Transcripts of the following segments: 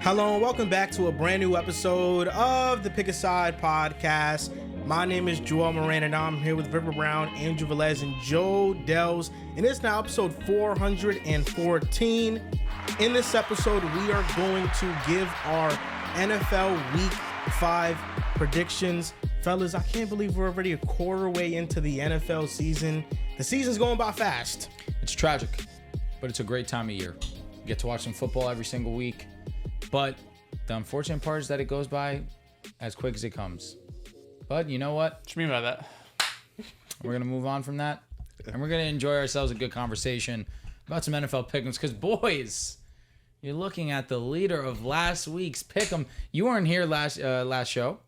Hello and welcome back to a brand new episode of the Pick a Side podcast. My name is Joel Moran and I'm here with River Brown, Andrew Velez, and Joe Dehls. And it's now episode 414. In this episode, we are going to give our NFL Week 5 predictions. Fellas, I can't believe we're already a quarter way into the NFL season. The season's going by fast. It's tragic, but it's a great time of year. You get to watch some football every single week. But the unfortunate part is that it goes by as quick as it comes. But you know what? What do you mean by that? We're going to move on from that. And we're going to enjoy ourselves a good conversation about some NFL pick'ems. Because, boys, you're looking at the leader of last week's pick'em. You weren't here last show.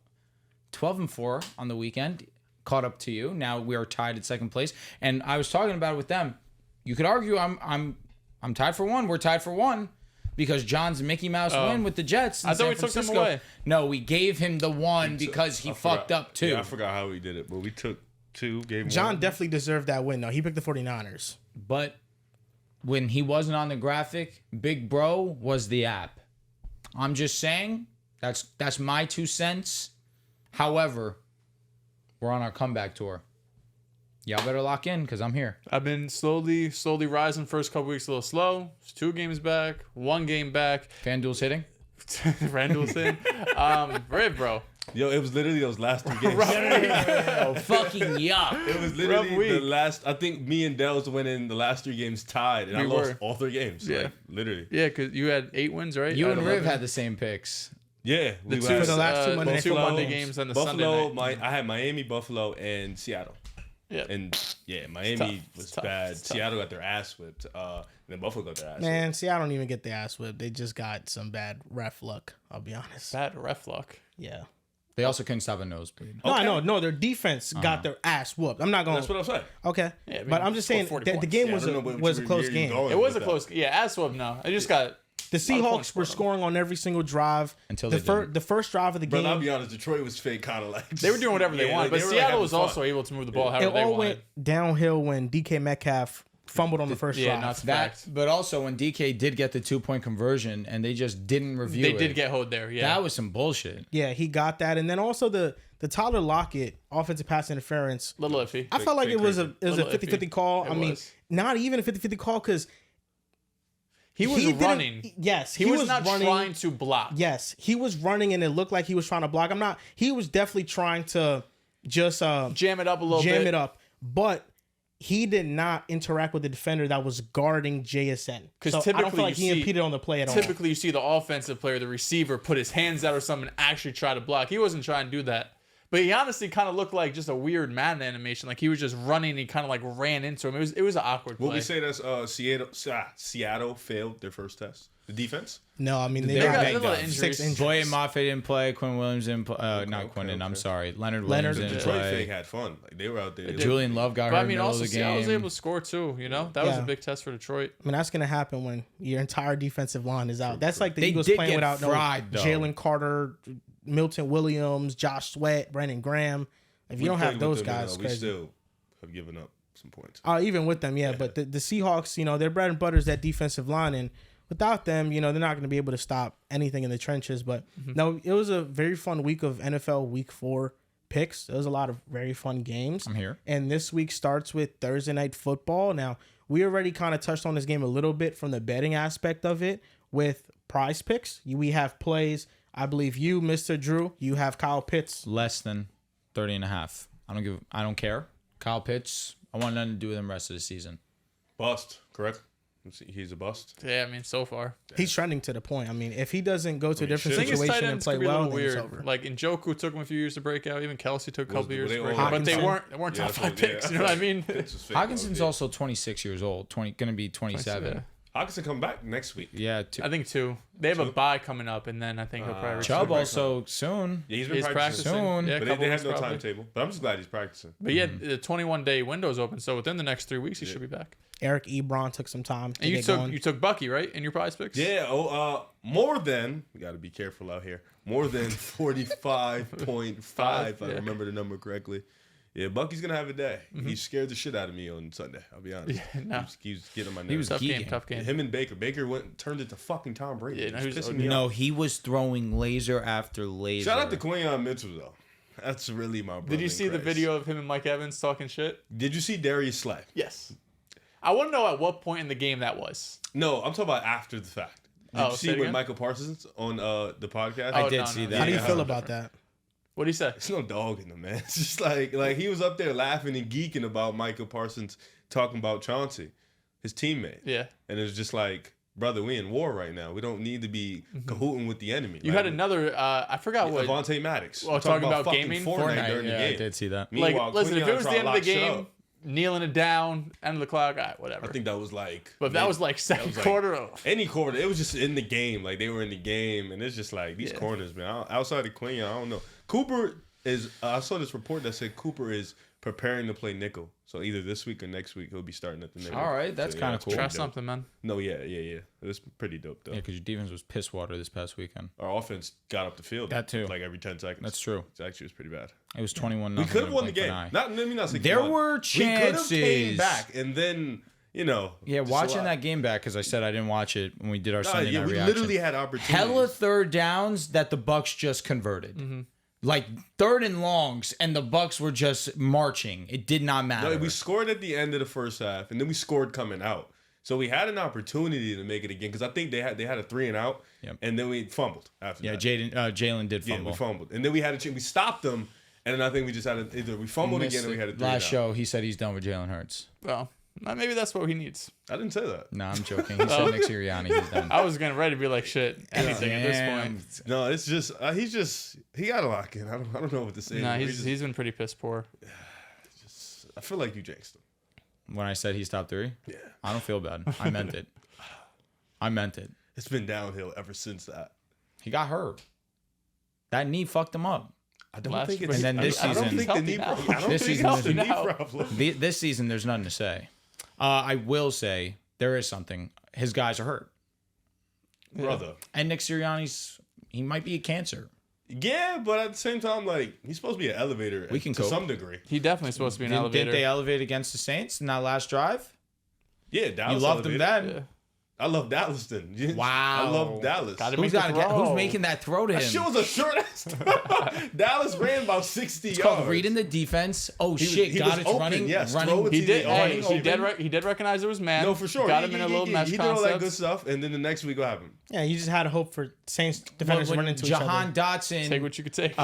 12-4 on the weekend. Caught up to you. Now we are tied at second place. And I was talking about it with them. You could argue I'm tied for one. We're tied for one. Because John's Mickey Mouse win with the Jets. I thought we took them away. No, we gave him the one because he fucked up too. Yeah, I forgot how we did it, but we took two, gave him John one. definitely deserved that win, though. He picked the 49ers. But when he wasn't on the graphic, Big Bro was the app. I'm just saying, that's my 2 cents. However, we're on our comeback tour. Y'all better lock in because I'm here. I've been slowly rising. First couple weeks a little slow. It's 2 games back, 1 game back. FanDuel's hitting. Randall's in. Riv, bro. Yo, it was literally those last 2 games. Fucking yuck. It was literally the last. I think me and Dehls went in the last 3 games tied, and I lost all 3 games. Yeah, like, literally. Yeah, because you had 8 wins, right? You and Riv had the same picks. Yeah, The For the last 2 Monday Monday games and the Buffalo. Sunday night. I had Miami, Buffalo, and Seattle. Yeah. And yeah, Miami was bad. Seattle got their ass whipped. Then Buffalo got their ass whipped. Man, see, I don't even get the ass whipped. They just got some bad ref luck, I'll be honest. Bad ref luck. Yeah. They also couldn't stop a nosebleed. No, no, their defense got their ass whooped. I'm not going That's what I'm saying. Okay. Yeah, I mean, but I'm just saying scored that 40 the game points. was a close game. It was a close. Yeah, ass whoop. No, I just got. The Seahawks were scoring on every single drive. Until the they didn't. The first drive of the game. But I'll be honest, Detroit was fake, kind of like They were doing whatever they wanted, but Seattle was also able to move the ball however It they all wanted. went downhill when DK Metcalf fumbled on the first drive. not That, facts. but also when DK did get the 2-point conversion and they just didn't review They it. did get hoed there. Yeah, That was some bullshit. Yeah, he got that, and then also the Tyler Lockett offensive pass interference. little iffy. I felt like it was a Little 50-50 call. It I mean, was. not even a 50-50 call because He was didn't- running. Yes, He was not running. trying to block. Yes, he was running, and it looked like he was trying to block. He was definitely trying to just Jam it up a little bit. jam it up, but he did not interact with the defender that was guarding JSN. Because So I don't feel like typically he you see- impeded on the play at all. Typically, you see the offensive player, the receiver, put his hands out or something and actually try to block. He wasn't trying to do that. But he honestly kind of looked like just a weird Madden animation. Like he was just running and he kind of like ran into him. It was an awkward play. Will we say that's Seattle failed their first test? The defense? No, I mean they got got a lot of 6 injuries. injuries. Boye and Moffitt didn't play. Quinn Williams didn't play. Not Quinnen. I'm sorry. Leonard Williams didn't Detroit play. fake had fun. Like they were out there. Julian Love got But hurt I in the mean, middle also of the Seattle was game. able to score too. You know, that was a Yeah. big test for Detroit. I mean, that's gonna happen when your entire defensive line is out. That's like the They Eagles did playing get without fried, though. Jalen Carter, Milton Williams, Josh Sweat, Brandon Graham. If you don't have those guys, it's we crazy. still have given up some points. Even with them, yeah. But the Seahawks, their bread and butter is that defensive line, and without them, they're not going to be able to stop anything in the trenches. But no, it was a very fun week of NFL Week 4 picks. There was a lot of very fun games. I'm here. And this week starts with Thursday Night Football. Now, we already kind of touched on this game a little bit from the betting aspect of it with prize picks. We have plays. I believe you, Mr. Drew, you have Kyle Pitts. Less than 30.5. I don't care. Kyle Pitts. I want nothing to do with him the rest of the season. Bust, correct? He's a bust. Yeah, I mean, so far. He's trending to the point. I mean, if he doesn't go to a different I think his tight situation and ends play could be a well, little then it's weird. over. Like Njoku took him a few years to break out. Even Kelsey took a couple years they to break all- out. But they Hawkinson. weren't Yeah, top 5 that's what- picks. You know what I mean? Hawkinson's also 26 years old. Going to be 27. Yeah. Hawkinson come back next week. Yeah. I think 2. They have a bye coming up, and then I think he'll probably Chubb return. also soon. Yeah, he's been He's practicing. soon. Yeah, a But couple they weeks have no probably. timetable. But I'm just glad he's practicing. But yeah, the 21-day window's open, so within the next 3 weeks he should be back. Eric Ebron took some time to And you get took going. you took Bucky, right, in your prize picks? Yeah. More than we got to be careful out here. More than 45.5. If I Yeah. remember the number correctly. Yeah, Bucky's gonna have a day. He scared the shit out of me on Sunday. I'll be honest. Yeah, no. He was getting on my nerves. He was Tough game, geeking. tough game. Him and Baker. Baker turned into fucking Tom Brady. Yeah, no, He was he was- pissing me No, off. he was throwing laser after laser. Shout out to Quinyon Mitchell though. That's really my brother. Did you in see the Christ. video of him and Mike Evans talking shit? Did you see Darius Slay? Yes. I want to know at what point in the game that was. No, I'm talking about after the fact. Did Oh, you say see it with again? Michael Parsons on the podcast? I Oh, did no, see no. that. How do you Yeah. feel about that? What did he say? There's no dog in him, man. It's just like he was up there laughing and geeking about Michael Parsons talking about Chauncey, his teammate. Yeah. And it was just like, brother, we in war right now. We don't need to be cahooting with the enemy. You had another, I forgot what. Avonte Maddox. Well, talking about fucking gaming? Fortnite during the yeah, I game. did see that. Meanwhile, Like, listen, if Quinyon it was the tried end to of the lock shit game, up. kneeling it down, end of the clock, all right, whatever. I think that was like. But if that was like second quarter. Any quarter, it was just in the game. Like they were in the game, and it's just like these Yeah. corners, man. Outside of Quinyon, I don't know. Cooper is. I saw this report that said Cooper is preparing to play nickel. So either this week or next week he'll be starting at the nickel. All right, that's So, kinda it's cool. pretty Try dope. something, man. No, yeah. It was pretty dope though. Yeah, because your defense was piss water this past weekend. Our offense got up the field. That too. Like every 10 seconds. That's true. It actually was pretty bad. It was 21-0. We could have won the game. Let me not say There won. were We could have came chances. back, and then Yeah, just watching a lot. that game back, because I said I didn't watch it when we did our Sunday yeah, night we reaction. literally had opportunities. Hella third downs that the Bucks just converted. Like third and longs, and the Bucks were just marching. It did not matter. No, we scored at the end of the first half, and then we scored coming out. So we had an opportunity to make it again because I think they had a 3 and out, Yep. and then we fumbled after yeah, that. Jalen did Yeah, fumble. we fumbled, and then we had a chance. We stopped them, and then I think we just had either we fumbled again or we had a 3 and out. Last show, he said he's done with Jalen Hurts. Well, maybe that's what he needs. I didn't say that. No, I'm joking. He said Nick Sirianni, he's done. I was getting ready to be like, shit, anything at this point. No, it's just he got a lock in. I don't know what to say. Nah, He he's been pretty piss poor. I feel like you jinxed him. When I said he's top 3, Yeah, I don't feel bad. I meant it. I meant it. it's been downhill ever since that. He got hurt. That knee fucked him up. I don't Last think week- it's. And then this I don't season- think the knee. He's healthy I don't This think season it's the is knee healthy now. problem. This season, there's nothing to say. I will say there is something. His guys are hurt. Brother. And Nick Sirianni's, he might be a cancer. Yeah, but at the same time, like he's supposed to be an elevator. We can to cope. some degree. He definitely supposed to be an Didn't elevator. they elevate against the Saints in that last drive? Yeah, Dallas. You loved him elevated. then. Yeah. I love Dallas then. Wow. I love Dallas. Gotta Who's make the throw. who's making that throw to him? That shit was a short ass. Dallas ran about 60 It's yards. called reading the defense. Oh He shit, was got it open, running. yes. running. Throw it He to did. the Hey, open. he did recognize it was man. No, for sure. Got him in a little mesh He did all that good concept. stuff, and then the next week what happened? Yeah, you just had hope for Saints defenders When running into each Jahan other. Dotson, Take what you could take.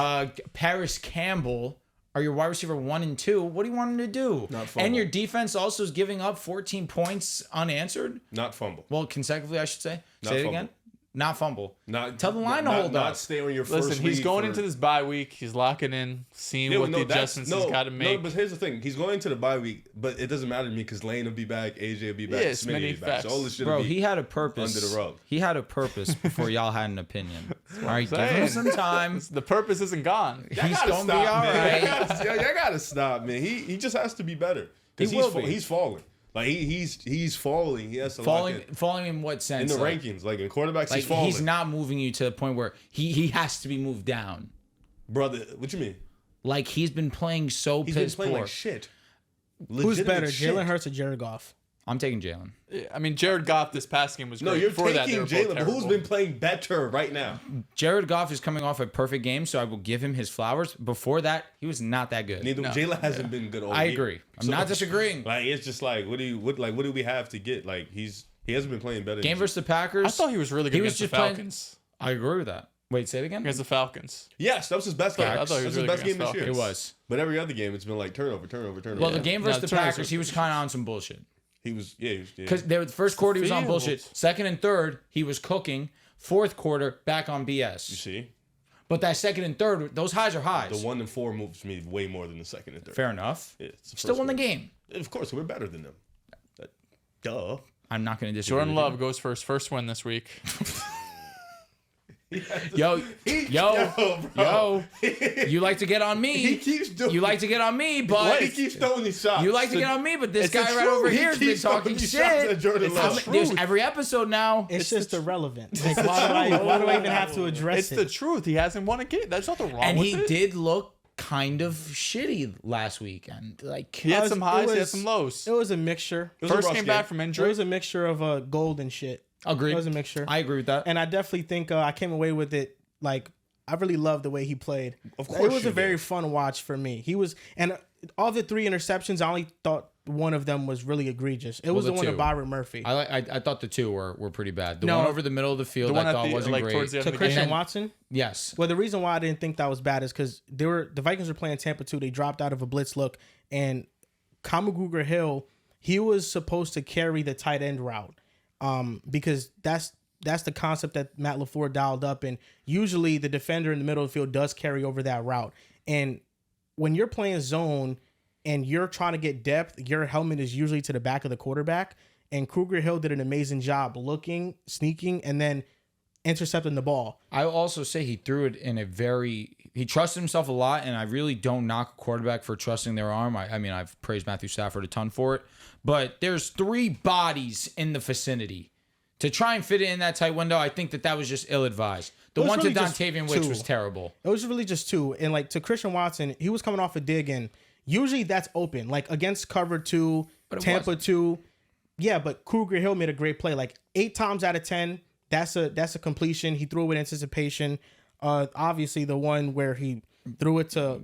Paris Campbell are your wide receiver 1 and 2. What do you want him to do? Not fumble. And your defense also is giving up 14 points unanswered. Not fumble. Well, consecutively, I should say. Not Say it fumble. again. Not fumble. Not Tell the line to not, hold not up. stay on your first Listen, he's read going for- into this bye week. He's locking in, seeing what the adjustments he's got to make. No, but here's the thing: he's going into the bye week, but it doesn't matter to me because Lane will be back, AJ will be back, Yeah, Smitty will Smitty be back. facts. So all this shit Bro, will be he had a purpose. under the rug. He had a purpose before y'all had an opinion. All right, give saying. him some time. The purpose isn't gone. Y'all He's gotta gonna be stop, all man. right. Y'all gotta stop, man. He just has to be better because He will be. he's falling. Like he's falling. He has to Falling in what in sense? the Like, rankings. Like in quarterbacks, like he's falling. he's not moving you to the point where he has to be moved down. Brother, what you mean? Like he's been playing so He's been piss playing poor. like shit. Who's Legitimate better, shit. Jalen Hurts or Jared Goff? I'm taking Jalen. I mean, Jared Goff this past game was great. No, you're Before that, they taking were both Jalen. But who's terrible. been playing better right now? Jared Goff is coming off a perfect game, so I will give him his flowers. Before that, he was not that good. Neither No. Jalen hasn't been good all I year. agree. I'm So, not disagreeing. Like it's just like what do we have to get? Like he hasn't been playing better. Game than versus the Packers. I thought he was really good He was against the just playing- Falcons. I agree with that. Wait, say it again. Against the Falcons. Yes, that was his best game. I thought he was That's his really best good game this against year. It was. But every other game, it's been like turnover. Well, the game versus No, the turnovers Packers, are- he was kind of on some bullshit. he was Because the first quarter he was on field. bullshit. Second and third, he was cooking. Fourth quarter, back on BS. You see, But that second and third, those highs are highs. the 1 and 4 moves me way more than the second and third. Fair enough. Yeah, it's the Still first won the quarter. game. Of course, we're better than them. Duh. I'm not going to disagree. Jordan with Love goes for his first win this week. you. Yo, you like to get on me. He keeps doing. You like to get on me, but He keeps throwing these shots. you like to get on me, but this It's the guy right truth. over He here has been keeps throwing talking these shots at shit. Jordan It's Love. the truth. There's every episode now. It's just irrelevant. Like, why do I even have to address It's it? the truth. He hasn't won a game. There's nothing wrong And with he it. did look kind of shitty last weekend. Like He had some highs, he had was- some lows. It was a mixture. was a First rough came game. back from It injury. was a mixture of gold and shit. agreed. It was a mixture. I agree with that. And I definitely think I came away with it like I really loved the way he played. Of It course was you a very did. fun watch for me. He was, and all the 3 interceptions, I only thought one of them was really egregious. It was the the one to two. Byron Murphy. I thought the 2 were pretty bad. The No. one over the middle of the field The one I at thought the- wasn't like, great. towards the end to of the Christian game. Watson. Yes. Well, the reason why I didn't think that was bad is because the Vikings were playing Tampa 2. They dropped out of a blitz look, and Kamaguga Hill, he was supposed to carry the tight end route, because that's the concept that Matt LaFleur dialed up, and usually the defender in the middle of the field does carry over that route. And when you're playing zone and you're trying to get depth, your helmet is usually to the back of the quarterback. And Kruger Hill did an amazing job looking, sneaking, and then intercepting the ball. I also say he threw it in he trusted himself a lot, and I really don't knock a quarterback for trusting their arm. I mean, I've praised Matthew Stafford a ton for it, but there's 3 bodies in the vicinity. To try and fit it in that tight window, I think that was just ill-advised. The It was one really to just Dontavian Wicks 2. was terrible. It was really just 2. And like to Christian Watson, he was coming off a dig, and usually that's open. Like against cover 2, But it Tampa wasn't. 2. Yeah, but Kruger Hill made a great play. Like 8 times out of 10, that's a completion. He threw it with anticipation. Obviously the one where he threw it to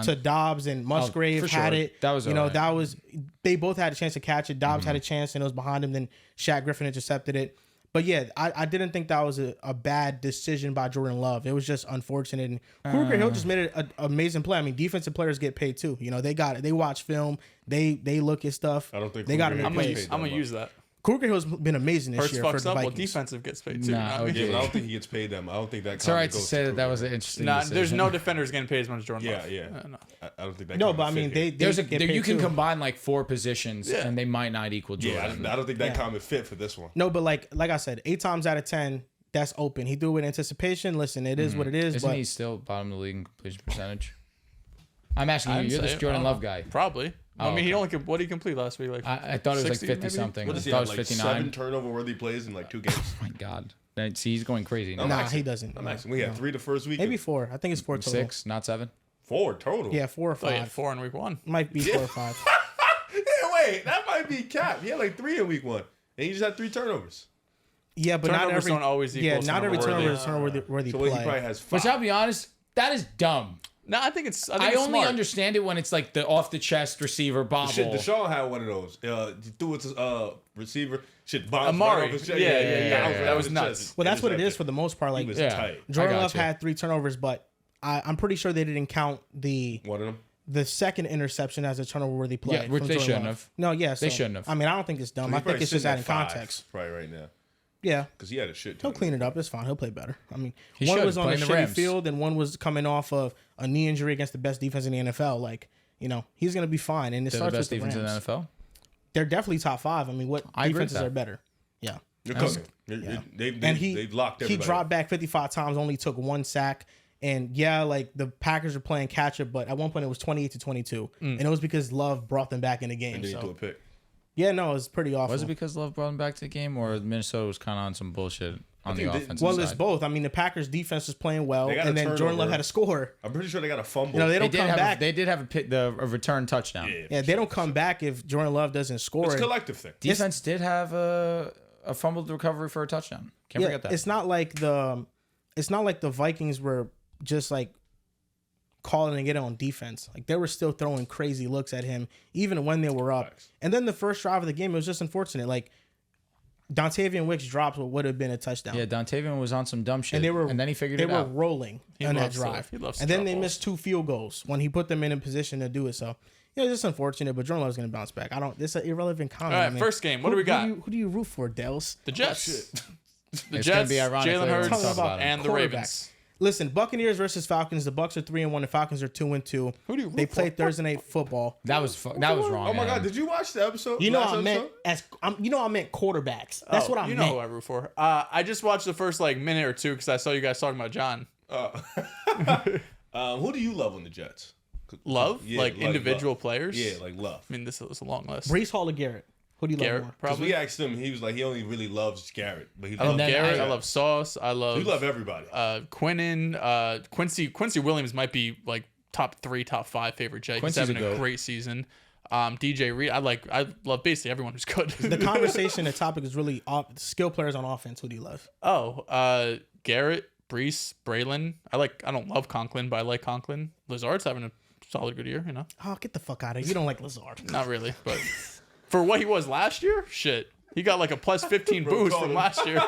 to Dobbs and Musgrave for sure. had it. That was you know alright. that was they both had a chance to catch it. Dobbs had a chance and it was behind him. Then Shaq Griffin intercepted it. But yeah, I didn't think that was a bad decision by Jordan Love. It was just unfortunate. And Kruger Hill just made an amazing play. I mean, defensive players get paid too. You know, they got it. They watch film. They look at stuff. I don't think they got Kruger it in Hill I'm gets place. paid. gonna use that. Kruger Hill's been amazing this Hurts year for fucks the up. Well, Vikings. defensive gets paid too. Nah, you know what I mean? okay. Yeah, but I don't think he gets paid them. I don't think that. It's all right to goes say that Kruger. was an interesting Nah, decision. there's no defenders getting paid as much as Jordan Yeah, Love. yeah. No. I don't think that. No, comment but I fit mean, here. they get paid you can too. combine like 4 positions Yeah. and they might not equal Yeah, Jordan. I don't think that comment fit for this one. No, but like I said, 8 times out of 10, that's open. He threw it with anticipation. Listen, it is what it is. Isn't but he still bottom of the league in completion percentage? I'm asking you. I'd You're say this it. Jordan I don't Love know. guy. Probably. I mean, okay. he only what did he complete last week? Like I thought it was like 60 50 maybe? something. What does he I thought have? it was Like 59. 7 turnover-worthy plays in like 2 games. Oh my God. See, he's going crazy now. nah, he doesn't. I'm actually. We had 3 the first week. Maybe 4. I think it's 4 total. 6, not 7. 4 total. Yeah, 4 or Oh, he 5. had 4 in week 1. Might be 4 or 5. Yeah, wait, that might be cap. He had like 3 in week 1, and he just had 3 turnovers. Yeah, but not Turnovers every don't always yeah, equal not every turnover-worthy. turnover is turnover-worthy So what, he play. probably has 5. Which I'll be honest, that is dumb. No, I think it's. I it's only smart. understand it when it's like the off the chest receiver bobble. Shit, Deshaun had one of those. He threw it to receiver. Shit, bombs Amari. right off his chest. Yeah. That was his nuts. chest. Well, that's what it was is for the most part. He Like was Yeah. tight. Jordan I Love gotcha. had 3 turnovers, but I'm pretty sure they didn't count the One of them. second interception as a turnover-worthy play. Yeah, which from they Jordan shouldn't Love. have. No, yeah, so, They shouldn't have. I mean, I don't think it's dumb. He's I think probably it's just sitting adding at 5, context. Probably right now. Yeah, Because he had a shit. he'll ton. clean it up. It's fine. He'll play better. I mean, He one should, was on a playing the shitty Rams. field, and one was coming off of a knee injury against the best defense in the NFL. Like, you know, he's gonna be fine. And it They're the starts best with the defense in Rams. the NFL. They're definitely top 5. I mean, what I agree with defenses that. are better? Yeah. You're That was- cooking. And They've locked he everybody. dropped back 55 times, only took 1 sack. And yeah, like the Packers are playing catch up, but at one point it was 28-22, and it was because Love brought them back in the game. And then he threw a So pick. yeah, no, it was pretty awful. Was it because Love brought him back to the game, or Minnesota was kind of on some bullshit on the think they- offensive well, side? it's both. I mean, the Packers defense was playing well, They got and a then Jordan turnover. Love had a score. I'm pretty sure they got a fumble. You know, they They don't did come have back. they did have a return touchdown. Yeah, they don't come back if Jordan Love doesn't score. it's a collective thing. Defense did have a fumbled recovery for a touchdown. Can't Yeah, forget that. it's not like the Vikings were just like calling it on defense. Like they were still throwing crazy looks at him even when they were up. Facts. And then the first drive of the game, it was just unfortunate. Like Dontavian Wicks dropped what would have been a touchdown. Yeah, Dontavian was on some dumb shit, and then he figured they it were out. rolling on that loves to- drive. he loves to And then drop they balls. missed 2 field goals when he put them in a position to do it. So yeah, it's just unfortunate, but Jordan Love's gonna bounce back. This is an irrelevant comment. All right, I mean, first game. What do we got? Who do you root for, Dehls? The Jets. The It's Jets. gonna be ironic Jalen later when we Hurts talk about and him. the Quarterbacks. Ravens. Listen, Buccaneers versus Falcons. The Bucs are 3-1. The Falcons are 2-2. Who do you root They for? play Thursday night football. That was wrong. Oh my man. god, did you watch the episode? You know last I meant episode? I meant quarterbacks. That's what I You meant. know who I root for. I just watched the first minute or two because I saw you guys talking about John. Who do you love on the Jets? Love? Yeah, like individual love. players? Yeah, like love. I mean, this is a long list. Brees Hall or Garrett? Who do you Garrett, love more? Because probably. we asked him, he was like, he only really loves Garrett, but he I love And then Garrett. I- I love Sauce. I love. you love everybody. Quinnen. Quincy Williams might be like top 3, top 5 favorite Jet. He's Quincy's having a a goat. great season. DJ Reed, I love basically everyone who's good. The conversation, the topic is really skill players on offense. Who do you love? Garrett, Brees, Braylon. I don't love Conklin, but I like Conklin. Lazard's having a solid good year, Oh, get the fuck out of here. You don't like Lazard. Not really, but for what he was last year, shit. He got like a plus 15 boost from last year.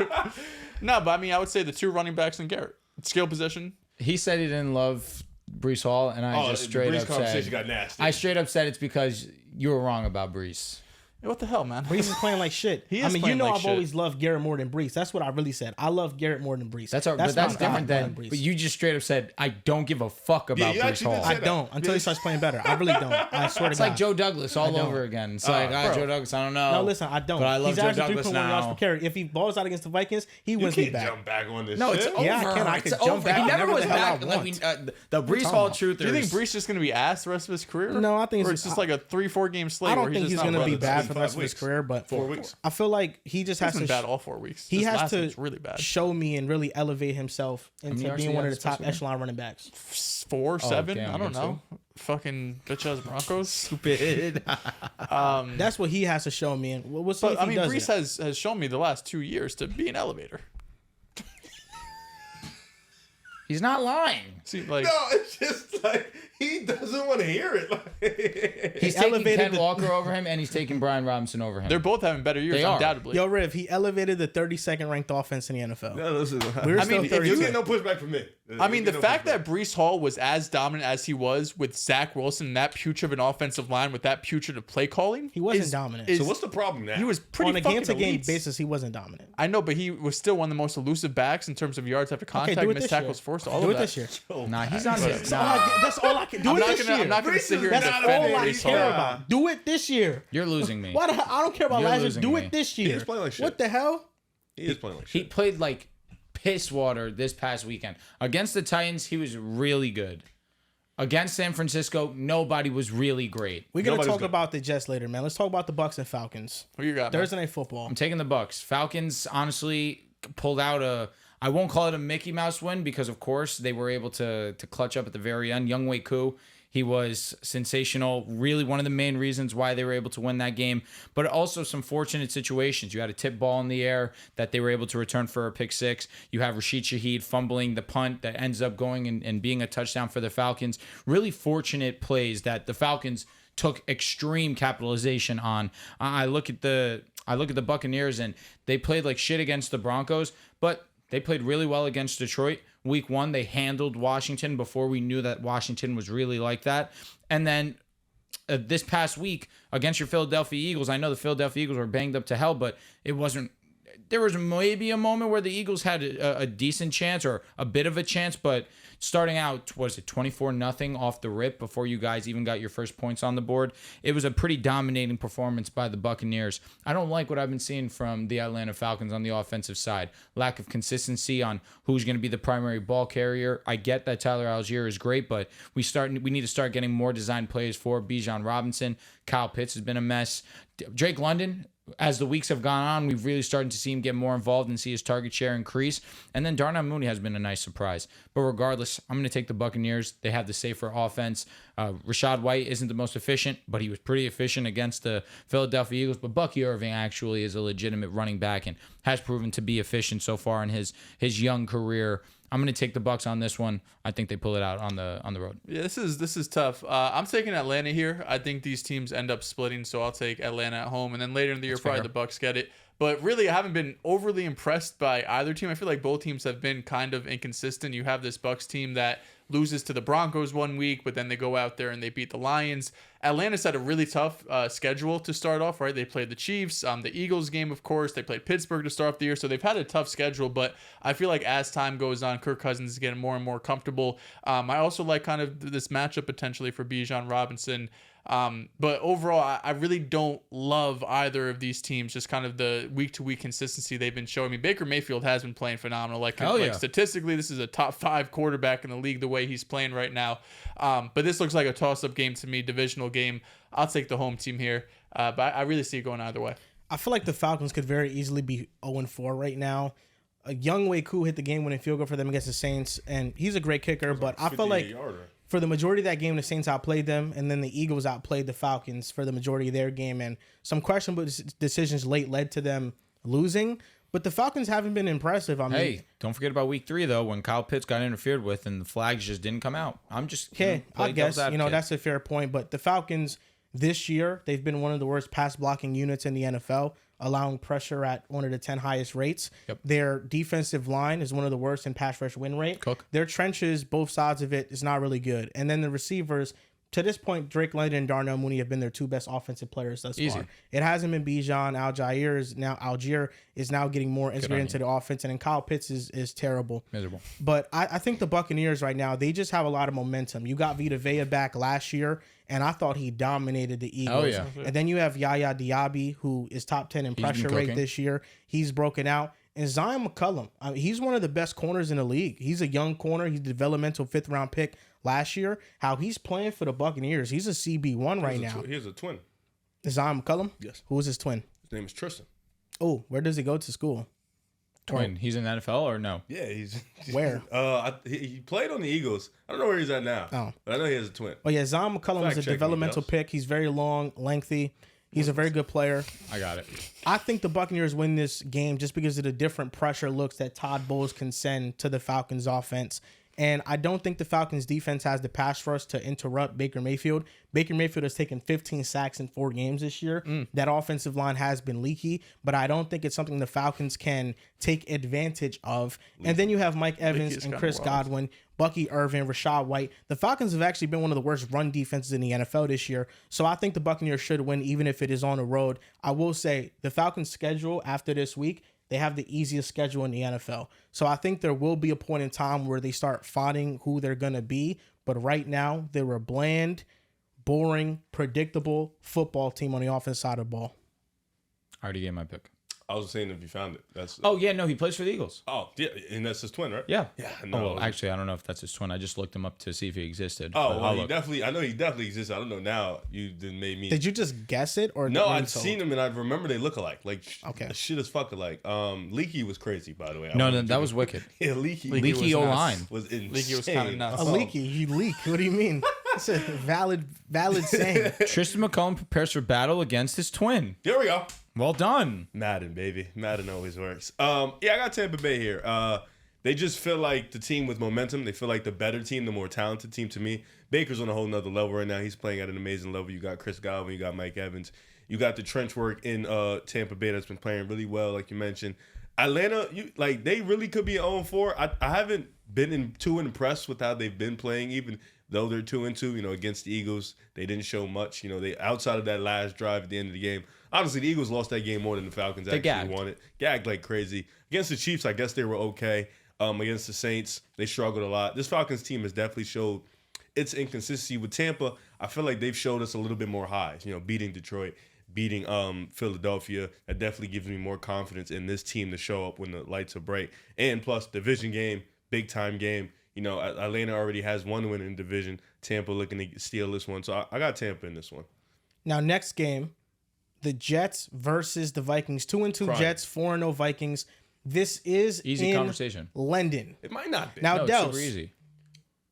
No, but I mean, I would say the 2 running backs and Garrett. Skill position. He said he didn't love Brees Hall, and I just straight up conversation said got nasty. I straight up said it's because you were wrong about Brees. What the hell, man? Brees is playing like shit. He is I've playing like I've shit. always loved Garrett more than Brees. That's what I really said. I love Garrett more than Brees. But that's my different guy, than. Brees. But you just straight up said I don't give a fuck about you Brees actually Hall. did say I don't until he starts playing better. I really don't. I swear to It's God. like Joe Douglas all over again. It's like bro. Joe Douglas. I don't know. No, listen, I don't. But I love He's Joe averaging Douglas 3.1 yards now. per carry. If he balls out against the Vikings, he You wins me can't back. jump back on this No, shit. it's over. Yeah, I can. I It's can jump over. back He never whenever was the hell I back. Like, want. the Brees Hall truthers. Do you think Brees just going to be ass the rest of his career? No, I think or it's it's just like a 3-4 game slate. I don't where think he's just going not to be running. bad for the 5 rest of his weeks. career, but 4 weeks. I feel like he just has He's to been bad all 4 weeks. he This has last to week's really bad. show me and really elevate himself into yards being he one of had the top supposed to win? echelon running backs. 4, 7. damn, I don't against know. Fucking bitch ass Broncos. Stupid. That's what he has to show me, and we'll see But if I he mean, does Brees it. has shown me the last 2 years to be an elevator. He's not lying. See, like No, it's just like he doesn't want to hear it. Like, He's taking elevated Ken the- Walker over him, and he's taking Brian Robinson over him. they're both having better years, They are. undoubtedly. Yo, Riv, he elevated the 32nd ranked offense in the NFL. no, listen. We're I still mean, if 32. You get no pushback from me. I mean, You the get no fact pushback. that Brees Hall was as dominant as he was with Zach Wilson and that putrid of an offensive line with that putrid of play calling, He wasn't dominant. So what's the problem now? He was pretty on a fucking game-to-game elite. basis, he wasn't dominant. I know, but he was still one of the most elusive backs in terms of yards after contact, do it missed this year. tackles forced, all Do of it that. this year. Nah, he's on But- it. That's all I can do. I'm it not this gonna. year. I'm not gonna sit here and That's defend all I Brees care Hall. about. Do it this year. You're losing me. What? I don't care about You're last year. losing Do me. it this year. is playing like shit. What the hell? He is playing like He shit. played like piss water this past weekend. Against the Titans, he was really good. Against San Francisco, nobody was really great. We're gonna Nobody's talk good. about the Jets later, man. Let's talk about the Bucks and Falcons. Who you got? Man? Thursday night football. I'm taking the Bucks. Falcons honestly pulled out I won't call it a Mickey Mouse win because of course they were able to clutch up at the very end. Younghoe Koo, he was sensational. Really one of the main reasons why they were able to win that game. But also some fortunate situations. You had a tip ball in the air that they were able to return for a pick six. You have Rashid Shaheed fumbling the punt that ends up going and being a touchdown for the Falcons. Really fortunate plays that the Falcons took extreme capitalization on. I look at the Buccaneers and they played like shit against the Broncos, but they played really well against Detroit. Week 1, they handled Washington before we knew that Washington was really like that. And then this past week against your Philadelphia Eagles, I know the Philadelphia Eagles were banged up to hell, but it wasn't. There was maybe a moment where the Eagles had a decent chance or a bit of a chance, but starting out, was it 24-0 off the rip before you guys even got your first points on the board? It was a pretty dominating performance by the Buccaneers. I don't like what I've been seeing from the Atlanta Falcons on the offensive side. Lack of consistency on who's going to be the primary ball carrier. I get that Tyler Algier is great, but we need to start getting more design plays for Bijan Robinson. Kyle Pitts has been a mess. Drake London, as the weeks have gone on, we've really started to see him get more involved and see his target share increase. And then Darnell Mooney has been a nice surprise. But regardless, I'm going to take the Buccaneers. They have the safer offense. Rashad White isn't the most efficient, but he was pretty efficient against the Philadelphia Eagles. But Bucky Irving actually is a legitimate running back and has proven to be efficient so far in his young career. I'm going to take the Bucs on this one. I think they pull it out on the road. Yeah, this is tough. I'm taking Atlanta here. I think these teams end up splitting, so I'll take Atlanta at home, and then later in the year, That's probably fair. the Bucks get it. But really, I haven't been overly impressed by either team. I feel like both teams have been kind of inconsistent. You have this Bucks team that loses to the Broncos one week, but then they go out there and they beat the Lions. Atlanta's had a really tough schedule to start off, right? They played the Chiefs, the Eagles game, of course. They played Pittsburgh to start off the year, so they've had a tough schedule. But I feel like as time goes on, Kirk Cousins is getting more and more comfortable. I also like kind of this matchup potentially for Bijan Robinson. But overall, I really don't love either of these teams, just kind of the week-to-week consistency they've been showing me. Baker Mayfield has been playing phenomenal. Like statistically, this is a top 5 quarterback in the league the way he's playing right now. But this looks like a toss-up game to me, divisional game. I'll take the home team here. But I really see it going either way. I feel like the Falcons could very easily be 0-4 right now. Younghoe Koo hit the game-winning field goal for them against the Saints, and he's a great kicker. But I feel like for the majority of that game, the Saints outplayed them, and then the Eagles outplayed the Falcons for the majority of their game, and some questionable decisions late led to them losing. But the Falcons haven't been impressive. I mean, Hey, don't forget about week 3 though, when Kyle Pitts got interfered with and the flags just didn't come out. I'm just okay. I guess that's a fair point. But the Falcons this year, they've been one of the worst pass blocking units in the NFL, allowing pressure at one of the 10 highest rates. Yep. Their defensive line is one of the worst in pass rush win rate. Cook. Their trenches, both sides of it, is not really good. And then the receivers, to this point, Drake London and Darnell Mooney have been their 2 best offensive players thus far. It hasn't been Bijan. Algier is now getting more integrated into the offense, and then Kyle Pitts is terrible. Miserable. But I think the Buccaneers right now, they just have a lot of momentum. You got Vita Vea back last year, and I thought he dominated the Eagles. Oh, yeah. And then you have Yaya Diaby, who is top 10 in pressure rate this year. He's broken out. And Zion McCollum, he's one of the best corners in the league. He's a young corner. He's a developmental 5th-round pick last year. How he's playing for the Buccaneers, he's a CB1 right now. He has a twin. Zion McCollum? Yes. Who is his twin? His name is Tristan. Oh, where does he go to school? Twin. He's in the NFL or no? Yeah, he's Where? He played on the Eagles. I don't know where he's at now. Oh. But I know he has a twin. Oh, yeah, Zion McCollum is a Fact check me, developmental Dehls. pick. He's very long, lengthy. He's a very good player. I got it. I think the Buccaneers win this game just because of the different pressure looks that Todd Bowles can send to the Falcons offense. And I don't think the Falcons defense has the pass rush to interrupt Baker Mayfield. Baker Mayfield has taken 15 sacks in 4 games this year. That offensive line has been leaky, but I don't think it's something the Falcons can take advantage of. And then you have Mike Evans and Chris Godwin, Bucky Irvin, Rashad White. The Falcons have actually been one of the worst run defenses in the NFL this year. So I think the Buccaneers should win even if it is on the road. I will say the Falcons schedule after this week, they have the easiest schedule in the NFL. So I think there will be a point in time where they start finding who they're going to be. But right now, they're a bland, boring, predictable football team on the offense side of the ball. I already gave my pick. I was saying if you found it. That's Oh, yeah, no, he plays for the Eagles. Oh, yeah, and that's his twin, right? Yeah. Yeah, Oh, no. well, actually, I don't know if that's his twin. I just looked him up to see if he existed. Oh, but well, I'll he look. definitely. I know he definitely exists. I don't know now. You did made me. Did you just guess it or No, were you I'd told? seen him and I remember they look alike. Like Okay. shit is fuck alike. Leaky was crazy, by the way. No, that was wicked. Yeah, Leaky. Leaky was O-line. nuts. was insane. Leaky was kinda nuts. A leaky. You leak. What do you mean? It's a valid saying. Tristan McCollum prepares for battle against his twin. There we go. Well done. Madden, baby. Madden always works. Yeah, I got Tampa Bay here. They just feel like the team with momentum. They feel like the better team, the more talented team to me. Baker's on a whole nother level right now. He's playing at an amazing level. You got Chris Godwin. You got Mike Evans. You got the trench work in Tampa Bay that's been playing really well, like you mentioned. Atlanta, they really could be 0-4. I haven't been too impressed with how they've been playing, even though they're 2-2. Against the Eagles, they didn't show much. They outside of that last drive at the end of the game. Honestly, the Eagles lost that game more than the Falcons actually won it. Gagged like crazy. Against the Chiefs, I guess they were okay. Against the Saints, they struggled a lot. This Falcons team has definitely showed its inconsistency. With Tampa, I feel like they've showed us a little bit more highs. Beating Detroit, beating Philadelphia. That definitely gives me more confidence in this team to show up when the lights are bright. And plus, division game, big time game. Atlanta already has one win in division. Tampa looking to steal this one. So I got Tampa in this one. Now, next game, the Jets versus the Vikings. 2-2 Crying. Jets, 4-0 Vikings. This is Easy in conversation. London. It might not be. Now, No, it's Dehls, super easy.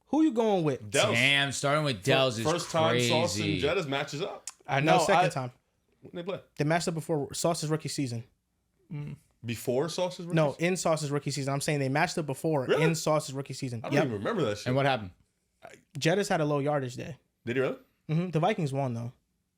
who you going with? Dehls. Damn, starting with Dehls is First time crazy. Sauce and Jettas matches up. I No, know. second time. When they play. They matched up before Sauce's rookie season. Before Sauce's rookie No, season? in Sauce's rookie season. I'm saying they matched up before Really? in Sauce's rookie season. I don't Yep. even remember that shit. And what happened? Jettas had a low yardage day. Did he really? The Vikings won, though.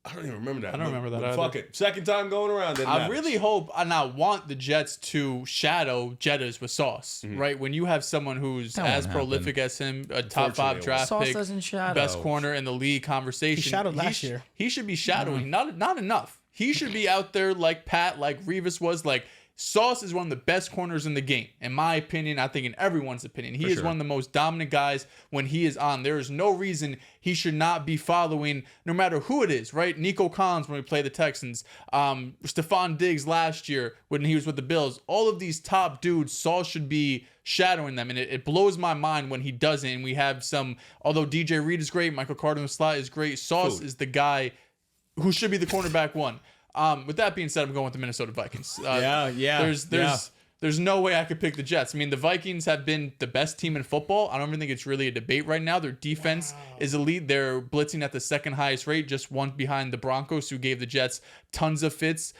I don't even remember that. I don't remember that But either. fuck it. Second time going around. I really hope and I want the Jets to shadow Jettas with Sauce, right? When you have someone who's That as won't prolific as him, a top 5 Unfortunately, draft Sauce pick, doesn't shadow. best corner in the league conversation. He shadowed last year. He should be shadowing, not enough. He should be out there like Pat, like Revis was. Like Sauce is one of the best corners in the game, in my opinion. I think in everyone's opinion, he is one of the most dominant guys when he is on. There is no reason he should not be following, no matter who it is, right? Nico Collins when we play the Texans, Stephon Diggs last year when he was with the Bills. All of these top dudes, Sauce should be shadowing them, and it blows my mind when he doesn't. And we have some, although DJ Reed is great, Michael Carter in the slot is great, Sauce is the guy who should be the cornerback one. With that being said, I'm going with the Minnesota Vikings. Yeah. There's There's no way I could pick the Jets. I mean, the Vikings have been the best team in football. I don't even think it's really a debate right now. Their defense is elite. They're blitzing at the second highest rate, just one behind the Broncos, who gave the Jets tons of fits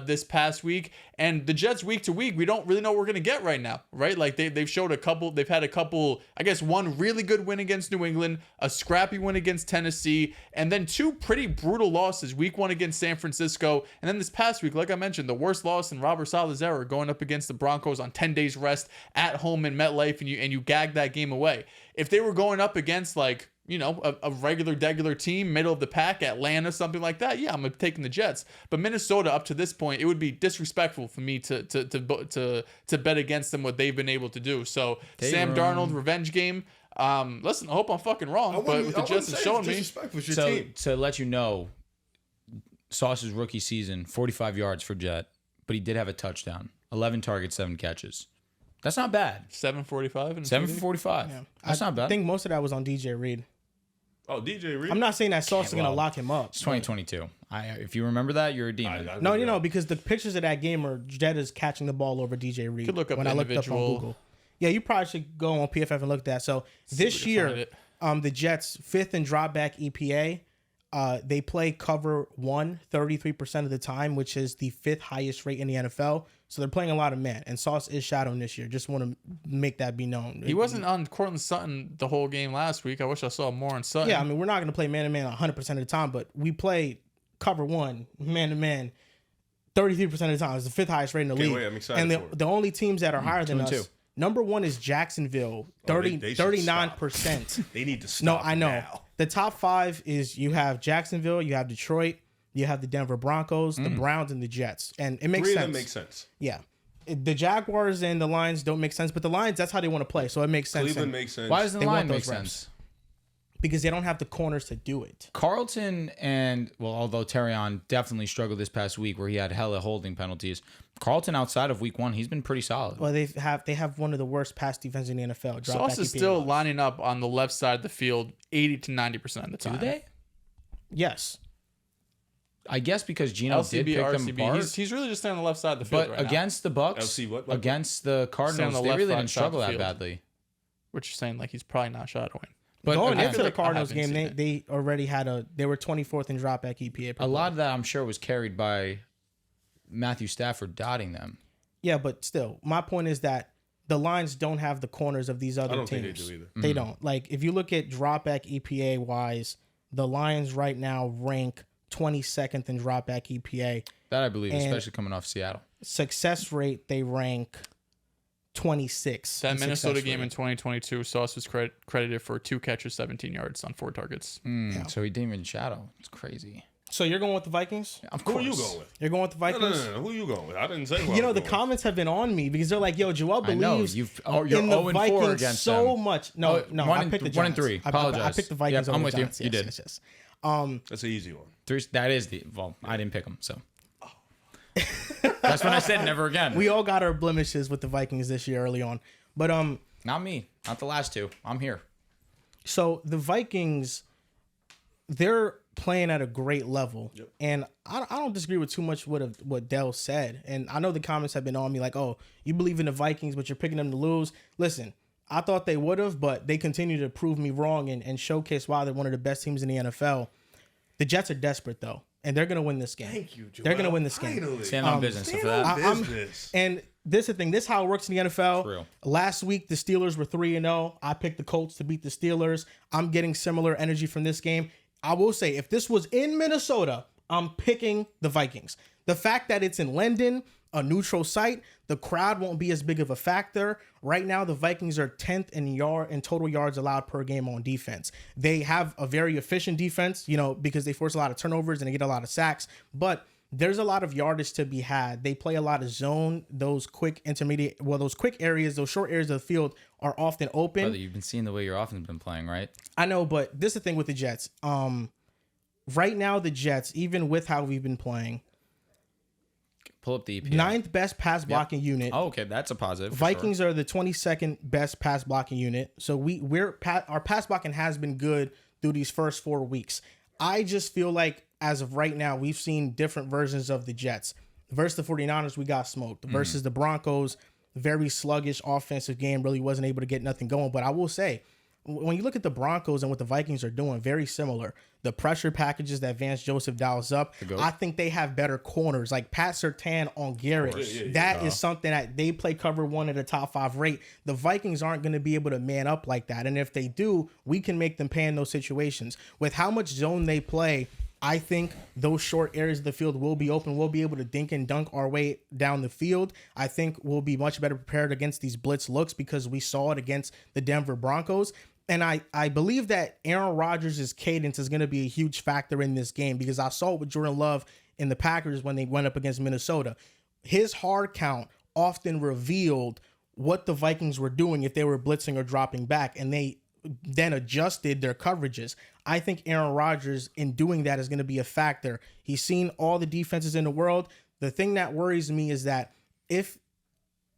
this past week. And the Jets, week to week, we don't really know what we're going to get right now, right? Like they've had a couple, I guess, one really good win against New England, a scrappy win against Tennessee, and then two pretty brutal losses. Week 1 against San Francisco, and then this past week, like I mentioned, the worst loss in Robert Saleh's era, going up against the Broncos on 10 days rest at home in MetLife, and you gagged that game away. If they were going up against like, you know, a regular team, middle of the pack, Atlanta, something like that, yeah, I'm taking the Jets. But Minnesota, up to this point, it would be disrespectful for me to bet against them, what they've been able to do. So Sam Darnold revenge game. Listen, I hope I'm fucking wrong, but what the Jets have shown me. So to let you know, Sauce's rookie season, 45 yards for Jet, but he did have a touchdown, 11 targets, 7 catches. That's not bad. 745 and 7 for 45. Yeah. That's not bad. I think most of that was on DJ Reed. Oh, DJ Reed. I'm not saying that Sauce is going to lock him up. It's 2022. If you remember that, you're a demon. No, because the pictures of that game are Jet is catching the ball over DJ Reed. Could look up when the I looked individual. up on Google. Yeah, you probably should go on PFF and look at that. So this year, the Jets 5th in drop back EPA. They play cover 1 33% of the time, which is the 5th highest rate in the NFL. So they're playing a lot of man, and Sauce is shadowing this year. Just want to make that be known. He wasn't on Cortland Sutton the whole game last week. I wish I saw more on Sutton. Yeah, I mean, we're not going to play man-to-man 100% of the time, but we play cover 1, man-to-man, 33% of the time. It's the 5th highest rate in the league. Wait, I'm excited and for it. the only teams that are higher than us, 2-2. number 1 is Jacksonville, 39%. They need to stop. No, I know. Now. The top 5 is you have Jacksonville, you have Detroit, you have the Denver Broncos, the Browns, and the Jets. And it makes 3 sense. of them make sense. Yeah. The Jaguars and the Lions don't make sense, but the Lions, that's how they want to play, so it makes sense. Cleveland makes sense. Why doesn't the They line want make those reps. sense? Because they don't have the corners to do it. Carlton and, well, although Terrion definitely struggled this past week where he had hella holding penalties, Carlton outside of week 1, he's been pretty solid. Well, they have one of the worst pass defense in the NFL. Sauce is still lining up on the left side of the field 80 to 90% of the time. Do they? Yes. I guess because Gino did pick them apart. He's really just staying on the left side of the field But right against the Bucks, LC what? against the Cardinals, the they left really side didn't struggle of the that field. badly. now. Which you're saying like he's probably not shadowing. But Going again, into the like I Cardinals haven't game, seen they already they were 24th in dropback EPA. a lot of that I'm sure was carried by Matthew Stafford dotting them. Yeah, but still, my point is that the Lions don't have the corners of these other I don't teams. think they do either. They don't. Like, if you look at dropback EPA wise, the Lions right now rank 22nd in dropback EPA. That I believe, And- especially coming off Seattle. Success rate, they rank 26. That in Minnesota success game rate. in 2022, Sauce was credited for 2 catches, 17 yards on 4 targets. So he didn't even shadow. It's crazy. So you're going with the Vikings? Of Who course. are you going with? You're going with the No, Vikings? no. Who are you going with? I didn't say who I You know, was the going comments have been on me because they're like, yo, Joel I know. believes You're in the 0-4 Vikings against so them. much. No, One I and picked the 1 and Giants. 3. I Apologize. picked the Vikings Yep, I'm over with the you. Giants. You Yes, did. yes, yes. with. That's an easy one. That is well, I didn't pick them, so. That's when I said never again. We all got our blemishes with the Vikings this year early on. But Not me. Not the last 2. I'm here. so the Vikings, they're playing at a great level. Yep. And I don't disagree with too much what Dehls said. And I know the comments have been on me like, oh, you believe in the Vikings, but you're picking them to lose. Listen, I thought they would have, but they continue to prove me wrong and showcase why they're one of the best teams in the NFL. The Jets are desperate, though, and they're going to win this game. Thank you, Joel. They're going to win this game. Finally. Stand on business. So for that, Business. And this is the thing. This is how it works in the NFL. real. Last week, the Steelers were 3-0. I picked the Colts to beat the Steelers. I'm getting similar energy from this game. I will say, if this was in Minnesota, I'm picking the Vikings. The fact that it's in Linden, a neutral site, the crowd won't be as big of a factor. Right now, the Vikings are 10th in total yards allowed per game on defense. They have a very efficient defense, because they force a lot of turnovers and they get a lot of sacks. But there's a lot of yardage to be had. They play a lot of zone. Those quick areas, those short areas of the field are often open. Brother, you've been seeing the way your offense has been playing, right? I know, but this is the thing with the Jets. Right now, the Jets, even with how we've been playing, Pull up the EPA. 9th best pass blocking unit. Oh, okay, that's a positive. for Vikings are the 22nd best pass blocking unit. So our pass blocking has been good through these first 4 weeks. I just feel like as of right now, we've seen different versions of the Jets. Versus the 49ers, we got smoked. Versus the Broncos, very sluggish offensive game, really wasn't able to get nothing going. But I will say, when you look at the Broncos and what the Vikings are doing, very similar. The pressure packages that Vance Joseph dials up, I think they have better corners. Like Pat Surtain on Garrett, that is something that they play cover one at a top 5 rate. The Vikings aren't going to be able to man up like that. And if they do, we can make them pay in those situations. With how much zone they play, I think those short areas of the field will be open. We'll be able to dink and dunk our way down the field. I think we'll be much better prepared against these blitz looks because we saw it against the Denver Broncos. And I believe that Aaron Rodgers' cadence is going to be a huge factor in this game because I saw it with Jordan Love in the Packers when they went up against Minnesota. His hard count often revealed what the Vikings were doing if they were blitzing or dropping back, and they then adjusted their coverages. I think Aaron Rodgers, in doing that, is going to be a factor. He's seen all the defenses in the world. The thing that worries me is that if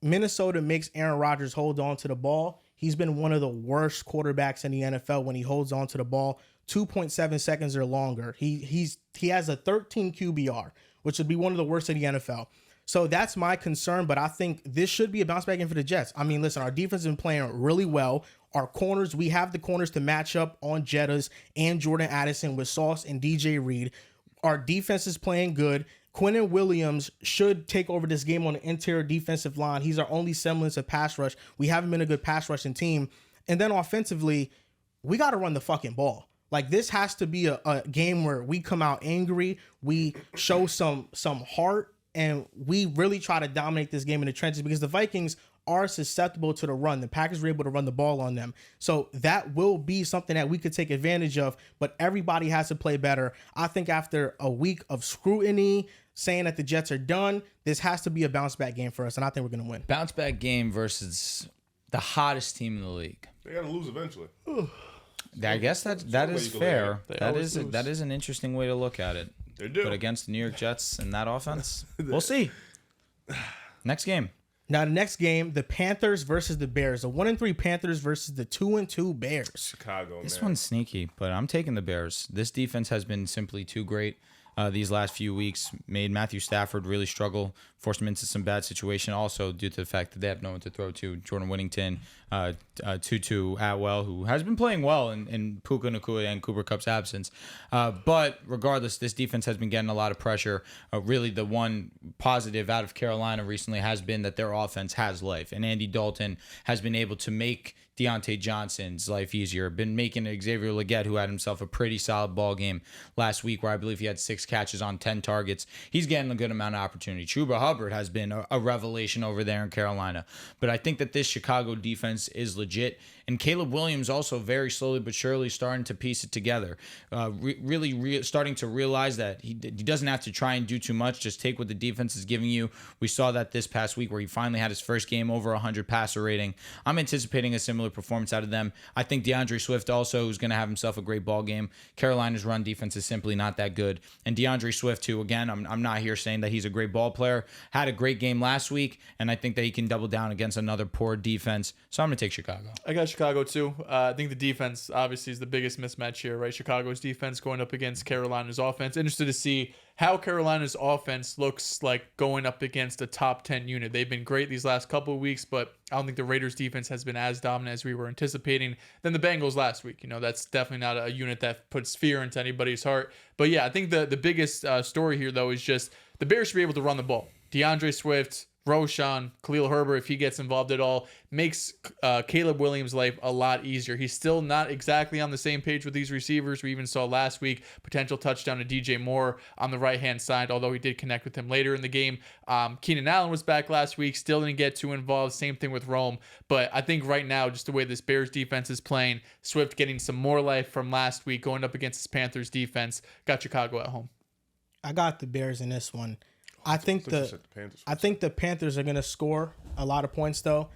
Minnesota makes Aaron Rodgers hold on to the ball, he's been one of the worst quarterbacks in the NFL when he holds on to the ball 2.7 seconds or longer. He has a 13 QBR, which would be one of the worst in the NFL. So that's my concern, but I think this should be a bounce back game for the Jets. I mean, listen, our defense has been playing really well. Our corners, we have the corners to match up on Jettas and Jordan Addison with Sauce and DJ Reed. Our defense is playing good. Quinnen Williams should take over this game on the interior defensive line. He's our only semblance of pass rush. We haven't been a good pass rushing team. And then offensively, we got to run the fucking ball. Like, this has to be a game where we come out angry, we show some heart, and we really try to dominate this game in the trenches because the Vikings are susceptible to the run. The Packers were able to run the ball on them. So that will be something that we could take advantage of, but everybody has to play better. I think after a week of scrutiny, saying that the Jets are done, this has to be a bounce back game for us, and I think we're going to win. Bounce back game versus the hottest team in the league. They got to lose eventually. I guess that is fair. That is an interesting way to look at it. They do. But against the New York Jets and that offense, we'll see. Next game. Now, the next game, the Panthers versus the Bears. The 1-3 Panthers versus the 2-2 Bears. Chicago, This man. one's sneaky, but I'm taking the Bears. This defense has been simply too great. These last few weeks made Matthew Stafford really struggle, forced him into some bad situation. Also, due to the fact that they have no one to throw to, Jordan Whittington, Tutu Atwell, who has been playing well in Puka Nacua and Cooper Kupp's absence. But regardless, this defense has been getting a lot of pressure. Really, the one positive out of Carolina recently has been that their offense has life, and Andy Dalton has been able to make Deontay Johnson's life easier. Been making Xavier Legette, who had himself a pretty solid ball game last week, where I believe he had 6 catches on 10 targets. He's getting a good amount of opportunity. Chuba Hubbard has been a revelation over there in Carolina. But I think that this Chicago defense is legit. And Caleb Williams also very slowly but surely starting to piece it together. Really starting to realize that he doesn't have to try and do too much. Just take what the defense is giving you. We saw that this past week where he finally had his first game over 100 passer rating. I'm anticipating a similar performance out of them. I think DeAndre Swift also is going to have himself a great ball game. Carolina's run defense is simply not that good. And DeAndre Swift, too, again, I'm not here saying that he's a great ball player. Had a great game last week, and I think that he can double down against another poor defense. So I'm going to take Chicago. I got Chicago too. I think the defense obviously is the biggest mismatch here, right? Chicago's defense going up against Carolina's offense. Interested to see how Carolina's offense looks like going up against a top 10 unit. They've been great these last couple of weeks, but I don't think the Raiders defense has been as dominant as we were anticipating than the Bengals last week. You know, that's definitely not a unit that puts fear into anybody's heart. But yeah, I think the biggest story here though is just the Bears should be able to run the ball. DeAndre Swift, Roshan, Khalil Herbert, if he gets involved at all, makes Caleb Williams' life a lot easier. He's still not exactly on the same page with these receivers. We even saw last week potential touchdown to DJ Moore on the right-hand side, although he did connect with him later in the game. Keenan Allen was back last week, still didn't get too involved. Same thing with Rome. But I think right now, just the way this Bears defense is playing, Swift getting some more life from last week, going up against this Panthers defense, got Chicago at home. I got the Bears in this one. I think the Panthers are going to score a lot of points, though.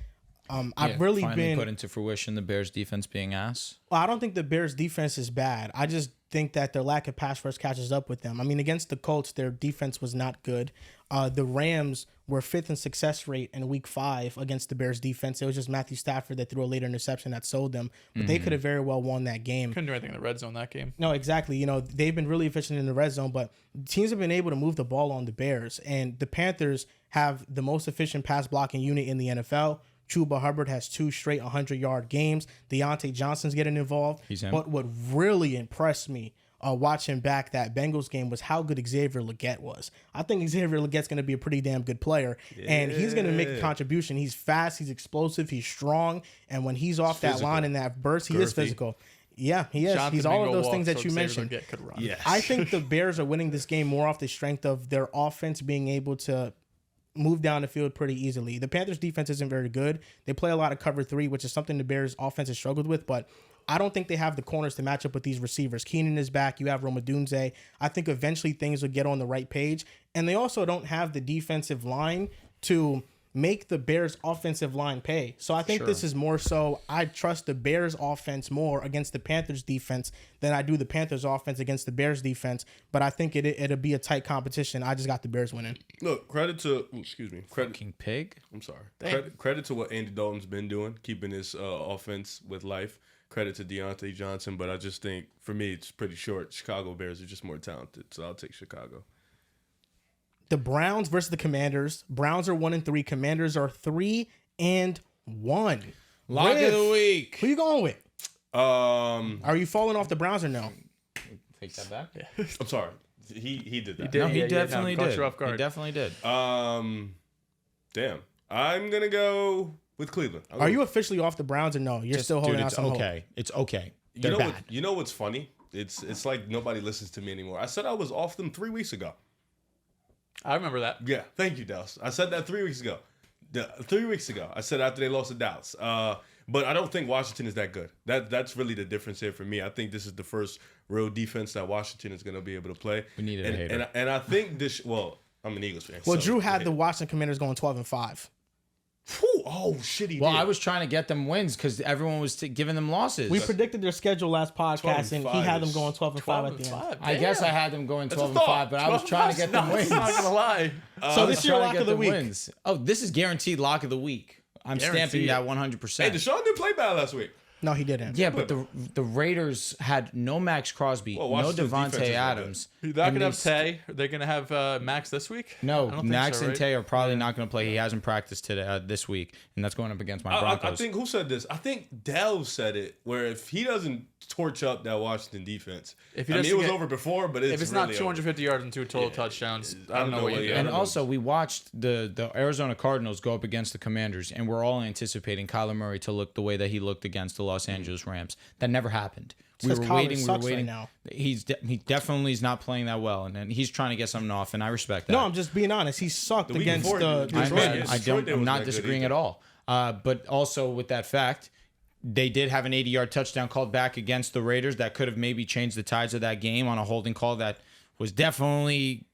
I've really finally been put into fruition the Bears defense being ass. Well, I don't think the Bears defense is bad. I just think that their lack of pass rush catches up with them. I mean, against the Colts, their defense was not good. The Rams were 5th in success rate in week 5 against the Bears defense. It was just Matthew Stafford that threw a later interception that sold them, but they could have very well won that game. Couldn't do anything in the red zone that game. No, exactly. You know, they've been really efficient in the red zone, but teams have been able to move the ball on the Bears, and the Panthers have the most efficient pass blocking unit in the NFL. Chuba Hubbard has 2 straight 100-yard games. Deontay Johnson's getting involved. But what really impressed me watching back that Bengals game was how good Xavier Legette was. I think Xavier Legette's going to be a pretty damn good player, and he's going to make a contribution. He's fast, he's explosive, he's strong, and when he's off that line in that burst, he is physical. Yeah, he is. Jonathan He's all of Mingo those things walks, that you so mentioned. Xavier Legette could run. Yes. I think the Bears are winning this game more off the strength of their offense being able to move down the field pretty easily. The Panthers defense isn't very good. They play a lot of cover 3, which is something the Bears offense has struggled with, but I don't think they have the corners to match up with these receivers. Keenan is back. You have Roma Dunze. I think eventually things will get on the right page. And they also don't have the defensive line to make the Bears offensive line pay. So I think this is more so I trust the Bears offense more against the Panthers defense than I do the Panthers offense against the Bears defense. But I think it'll be a tight competition. I just got the Bears winning. Look, credit to Fucking pig. I'm sorry. Credit to what Andy Dalton's been doing, keeping his offense with life. Credit to Deontay Johnson, but I just think for me it's pretty short. Chicago Bears are just more talented, so I'll take Chicago. The Browns versus the Commanders. Browns are 1-3. Commanders are 3-1. Lock of the week. Who you going with? Are you falling off the Browns or no? Take that back. I'm sorry. He did that. No, he Yeah, definitely caught did. you off guard. He definitely did. Damn. I'm gonna go with Cleveland. Are you officially off the Browns or no? You're still holding out it's some hope. okay. It's okay. You They're know bad. you know what's funny? It's like nobody listens to me anymore. I said I was off them 3 weeks ago. I remember that. Yeah, thank you, Dehls. I said that 3 weeks ago. 3 weeks ago, I said after they lost to Dallas. But I don't think Washington is that good. That's really the difference here for me. I think this is the first real defense that Washington is going to be able to play. We needed a hater. And I think this. Well, I'm an Eagles fan. Well, so Drew had the Washington Commanders going 12-5. Whew, oh shit, he Well, did. I was trying to get them wins because everyone was giving them losses. We predicted their schedule last podcast, and he had them 12-5 going 12-5 at the end. I guess I had them going 12-5, but I was trying to get them wins. I'm not gonna lie. So this is your Trying to lock get of the them week. wins. Oh, this is guaranteed lock of the week. I'm stamping that 100%. Hey, Deshaun didn't play bad last week. No, he didn't. Yeah, but the Raiders had no Max Crosby, Well, no Washington's defense Devontae is not Adams. They're not and gonna have they Tay. Are they gonna have Max this week? I No, don't think Max so, and right? Tay are probably not going to play. He hasn't practiced today this week, and that's going up against my Broncos. I think who said this? I think Dehls said it. Where if he doesn't torch up that Washington defense, If he I mean, doesn't it was get- over before, but it's If it's really not 250 yards and 2 total touchdowns, I don't know what you do. And also, we watched the Arizona Cardinals go up against the Commanders, and we're all anticipating Kyler Murray to look the way that he looked against the Los Angeles Rams. That never happened. We were because Kyler waiting. We were sucks right waiting. now. He definitely is not playing that well, and he's trying to get something off, and I respect that. No, I'm just being honest. He sucked week against before, the Detroit Raiders. is- Detroit I'm was not not good disagreeing either. at all. But also with that fact, they did have an 80-yard touchdown called back against the Raiders that could have maybe changed the tides of that game on a holding call that was definitely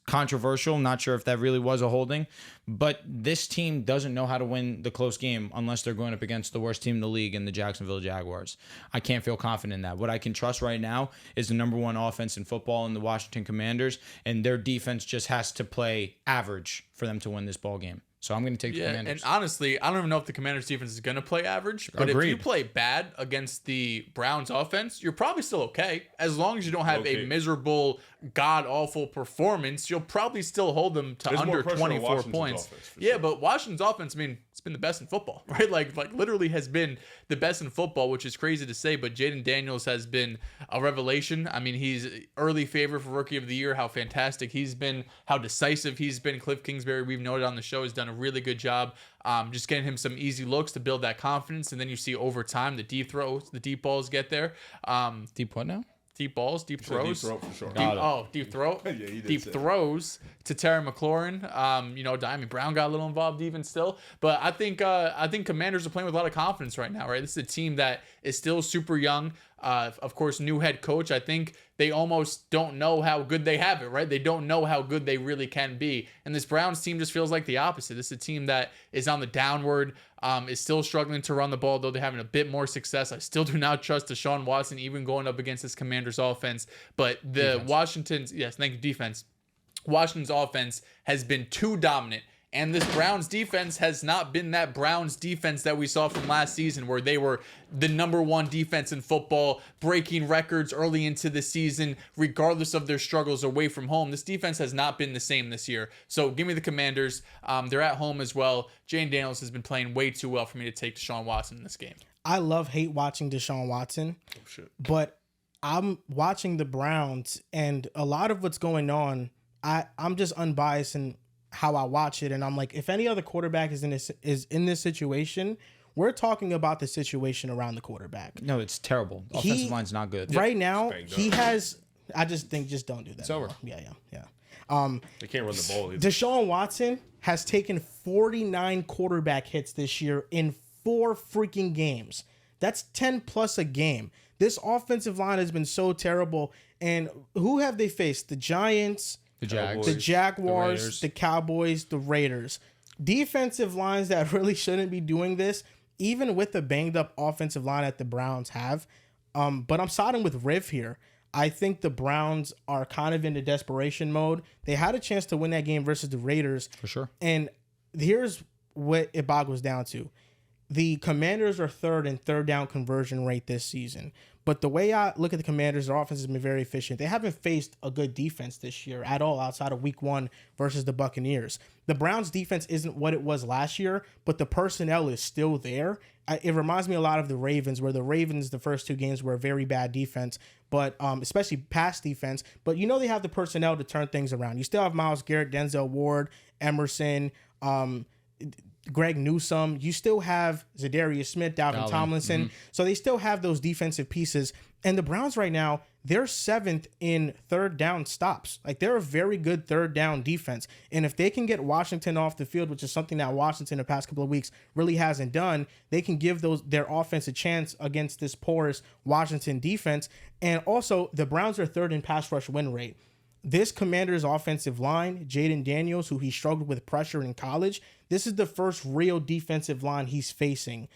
controversial. Not sure if that really was a holding, but this team doesn't know how to win the close game unless they're going up against the worst team in the league in the Jacksonville Jaguars. I can't feel confident in that. What I can trust right now is the number one offense in football in the Washington Commanders, and their defense just has to play average for them to win this ball game. So I'm going to take the Yeah, Commanders. and honestly, I don't even know if the Commanders defense is going to play average. But if you Agreed. play bad against the Browns offense, you're probably still okay. As long as you don't have a miserable, god-awful performance, you'll probably still hold them to There's more under pressure on 24 Washington's points. offense, for Yeah, sure. but Washington's offense, I mean, it's been the best in football, right? Like literally has been the best in football, which is crazy to say, but Jaden Daniels has been a revelation. I mean, he's early favorite for Rookie of the Year, how fantastic he's been, how decisive he's been. Cliff Kingsbury, we've noted on the show, has done a really good job just getting him some easy looks to build that confidence. And then you see over time the deep throws, the deep balls get there. Deep what now? Deep balls, deep throws. Deep throat for sure. Deep throw. Yeah, he did deep say that. throws to Terry McLaurin. Diamond Brown got a little involved even still. But I think Commanders are playing with a lot of confidence right now, right? This is a team that is still super young. Of course, new head coach. I think they almost don't know how good they have it, right? They don't know how good they really can be. And this Browns team just feels like the opposite. This is a team that is on the downward, is still struggling to run the ball, though they're having a bit more success. I still do not trust Deshaun Watson, even going up against this Commanders offense. But the defense. Washington's offense has been too dominant. And this Browns defense has not been that Browns defense that we saw from last season, where they were the number one defense in football, breaking records early into the season, regardless of their struggles away from home. This defense has not been the same this year. So give me the Commanders. They're at home as well. Jane Daniels has been playing way too well for me to take Deshaun Watson in this game. I hate watching Deshaun Watson, but I'm watching the Browns, and a lot of what's going on, I'm just unbiased in how I watch it, and I'm like, if any other quarterback is in this situation, we're talking about the situation around the quarterback. No, it's terrible. The offensive line's not good. Right now, he has. I just think don't do that. It's over. Yeah. They can't run the ball either. Deshaun Watson has taken 49 quarterback hits this year in 4 freaking games. That's 10 plus a game. This offensive line has been so terrible. And who have they faced? The Giants, The Jags, the Jaguars, Raiders. the Cowboys, the Raiders. Defensive lines that really shouldn't be doing this, even with the banged up offensive line that the Browns have. But I'm siding with Riv here. I think the Browns are kind of into desperation mode. They had a chance to win that game versus the Raiders. For sure. And here's what it boggles down to. The Commanders are third in third down conversion rate this season. But the way I look at the Commanders, their offense has been very efficient. They haven't faced a good defense this year at all outside of week 1 versus the Buccaneers. The Browns defense isn't what it was last year, but the personnel is still there. It reminds me a lot of the Ravens, where the Ravens, the first 2 games were a very bad defense, but especially pass defense. But they have the personnel to turn things around. You still have Myles Garrett, Denzel Ward, Emerson, Greg Newsome. You still have Zadarius Smith, Dalvin Tomlinson. Mm-hmm. So they still have those defensive pieces. And the Browns right now, they're 7th in third down stops. Like, they're a very good third down defense. And if they can get Washington off the field, which is something that Washington the past couple of weeks really hasn't done, they can give their offense a chance against this porous Washington defense. And also, the Browns are 3rd in pass rush win rate. This Commanders offensive line, Jaden Daniels, who he struggled with pressure in college, this is the first real defensive line he's facing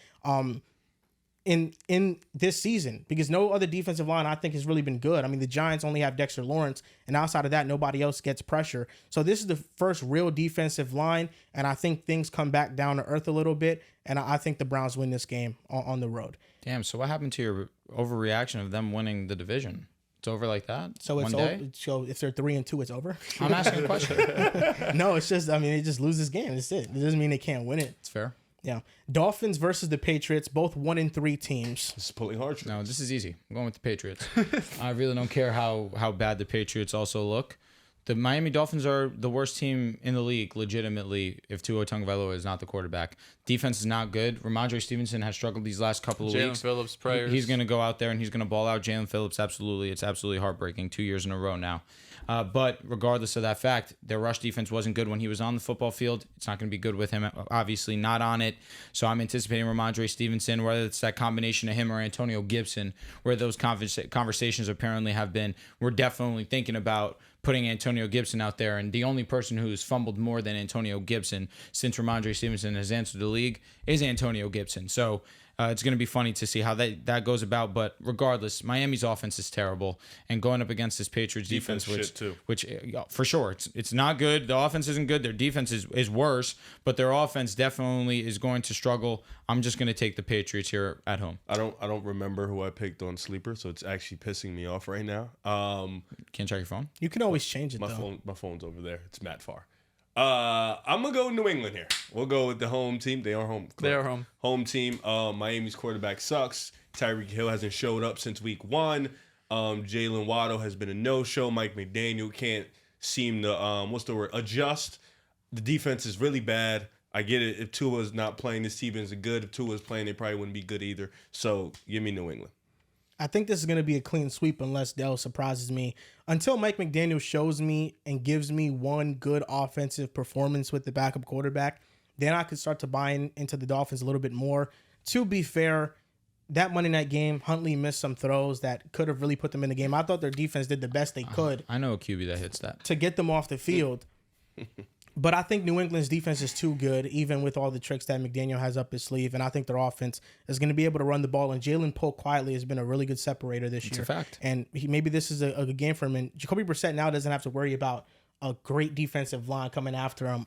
in this season, because no other defensive line I think has really been good. I mean, the Giants only have Dexter Lawrence, and outside of that, nobody else gets pressure. So this is the first real defensive line, and I think things come back down to earth a little bit, and I think the Browns win this game on the road. Damn, so what happened to your overreaction of them winning the division? It's over like that? So it's over. So if they're 3-2, it's over. I'm asking a question. No, it's just, it just loses game. That's it. It doesn't mean they can't win it. It's fair. Yeah. Dolphins versus the Patriots, both 1-3 teams. This is pulling hard. No, this is easy. I'm going with the Patriots. I really don't care how bad the Patriots also look. The Miami Dolphins are the worst team in the league, legitimately, if Tua Tagovailoa is not the quarterback. Defense is not good. Ramondre Stevenson has struggled these last couple of weeks. Jalen Phillips prayers. He's going to go out there and he's going to ball out. Jalen Phillips, absolutely. It's absolutely heartbreaking. 2 years in a row now. But regardless of that fact, their rush defense wasn't good when he was on the football field. It's not going to be good with him, obviously not on it. So I'm anticipating Ramondre Stevenson, whether it's that combination of him or Antonio Gibson, where those conversations apparently have been. We're definitely thinking about putting Antonio Gibson out there, and the only person who's fumbled more than Antonio Gibson since Ramondre Stevenson has entered the league is Antonio Gibson. So it's going to be funny to see how that goes about. But regardless, Miami's offense is terrible, and going up against this Patriots defense, which for sure it's not good. The offense isn't good. Their defense is worse, but their offense definitely is going to struggle. I'm just going to take the Patriots here at home. I don't remember who I picked on Sleeper, so it's actually pissing me off right now. Can't check your phone? You can always change it, My phone's over there. It's Matt Farr. I'm gonna go New England here. We'll go with the home team. They are home. They are home. Home team. Miami's quarterback sucks. Tyreek Hill hasn't showed up since week 1. Jalen Waddle has been a no-show. Mike McDaniel can't seem to adjust. The defense is really bad. I get it. If Tua's not playing, this team isn't good. If Tua's playing, they probably wouldn't be good either. So give me New England. I think this is going to be a clean sweep unless Dehls surprises me. Until Mike McDaniel shows me and gives me one good offensive performance with the backup quarterback, then I could start to buy into the Dolphins a little bit more. To be fair, that Monday night game, Huntley missed some throws that could have really put them in the game. I thought their defense did the best they could I know a QB that hits that. to get them off the field. But I think New England's defense is too good, even with all the tricks that McDaniel has up his sleeve. And I think their offense is going to be able to run the ball. And Jalen Polk quietly has been a really good separator this year. It's a fact. And maybe this is a good game for him. And Jacoby Brissett now doesn't have to worry about a great defensive line coming after him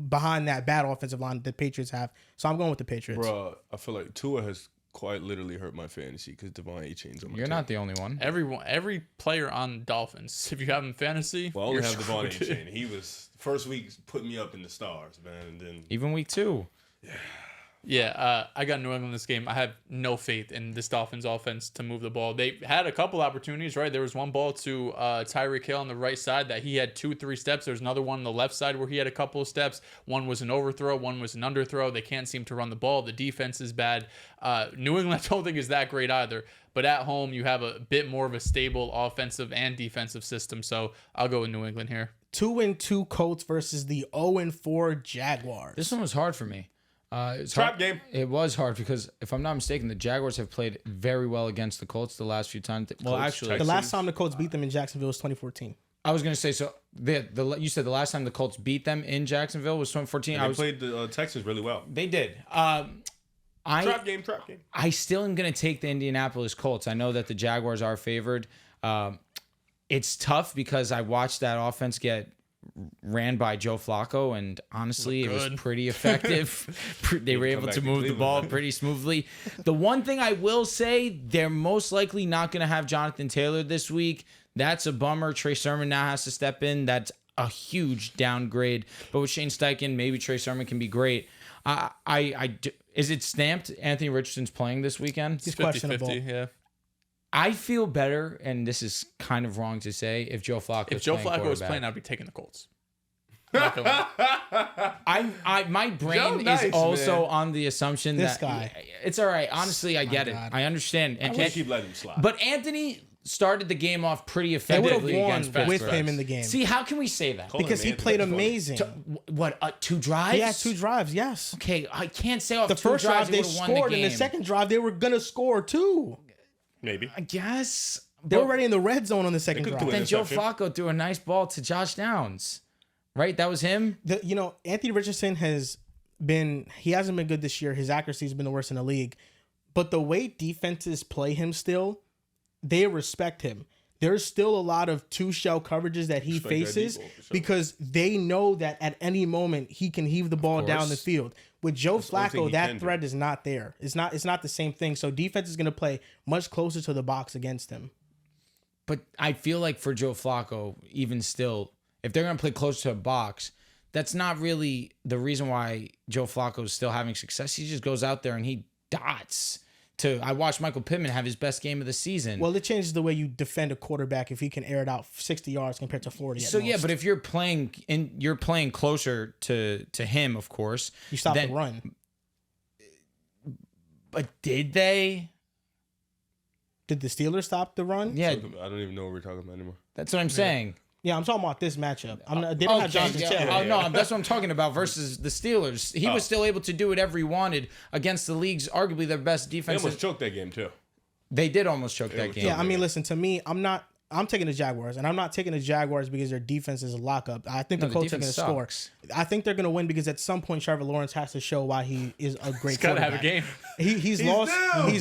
behind that bad offensive line that the Patriots have. So I'm going with the Patriots. Bro, I feel like Tua has quite literally hurt my fantasy because Devon A-Chain's on my You're team. not the only one. Every player on Dolphins, if you have him fantasy, Well, I only you're have Devon screwed. A-Chain. He was first week put me up in the stars, man, and then Even week 2. Yeah, I got New England this game. I have no faith in this Dolphins offense to move the ball. They had a couple opportunities, right? There was one ball to Tyreek Hill on the right side that he had 2-3 steps. There was another one on the left side where he had a couple of steps. One was an overthrow, one was an underthrow. They can't seem to run the ball. The defense is bad. New England, I don't think is that great either. But at home, you have a bit more of a stable offensive and defensive system. So I'll go with New England here. 2-2 Colts versus the 0-4 Jaguars. This one was hard for me. It's trap hard. game. It was hard because, if I'm not mistaken, the Jaguars have played very well against the Colts the last few times. Well, Colts, actually, the Texans. last time the Colts beat them in Jacksonville was 2014. I was going to say, so you said the last time the Colts beat them in Jacksonville was 2014. they played the Texans really well. They did. Trap game. I still am going to take the Indianapolis Colts. I know that the Jaguars are favored. It's tough because I watched that offense get ran by Joe Flacco, and honestly, it was pretty effective. They were able to move the ball pretty smoothly. The one thing I will say, they're most likely not going to have Jonathan Taylor this week. That's a bummer. Trey Sermon now has to step in. That's a huge downgrade. But with Shane Steichen, maybe Trey Sermon can be great. Is it stamped Anthony Richardson's playing this weekend? He's questionable. 50-50, yeah. I feel better, and this is kind of wrong to say, if Joe Flacco was playing, I'd be taking the Colts. Not gonna lie. My brain is also on the assumption This that guy. It's all right. Honestly, I get it. God. I understand. I can't keep letting him slide. But Anthony started the game off pretty They would have effectively won against Pittsburgh. with him in the game. See, how can we say that? Because he played amazing. What, 2 drives? Yeah, 2 drives, yes. Okay, I can't say off The 2 first drives drive they would've won the scored, game. and the second drive they were going to score too. Maybe. I guess. They were already in the red zone on the second could drive. do it. Then Joe Interception. Flacco threw a nice ball to Josh Downs. Right? That was him? Anthony Richardson he hasn't been good this year. His accuracy has been the worst in the league. But the way defenses play him still, they respect him. There's still a lot of 2-shell coverages that he Respect that faces deep ball, for sure. because they know that at any moment he can heave the ball down the field. With Joe the only thing Flacco, he that can do. threat is not there. It's not the same thing. So defense is going to play much closer to the box against him. But I feel like for Joe Flacco, even still, if they're going to play close to a box, that's not really the reason why Joe Flacco is still having success. He just goes out there and he dots. I watched Michael Pittman have his best game of the season. Well, it changes the way you defend a quarterback if he can air it out 60 yards compared to 40. So yeah, but if you're playing closer to him, of course, you stop the run. But did they? Did the Steelers stop the run? Yeah, I don't even know what we're talking about anymore. that's what I'm saying. Yeah, I'm talking about this matchup. They don't have Jonathan Taylor. Oh no, that's what I'm talking about. Versus the Steelers, he was still able to do whatever he wanted against the league's arguably their best They defense. almost choked that game too. They did almost choke that almost game. Yeah, I mean, listen, to me, I'm taking the Jaguars, and I'm not taking the Jaguars because their defense is a lockup. I think the Colts are going to score. I think they're going to win because at some point Trevor Lawrence has to show why he is a great He's got to quarterback. have a game. He's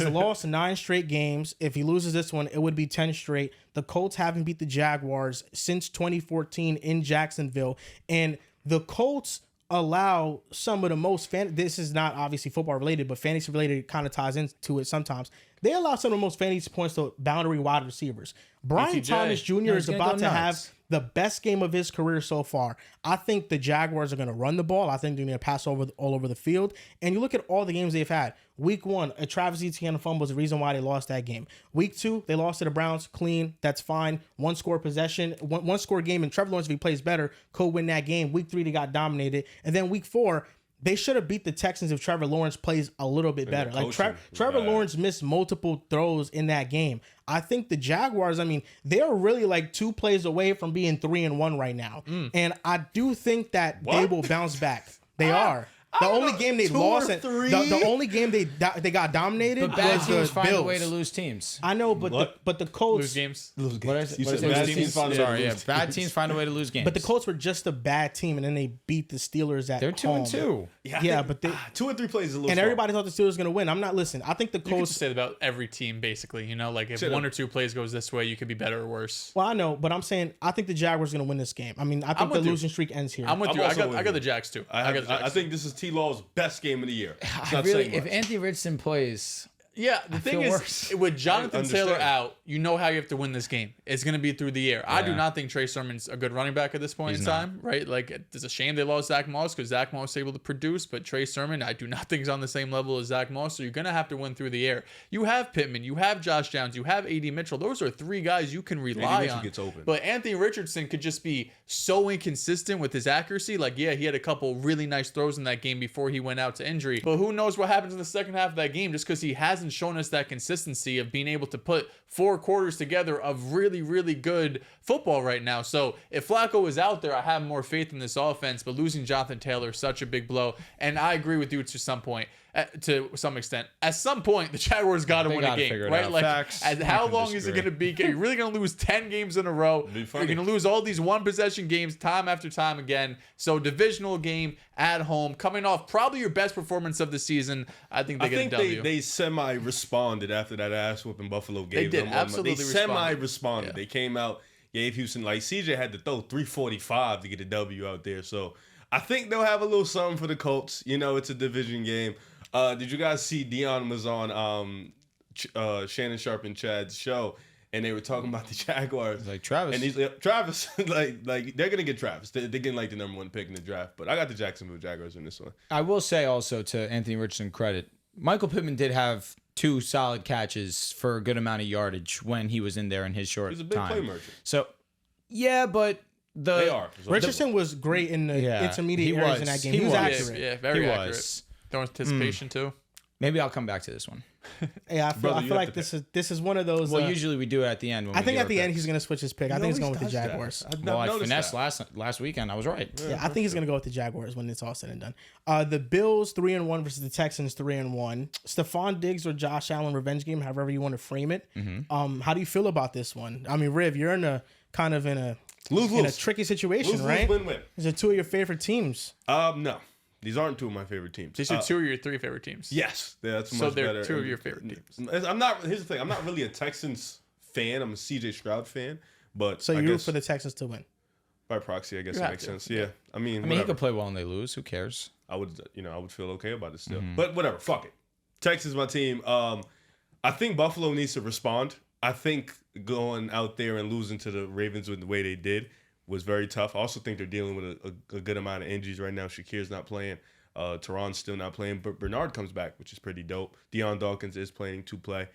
lost 9 straight games. If he loses this one, it would be 10 straight. The Colts haven't beat the Jaguars since 2014 in Jacksonville, and the Colts allow some of the most this is not obviously football related, but fantasy related kind of ties into it sometimes. They allow some of the most fantasy points to boundary wide receivers. Brian BTJ. Thomas Jr. No, is he's gonna about go to have nuts. the best game of his career so far. I think the Jaguars are going to run the ball. I think they're going to pass all over the field. And you look at all the games they've had. Week 1, a Travis Etienne fumble was the reason why they lost that game. Week 2, they lost to the Browns. Clean. That's fine. One score possession. One score game. And Trevor Lawrence, if he plays better, could win that game. Week 3, they got dominated. And then week 4, they should have beat the Texans if Trevor Lawrence plays a little bit better. Like Trevor Lawrence missed multiple throws in that game. I think the Jaguars, they're really like 2 plays away from being 3-1 right now. And I do think that they will bounce back. They are. The only game they Two lost, or and three? the only game they got dominated But bad was teams the find Bills. a way to lose teams. I know, but What? the Colts Lose games. Lose What I games. You what I said say, bad lose teams find a way to Sorry, yeah, lose bad games. teams find a way to lose games. But the Colts were just a bad team, and then they beat the Steelers at they're 2 home. and 2. Yeah, I Yeah, think, but they 2 and 3 plays is a little. and strong. everybody thought the Steelers were gonna win. I'm not listening. I think the You could Colts. just say that about every team, basically. You know, like if Shut one up. or two plays goes this way, you could be better or worse. Well, I know, but I'm saying I think the Jaguars are gonna win this game. I mean, I think the with you. losing streak ends here. I'm with I'm you. I also got with I got you. the Jags too. I got the Jags. think this is T. Law's best game of the year. It's I not really, saying if much. Anthony Richardson plays, Yeah, the thing feel is, worse. with Jonathan understand. Taylor out, you know how you have to win this game. It's going to be through the air. I do Yeah. not think Trey Sermon's a good running back at this point He's in time, right? Like, it's a shame they lost Zach Moss because Zach Moss was able to produce, but Trey Sermon, I do not think is on the same level as Zach Moss, so you're going to have to win through the air. You have Pittman, you have Josh Downs, you have A.D. Mitchell. Those are three guys you can rely Mitchell on. gets open. But Anthony Richardson could just be so inconsistent with his accuracy. Like, yeah, he had a couple really nice throws in that game before he went out to injury. But who knows what happens in the second half of that game just because he hasn't shown us that consistency of being able to put 4 quarters together of really, really good football right now. So if Flacco is out there, I have more faith in this offense. But losing Jonathan Taylor is such a big blow. And I agree with you to some point. To some extent, at some point, the Jaguars got to They win a gotta game, figure it right? out. Like, Facts. how can long is it disagree. going to be? You're really going to lose 10 games in a row. Be You're funny. going to lose all these one possession games time after time again. So divisional game at home, coming off probably your best performance of the season. I think they I get think a W. they semi-responded after that ass whooping Buffalo gave did, them. absolutely They responded. semi-responded. Yeah. They came out, gave Houston, like CJ had to throw 345 to get a W out there. So I think they'll have a little something for the Colts. You know, it's a division game. Did you guys see Dion was on Shannon Sharp and Chad's show, and they were talking about the Jaguars? like Travis. And he's like, Travis, like they're gonna get Travis. They're getting like the #1 pick in the draft. But I got the Jacksonville Jaguars in this one. I will say also to Anthony Richardson credit, Michael Pittman did have 2 solid catches for a good amount of yardage when he was in there in his short He's a big time. play merchant. So, yeah, but They are. Richardson was great in the Yeah, intermediate he areas was. in that game. He He was was. accurate. Yeah, very he accurate. was. No anticipation too. Maybe I'll come back to this one. Yeah, Brother, I you feel have like to this is one of those. Well, usually we do it at the end. When I we think give at the our end picks. he's gonna switch his pick. I think he's going with the Jaguars. Well, I finessed last weekend. I was right. Yeah, I think he's gonna go with the Jaguars when it's all said and done. The Bills 3-1 versus the Texans 3-1. Stephon Diggs or Josh Allen revenge game, however you want to frame it. How do you feel about this one? I mean, Riv, you're in a kind of in a tricky situation, right? Win-win. These are 2 of your favorite teams. No, these aren't 2 of my favorite teams. These are 2 of your 3 favorite teams. Yes, that's So much they're better. 2 of your favorite teams. I'm not. Here's the thing. I'm not really a Texans fan. I'm a CJ Stroud fan. But So I you root guess for the Texans to win. by proxy, I guess You it have makes to. sense. Yeah. I mean, He whatever. could play well and they lose. Who cares? I would feel okay about it still. But whatever, fuck it. Texans my team. I think Buffalo needs to respond. I think going out there and losing to the Ravens with the way they did was very tough. I also think they're dealing with a good amount of injuries right now. Shakir's not playing. Teron's still not playing, but Bernard comes back, which is pretty dope. Deion Dawkins is playing to play.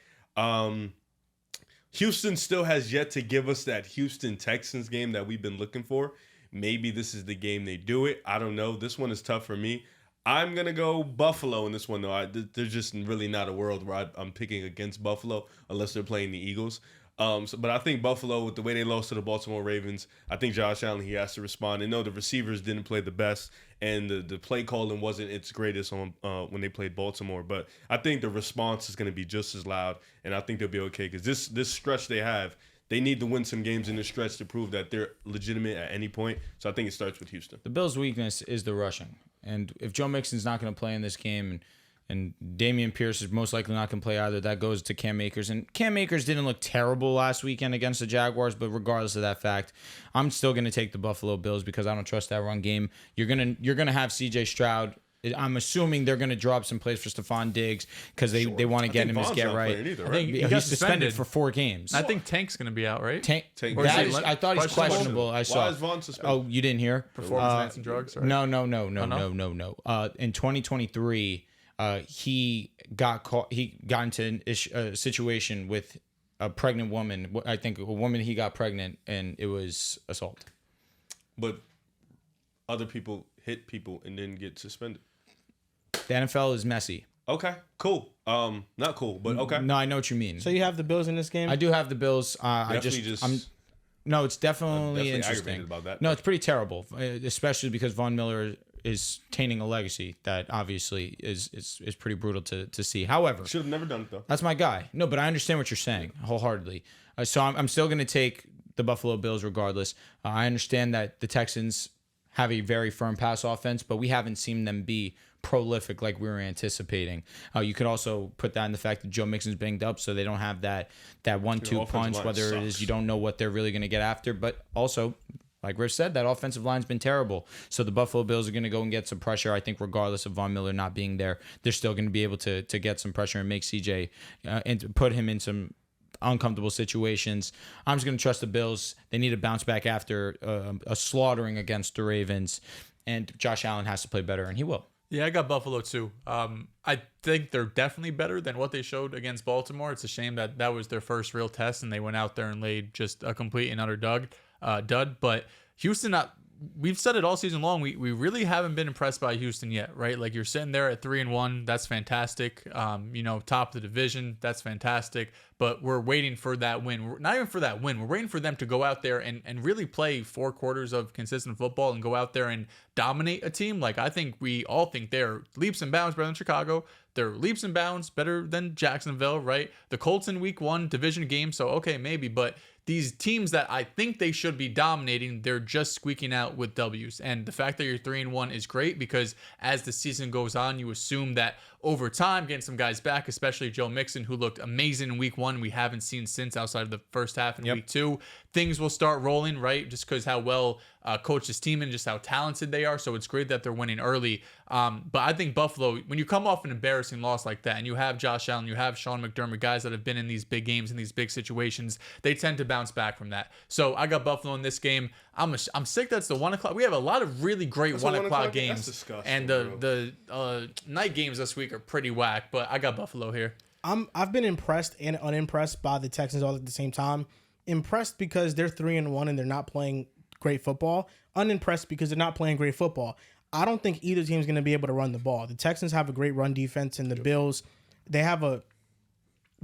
Houston still has yet to give us that Houston Texans game that we've been looking for. Maybe this is the game they do it. I don't know. This one is tough for me. I'm going to go Buffalo in this one, though. There's just really not a world where I'm picking against Buffalo unless they're playing the Eagles. But I think Buffalo, with the way they lost to the Baltimore Ravens, I think Josh Allen, he has to respond. And no, the receivers didn't play the best, and the play calling wasn't its greatest on when they played Baltimore. But I think the response is going to be just as loud, and I think they'll be okay because this stretch they have, they need to win some games in this stretch to prove that they're legitimate at any point. So I think it starts with Houston. The Bills' weakness is the rushing. And if Joe Mixon's not going to play in this game and Damian Pierce is most likely not going to play either, that goes to Cam Akers. And Cam Akers didn't look terrible last weekend against the Jaguars, but regardless of that fact, I'm still going to take the Buffalo Bills because I don't trust that run game. You're gonna have CJ Stroud. I'm assuming they're going to drop some plays for Stephon Diggs because they want to get him his Vaughn's get not right. playing either, I right? think he He's got suspended for 4 games. I think Tank's going to be out, right? Tank, Or is that he is- le- I thought he's questionable. I saw. Why is Vaughn suspended? Oh, you didn't hear? Performance enhancing drugs, right? No. no? In 2023, he got caught. He got into a situation with a pregnant woman. I think a woman he got pregnant, and it was assault. But other people hit people and then get suspended. The NFL is messy. Okay, cool. Not cool, but okay. No, I know what you mean. So you have the Bills in this game? I do have the Bills. I'm no, it's definitely definitely interesting. aggravated about that. No, it's pretty terrible, especially because Von Miller is tainting a legacy that obviously is pretty brutal to see. However, Should have never done it though. that's my guy. No, but I understand what you're saying wholeheartedly. So I'm still going to take the Buffalo Bills regardless. I understand that the Texans have a very firm pass offense, but we haven't seen them be prolific like we were anticipating. You could also put that in the fact that Joe Mixon's banged up, so they don't have that 1-2 punch, whether it is you don't know what they're really going to get after. But also, like Rich said, that offensive line's been terrible. So the Buffalo Bills are going to go and get some pressure. I think regardless of Von Miller not being there, they're still going to be able to get some pressure and make CJ and to put him in some uncomfortable situations. I'm just going to trust the Bills. They need to bounce back after a slaughtering against the Ravens, and Josh Allen has to play better, and he will. Yeah, I got Buffalo too. I think they're definitely better than what they showed against Baltimore. It's a shame that that was their first real test and they went out there and laid just a complete and utter dud. But Houston, we've said it all season long. We really haven't been impressed by Houston yet, right? Like you're sitting there at 3-1. That's fantastic. Top of the division. That's fantastic. But we're waiting for that win. Not even for that win. We're waiting for them to go out there and really play 4 quarters of consistent football and go out there and dominate a team. Like I think we all think they're leaps and bounds better than Chicago. They're leaps and bounds better than Jacksonville, right? The Colts in week 1, division game. So, okay, maybe. But these teams that I think they should be dominating, they're just squeaking out with W's. And the fact that you're 3-1 is great because as the season goes on, you assume that over time, getting some guys back, especially Joe Mixon, who looked amazing in week 1, we haven't seen since outside of the first half in week 2. Things will start rolling, right? Just because how well coach this team and just how talented they are. So it's great that they're winning early. But I think Buffalo, when you come off an embarrassing loss like that, and you have Josh Allen, you have Sean McDermott, guys that have been in these big games, in these big situations, they tend to bounce back from that. So I got Buffalo in this game. I'm sick that's the 1 o'clock. We have a lot of really great 1 o'clock games. And the night games this week are pretty whack, but I got Buffalo here. I've been impressed and unimpressed by the Texans all at the same time. Impressed because they're 3-1 and they're not playing great football. Unimpressed because they're not playing great football. I don't think either team's going to be able to run the ball. The Texans have a great run defense, and the Bills, they have a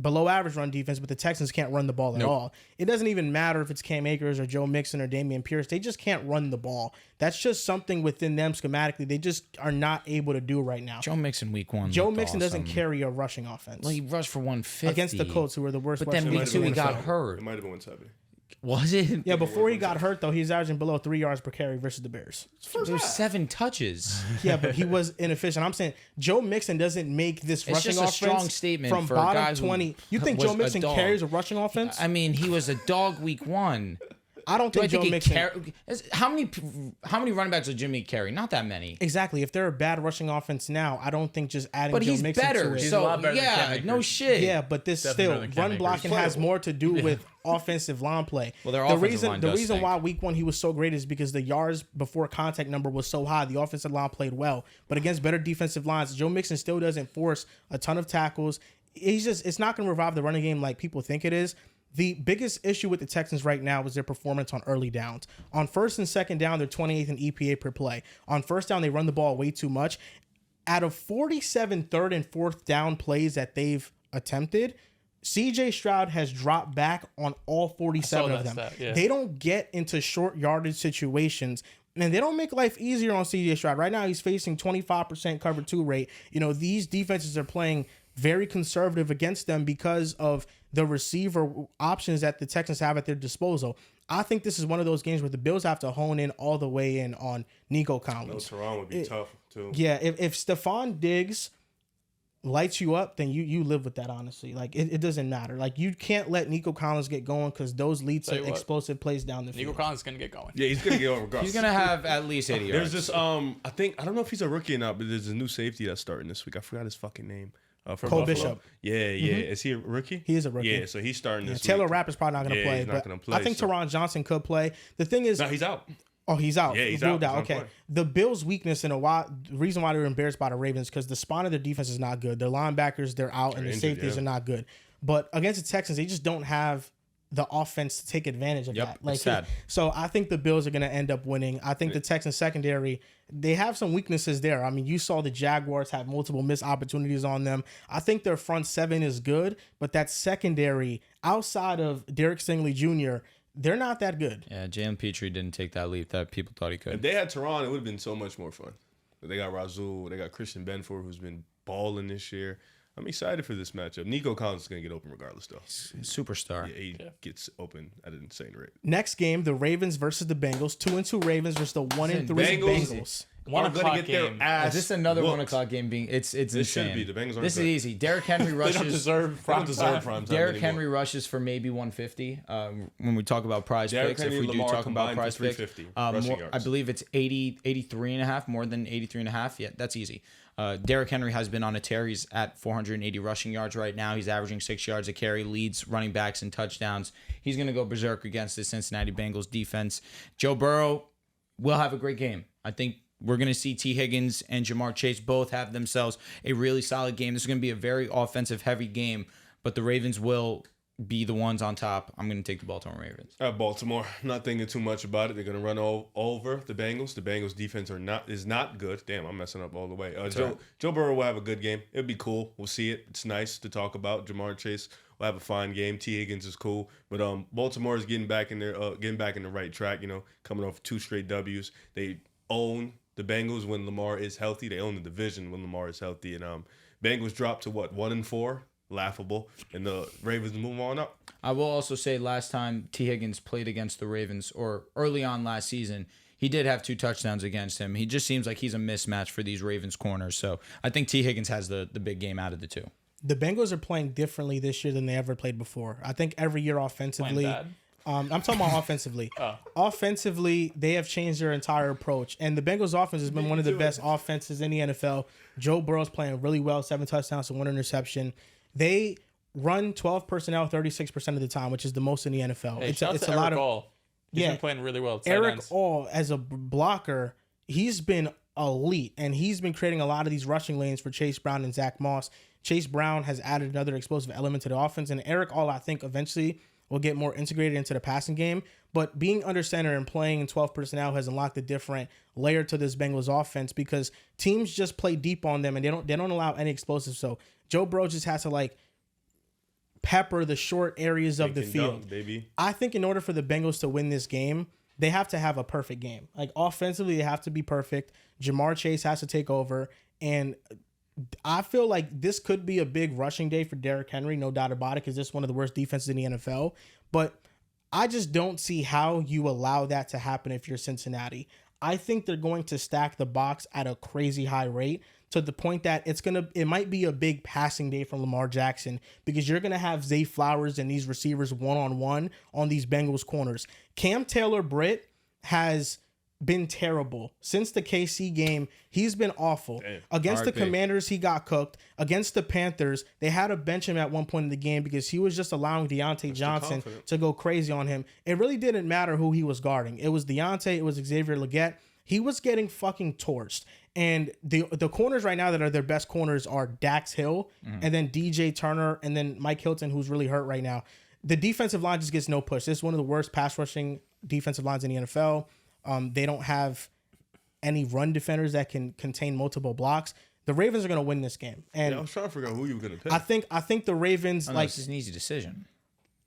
below average run defense, but the Texans can't run the ball at all. It doesn't even matter if it's Cam Akers or Joe Mixon or Dameon Pierce. They just can't run the ball. That's just something within them schematically. They just are not able to do right now. Joe Mixon week 1. Joe Mixon doesn't carry a rushing offense. Well, he rushed for 150 against the Colts, who were the worst. But then week 2 he got hurt. It might have been 170. Was it? Yeah, before he got hurt, though, he's averaging below 3 yards per carry versus the Bears. There's 7 touches. Yeah, but he was inefficient. I'm saying Joe Mixon doesn't make this rushing just a offense strong statement from for a bottom guy who 20. You think was Joe a Mixon dog. carries a rushing offense? I mean, he was a dog week 1. I don't Do I think Joe think Mixon. how many running backs does Jimmy carry? Not that many. Exactly. If they're a bad rushing offense now, I don't think just adding But Joe he's Mixon better. to it. He's a lot better than Cam Yeah, Akers. no shit. Yeah, but this Definitely better still than Cam run Akers. blocking has more to do with offensive line play. Well, their the offensive line the does reason stink. why week 1 he was so great is because the yards before contact number was so high. The offensive line played well, but against better defensive lines, Joe Mixon still doesn't force a ton of tackles. It's not going to revive the running game like people think it is. The biggest issue with the Texans right now is their performance on early downs. On first and second down, they're 28th in EPA per play. On first down, they run the ball way too much. Out of 47 third and fourth down plays that they've attempted, CJ Stroud has dropped back on all 47 of them. Stat, yeah. They don't get into short yardage situations, and they don't make life easier on CJ Stroud. Right now, he's facing 25% cover 2 rate. These defenses are playing very conservative against them because of the receiver options that the Texans have at their disposal. I think this is one of those games where the Bills have to hone in all the way in on Nico Collins. No, Teron would be tough too. Yeah, if Stephon Diggs lights you up, then you live with that, honestly. Like, it doesn't matter. Like, you can't let Nico Collins get going because those lead to explosive plays down the field. Nico Collins is going to get going. Yeah, he's gonna get over regardless. He's gonna have at least 80 yards. There's this I don't know if he's a rookie or not, but there's a new safety that's starting this week. I forgot his fucking name. For Cole Buffalo. Bishop. Yeah. Is he a rookie? He is a rookie. Yeah, so he's starting this Taylor week. Rapp is probably not going to play, he's not but gonna play, I think so- Teron Johnson could play. The thing is, No, he's out. oh, he's out. Yeah, he's Ruled out. He's Okay. not playing. The Bills' weakness in a while, the reason why they were embarrassed by the Ravens because the spine of their defense is not good. Their linebackers, they're out, and the injured, safeties yeah. are not good. But against the Texans, they just don't have the offense to take advantage of that. it's sad. So I think the Bills are going to end up winning. I think the Texans secondary, they have some weaknesses there. I mean, you saw the Jaguars have multiple missed opportunities on them. I think their front seven is good, but that secondary, outside of Derek Stingley Jr., they're not that good. Yeah, Jalen Petrie didn't take that leap that people thought he If could. they had Teron, it would have been so much more fun. They got Razul. They got Christian Benford, who's been balling this year. I'm excited for this matchup. Nico Collins is going to get open regardless, though. Superstar. Yeah, he gets open at an insane rate. Next game, the Ravens versus the Bengals. 2-2 Ravens versus the 1-3 Bengals. 1 o'clock going to get game. their ass Is this another whooped. 1 o'clock game being? It's insane. should be. The Bengals aren't This is good. easy. Derrick Henry They rushes. don't deserve prime time. prime time Derrick anymore. Henry rushes for maybe 150. When we talk about prize Derrick picks, Henry, if we do Lamar talk about combined prize for picks, 350 rushing yards. I believe it's 83 and a half, more than 83 and a half. Yeah, that's easy. Derrick Henry has been on a tear. He's at 480 rushing yards right now. He's averaging 6 yards a carry, leads running backs in touchdowns. He's going to go berserk against the Cincinnati Bengals defense. Joe Burrow will have a great game. I think we're going to see T. Higgins and Jamar Chase both have themselves a really solid game. This is going to be a very offensive-heavy game, but the Ravens will be the ones on top. I'm going to take the Baltimore Ravens. Baltimore, not thinking too much about it. They're going to run over the Bengals. The Bengals defense is not good. Damn, I'm messing up all the way. Joe Burrow will have a good game. It'll be cool. We'll see it. It's nice to talk about. Jamar Chase will have a fine game. T. Higgins is cool. But Baltimore is getting back in the right track, coming off 2 straight W's. They own the Bengals when Lamar is healthy. They own the division when Lamar is healthy. And Bengals dropped to 1-4? Laughable. And the Ravens move on up. I will also say last time T. Higgins played against the Ravens, or early on last season, he did have 2 touchdowns against him. He just seems like he's a mismatch for these Ravens corners. So I think T. Higgins has the big game out of the two. The Bengals are playing differently this year than they ever played before. I think every year offensively. I'm talking about offensively. Offensively, they have changed their entire approach. And the Bengals offense has been one of the best offenses in the NFL. Joe Burrow's playing really well, 7 touchdowns and 1 interception. They run 12 personnel 36% of the time, which is the most in the NFL. Hey, it's a lot of He's been playing really well. Eric All, as a blocker, he's been elite, and he's been creating a lot of these rushing lanes for Chase Brown and Zach Moss. Chase Brown has added another explosive element to the offense, and Eric All, I think, eventually will get more integrated into the passing game. But being under center and playing in 12 personnel has unlocked a different layer to this Bengals offense because teams just play deep on them, and they don't allow any explosives. So Joe Burrow just has to pepper the short areas of the field. Baby. I think in order for the Bengals to win this game, they have to have a perfect game. Offensively, they have to be perfect. Jamar Chase has to take over, and I feel like this could be a big rushing day for Derrick Henry, no doubt about it, because this is one of the worst defenses in the NFL. But I just don't see how you allow that to happen if you're Cincinnati. I think they're going to stack the box at a crazy high rate to the point that it might be a big passing day from Lamar Jackson because you're going to have Zay Flowers and these receivers one-on-one on these Bengals corners. Cam Taylor-Britt has been terrible. Since the KC game, he's been awful. Damn. Against the Commanders, he got cooked. Against the Panthers, they had to bench him at one point in the game because he was just allowing Deontay Johnson to go crazy on him. It really didn't matter who he was guarding. It was Deontay, it was Xavier Legette. He was getting fucking torched. And the corners right now that are their best corners are Dax Hill and then DJ Turner and then Mike Hilton, who's really hurt right now. The defensive line just gets no push. This is one of the worst pass rushing defensive lines in the NFL. They don't have any run defenders that can contain multiple blocks. The Ravens are going to win this game. And I was trying to figure out who you were going to pick. I think the Ravens this is an easy decision.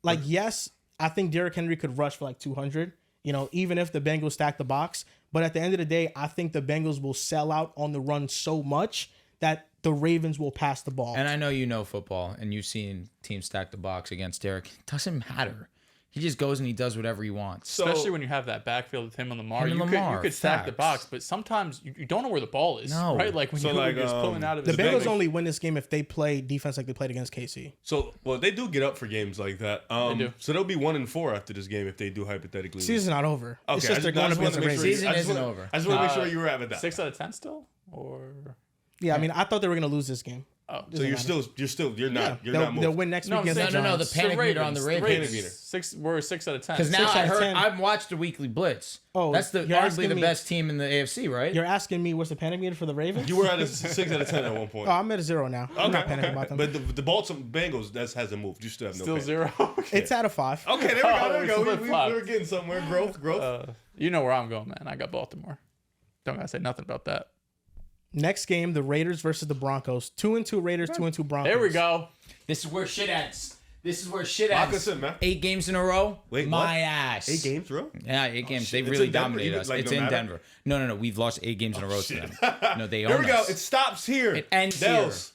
Yes, I think Derrick Henry could rush for 200. Even if the Bengals stack the box. But at the end of the day, I think the Bengals will sell out on the run so much that the Ravens will pass the ball. And I know you know football, and you've seen teams stack the box against Derrick. It doesn't matter. He just goes and he does whatever he wants. Especially when you have that backfield with him and Lamar. You could stack the box, but sometimes you don't know where the ball is. No. Right? When you're just pulling out of the Bengals only win this game if they play defense like they played against KC. So, they do get up for games like that. They do. So they'll be 1-4 after this game if they do hypothetically. Season's not over. Okay, it's just they're going up against the Ravens. Season isn't over. I just want to make sure you were at that. 6 out of 10 still? Or... Yeah, I mean, I thought they were going to lose this game. Oh, so you're not moving. They'll win next week against the No. Giants. The panic meter on the Ravens. We're 6 out of 10. Because now 6 out of 10. I've watched the weekly blitz. Oh, that's you're arguably asking the me- best team in the AFC, right? You're asking me what's the panic meter for the Ravens? You were at a 6 out of 10 at one point. Oh, I'm at a 0 now. I'm not panicking about them. But the Baltimore Bengals hasn't moved. You still have no Still panic. 0? It's at a 5. Okay, there we go. There we go. flip-flopped. We were getting somewhere. Growth. You know where I'm going, man. I got Baltimore. Don't gotta say nothing about that. Next game, the Raiders versus the Broncos. 2-2 Raiders, 2-2 Broncos. There we go. This is where shit ends. This is where shit Lock us ends. in, man. 8 games in a row. Wait, my what? ass. 8 games, bro? Yeah, 8 games. shit. They It's really in Denver? dominated Even, us. like, It's no in matter? Denver. No. We've lost 8 games in a row to Shit. them. No, they own Here we go. us. It stops here. It ends Dehls.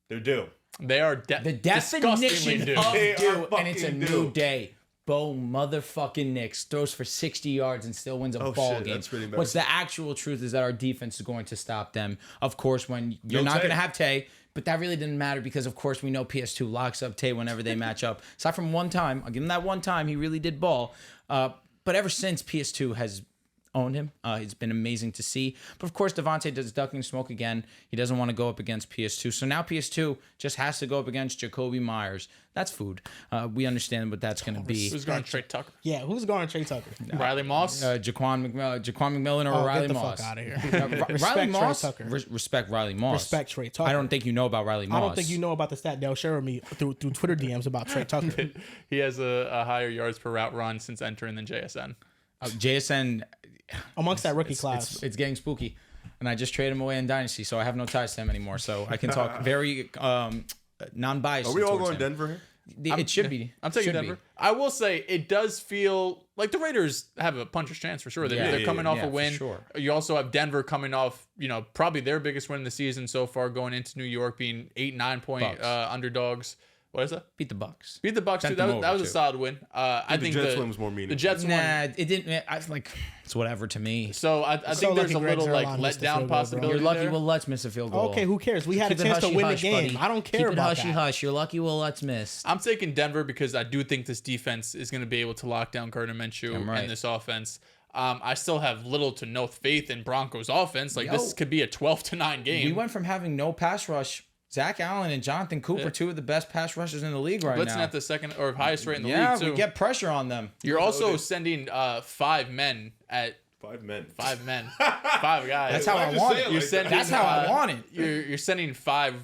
They're due. They are The disgustingly definition due. of They are due, and it's a fucking new due. day. Bo motherfucking Nix throws for 60 yards and still wins a ball shit, game. that's pretty What's the actual truth is that our defense is going to stop them. Of course, when you're No not Tay. going to have Tay, but that really didn't matter because, of course, we know PS2 locks up Tay whenever they match up. Aside from one time, I'll give him that one time, he really did ball. But ever since PS2 has owned him, it's been amazing to see. But of course, Devontae does ducking smoke again. He doesn't want to go up against PS2. So now PS2 just has to go up against Jacoby Myers. That's food. We understand what that's going to be. Who's going Trey Tucker? Yeah, who's going Trey Tucker? Riley Moss? Jaquan McMillan or Riley get the Moss. fuck out of here. Riley Respect Moss. Trey Tucker. Respect Riley Moss. Respect Trey Tucker. I don't think you know about Riley Moss. I don't think you know about the stat they'll share with me through Twitter DMs about Trey Tucker. He has a higher yards per route run since entering than JSN. JSN. Amongst that rookie class. It's getting spooky, and I just traded him away in Dynasty, so I have no ties to him anymore. So I can talk very non-biased. Are we all towards going him. Denver here? It should be. I'm taking Should Denver. be. I will say it does feel like the Raiders have a puncher's chance for sure. They're coming off a for win. sure. You also have Denver coming off, probably their biggest win of the season so far, going into New York, being 8-9 point Bucks. underdogs. What is that? Beat the Bucks. Beat the Bucks too. Bent That them was, that over, was a too. solid win. I think Jets win was more meaningful. The Jets Nah, won. it didn't. I like it's whatever to me. So I think there's lucky a Greg little like Zuerlein missed the field letdown goal, bro. possibility. You're lucky. there. Well, let's miss a field goal. Okay, who cares? We had a Keep it chance to win the hush-hush, game. buddy. I don't care Keep it about hushy that. hush. You're lucky. Well, let's miss. I'm taking Denver because I do think this defense is going to be able to lock down Gardner Minshew Damn right. and this offense. I still have little to no faith in Broncos offense. Like this could be a 12-9 game. We went from having no pass rush. Zach Allen and Jonathan Cooper, two of the best pass rushers in the league right Blitzing now. at the second or highest rate in the Yeah, league too. we get pressure on them. You're also sending 5 men at 5 men. 5 men, 5 guys. That's how Why'd I you want say it. it You're like sending, That's how I want it. You're sending 5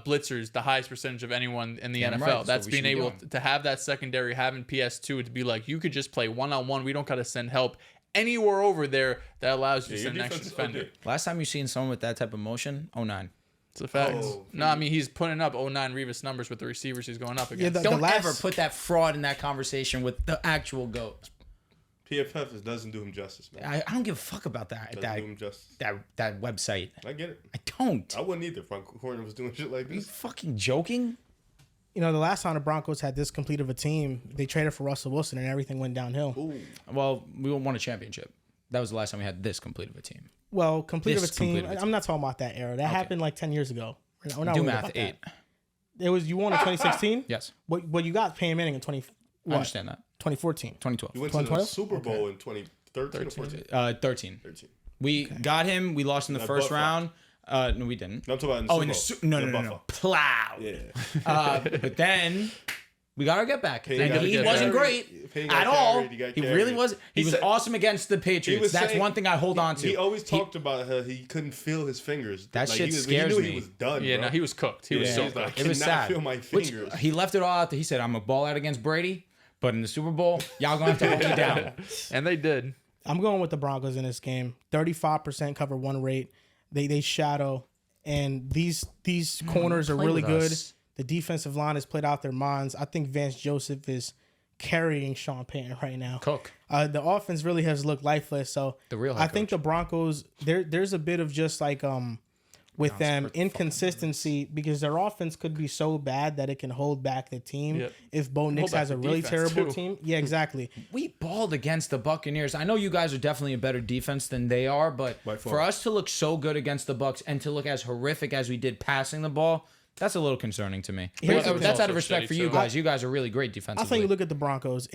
blitzers, the highest percentage of anyone in the Damn NFL. right, that's That's what we being should be able doing. to have that secondary, having PS2 to be like, you could just play one-on-one. We don't got to send help anywhere over there. That allows you to Your send an extra defense is defender. okay. Last time you seen someone with that type of motion, 09. It's a fact. Oh, No, I mean he's putting up 09 Revis numbers with the receivers he's going up against. the Don't last- ever put that fraud in that conversation with the actual GOAT. PFF doesn't do him justice, man. I don't give a fuck about that Doesn't do him justice. that website. I get it. I don't. I wouldn't either if Frank Horner was doing shit like Are you this. fucking joking? The last time the Broncos had this complete of a team, they traded for Russell Wilson and everything went downhill. Ooh. Well, we won a championship. That was the last time we had this complete of a team. Well, complete of a This complete team. of a team. I'm not talking about that era. That happened like 10 years ago. We're not Do worried math, about 8. that. It was you won in 2016. Yes. What you got Peyton Manning in I understand that. 2014. 2012. You went to the 2012? Super Bowl in 2013 or 14? 13. 13. We got him. We lost in the That first butt round. No, we didn't. No, I'm talking about in the Oh, in the Super no, Bowl. no, The no, no, Buffalo. plow. Yeah. But then we got our get back, Payne and got he get wasn't carried. great Payne got at all. carried, he got He carried. really wasn't. He was said- awesome against the Patriots. was That's saying- one thing I hold on to. He always talked about how he couldn't feel his fingers. That shit he scares knew me. He was done. Yeah, bro. no, he was cooked. He was Yeah, so he's like, cooked. I It was cannot sad. feel my Which fingers. he left it all out there. He said, "I'm a ball out against Brady, but in the Super Bowl, y'all gonna have to hold me down." And they did. I'm going with the Broncos in this game. 35% cover 1 rate. They shadow, and these corners are play really with good. us. The defensive line has played out their minds. I think Vance Joseph is carrying Sean Payton right now. Cook. The offense really has looked lifeless. So The real I head think coach. the Broncos there's a bit of just like with them inconsistency because their offense could be so bad that it can hold back the team. Yep. If Bo Nix back has a the really defense, terrible too. team. Yeah, exactly. We balled against the Buccaneers. I know you guys are definitely a better defense than they are, but By far. for us to look so good against the Bucs and to look as horrific as we did passing the ball, that's a little concerning to me. Here's the But thing. that's out of Also respect shitty, for you too. guys. You guys are really great I defensively. think you look at the Broncos.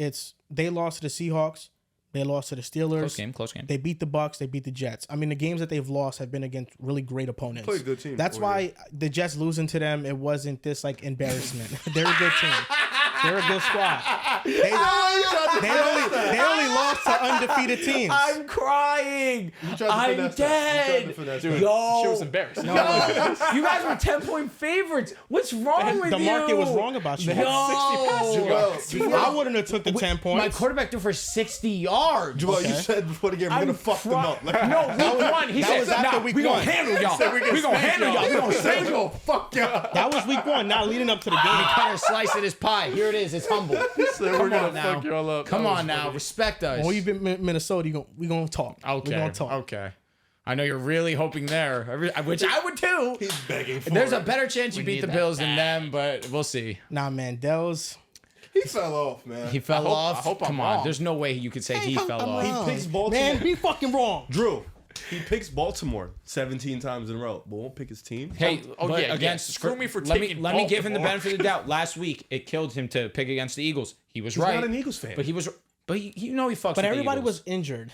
They lost to the Seahawks. They lost to the Steelers. Close game. They beat the Bucks. They beat the Jets. I mean, the games that they've lost have been against really great opponents. Play a good team. That's Oh, why the Jets losing to them, it wasn't this like embarrassment. They're a good team. They're a good squad. They only lost to undefeated teams. I'm crying. tried to I'm finesse that. You tried to dead. finesse Dude, that. Yo. she was embarrassed. You guys were 10-point favorites. What's wrong with The you? market was wrong about you. Yo. I wouldn't have took the 10 points. My quarterback threw for 60 yards. Jamal, Okay. you said before the game, we're I'm going to fuck them up. Like, No, week 1. He that said, was after nah, week we gonna one. handle y'all. We gonna handle y'all. We gonna save y'all. fuck y'all. That was week 1, not leading up to the game. Cut a slice of this pie. Here it is. It's humble. So we're gonna fuck y'all up. Come That was on now. funny. Respect us. When we've been in Minnesota, we gonna talk. Okay. We gonna talk. Okay. I know you're really hoping there, which I would too. He's begging for There's it. a better chance you We beat need the that Bills than back. them, but we'll see. Nah, man, Dehls. He fell off, man. He fell off. I hope I'm Come on. wrong. There's no way you could say he fell off. He picks Baltimore. Man, be fucking wrong. Drew, he picks Baltimore 17 times in a row, but won't pick his team. Hey, Oh, but yeah, against screw me for let taking me give him the Baltimore. benefit of the doubt. Last week it killed him to pick against the Eagles. He was He's right. not an Eagles fan. But he was. But he fucks. But with the everybody Eagles. was injured.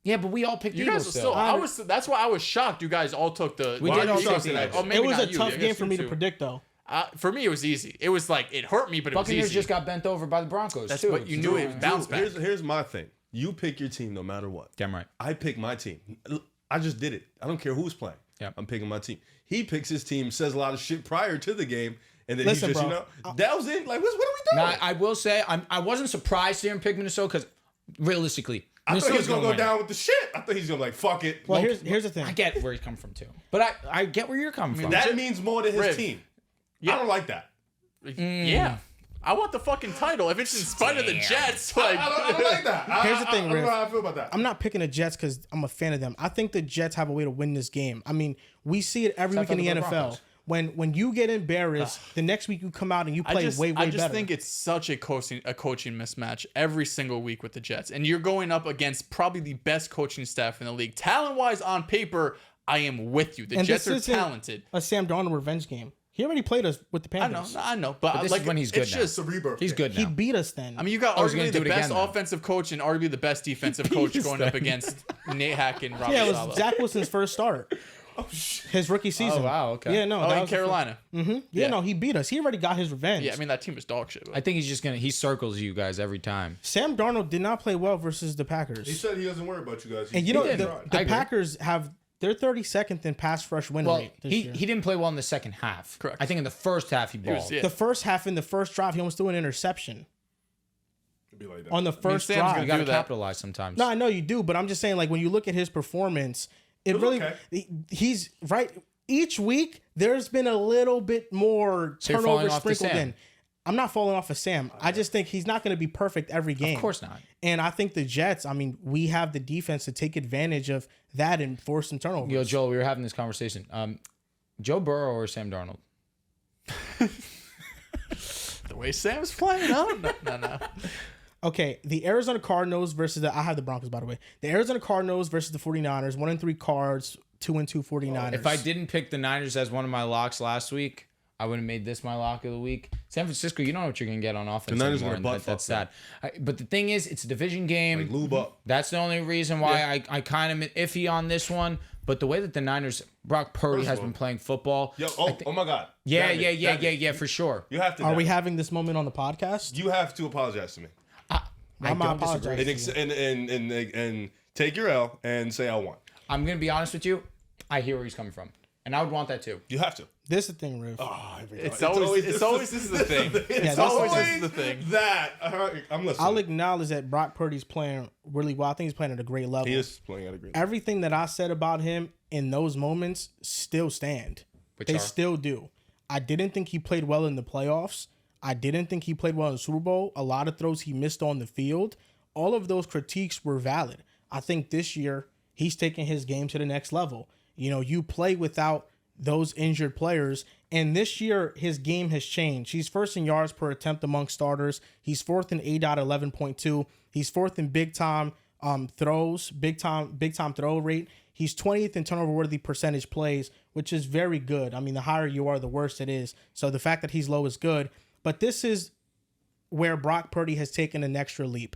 Yeah, but we all picked You Eagles guys are still. still. That's why I was shocked. You guys all took the. We Why did are all you take guys the like, Eagles. oh, maybe It was not a you. tough I game guess for you me to too. predict, though. For me, it was easy. It was like it hurt me, but it was Buccaneers easy. just got bent over by the Broncos That's too. what you knew. It bounced back. Here's my thing. You pick your team no matter what. Damn right. I pick my team. I just did it. I don't care who's playing. Yep. I'm picking my team. He picks his team, says a lot of shit prior to the game, and then Listen, he just, bro. that was it. Like, what are we doing? Now I will say I wasn't surprised to hear him pick Minnesota because realistically, I thought he was Minnesota's gonna go win. down with the shit. I thought he's gonna be like, fuck it. Well, here's the thing. I get where he's coming from too, but I get where you're coming from. That means more to his Riv. team. I don't like that. Yeah. I want the fucking title. If it's in spite of the Jets, like I don't like that. Here's the thing, I don't Riv. know how I feel about that. I'm not picking the Jets because I'm a fan of them. I think the Jets have a way to win this game. I mean, we see it every week in the for the NFL. Broncos. When you get embarrassed, the next week you come out and you play way I just better. think it's such a coaching mismatch every single week with the Jets, and you're going up against probably the best coaching staff in the league, talent wise on paper. I am with you. The And Jets this are isn't talented. a Sam Darnold revenge game. He already played us with the I know, Panthers. but this like is when he's it's good now. just. It's a rebirth. He's good He now. beat us then. I mean, you got I was gonna arguably do the it best again, though. offensive coach and arguably the best defensive coach going up against Nate Hack and Robert yeah, it was Saleh. Zach Wilson's first start. His rookie season. Oh, wow, okay. Yeah, no. Oh, that in was Carolina. Yeah, no, he beat us. He already got his revenge. Yeah, I mean that team is dog shit. I think he's just he circles you guys every time. Sam Darnold did not play well versus the He Packers. said he doesn't worry about you guys. And you know, did. the I agree. Packers have they're 32nd in pass rush win Well, rate this he year. didn't play well in the second half. Correct. I think in the first half he balled. yeah. The first half in the first drive, he almost threw an interception It'd be like that. on the first Sam's drive. gonna You got to do that. capitalize sometimes. No, I know you do, but I'm just saying, like when you look at his performance, it was really okay. he's right. Each week, there's been a little bit more So you're turnover falling off to sprinkled Sam. in. I'm not falling off of Sam. I just think he's not going to be perfect every game. Of course not. And I think the Jets, I mean, we have the defense to take advantage of that and force some turnovers. Yo, Joel, we were having this conversation. Joe Burrow or Sam Darnold? The way Sam's playing, no. Okay, the Arizona Cardinals versus I have the Broncos, by the way. The Arizona Cardinals versus the 49ers, 1-3 Cards, 2-2 49ers. If I didn't pick the Niners as one of my locks last week, I would have made this my lock of the week. San Francisco, you don't know what you're going to get on offense The Niners anymore. are gonna and butt that's fuck sad. But the thing is, it's a division game. Like, lube up. That's the only reason why I kind of iffy on this one. But the way that the Niners, Brock Purdy First has of all- been playing football. Yo, oh my God. Yeah, Damn it. yeah, for sure. You have to. Are damn we it. having this moment on the podcast? You have to apologize to me I I'm not don't disagree. apologizing. and take your L and say I won. I'm going to be honest with you. I hear where he's coming from. And I would want that too. You have to. This is the thing, Riv. Oh, It's always this is the thing. It's that's always the this is the thing. That I'm listening. I'll acknowledge that Brock Purdy's playing really well. I think he's playing at a great level. He is playing at a great. Everything that I said about him in those moments still stand. Which They are? still do. I didn't think he played well in the playoffs. I didn't think he played well in the Super Bowl. A lot of throws he missed on the field. All of those critiques were valid. I think this year he's taking his game to the next level. You know, you play without those injured players, and this year his game has changed. He's first in yards per attempt among starters. He's fourth in ADOT 11.2. He's fourth in big time throws, big time throw rate. He's 20th in turnover worthy percentage plays, which is very good. I mean, the higher you are, the worse it is. So the fact that he's low is good. But this is where Brock Purdy has taken an extra leap.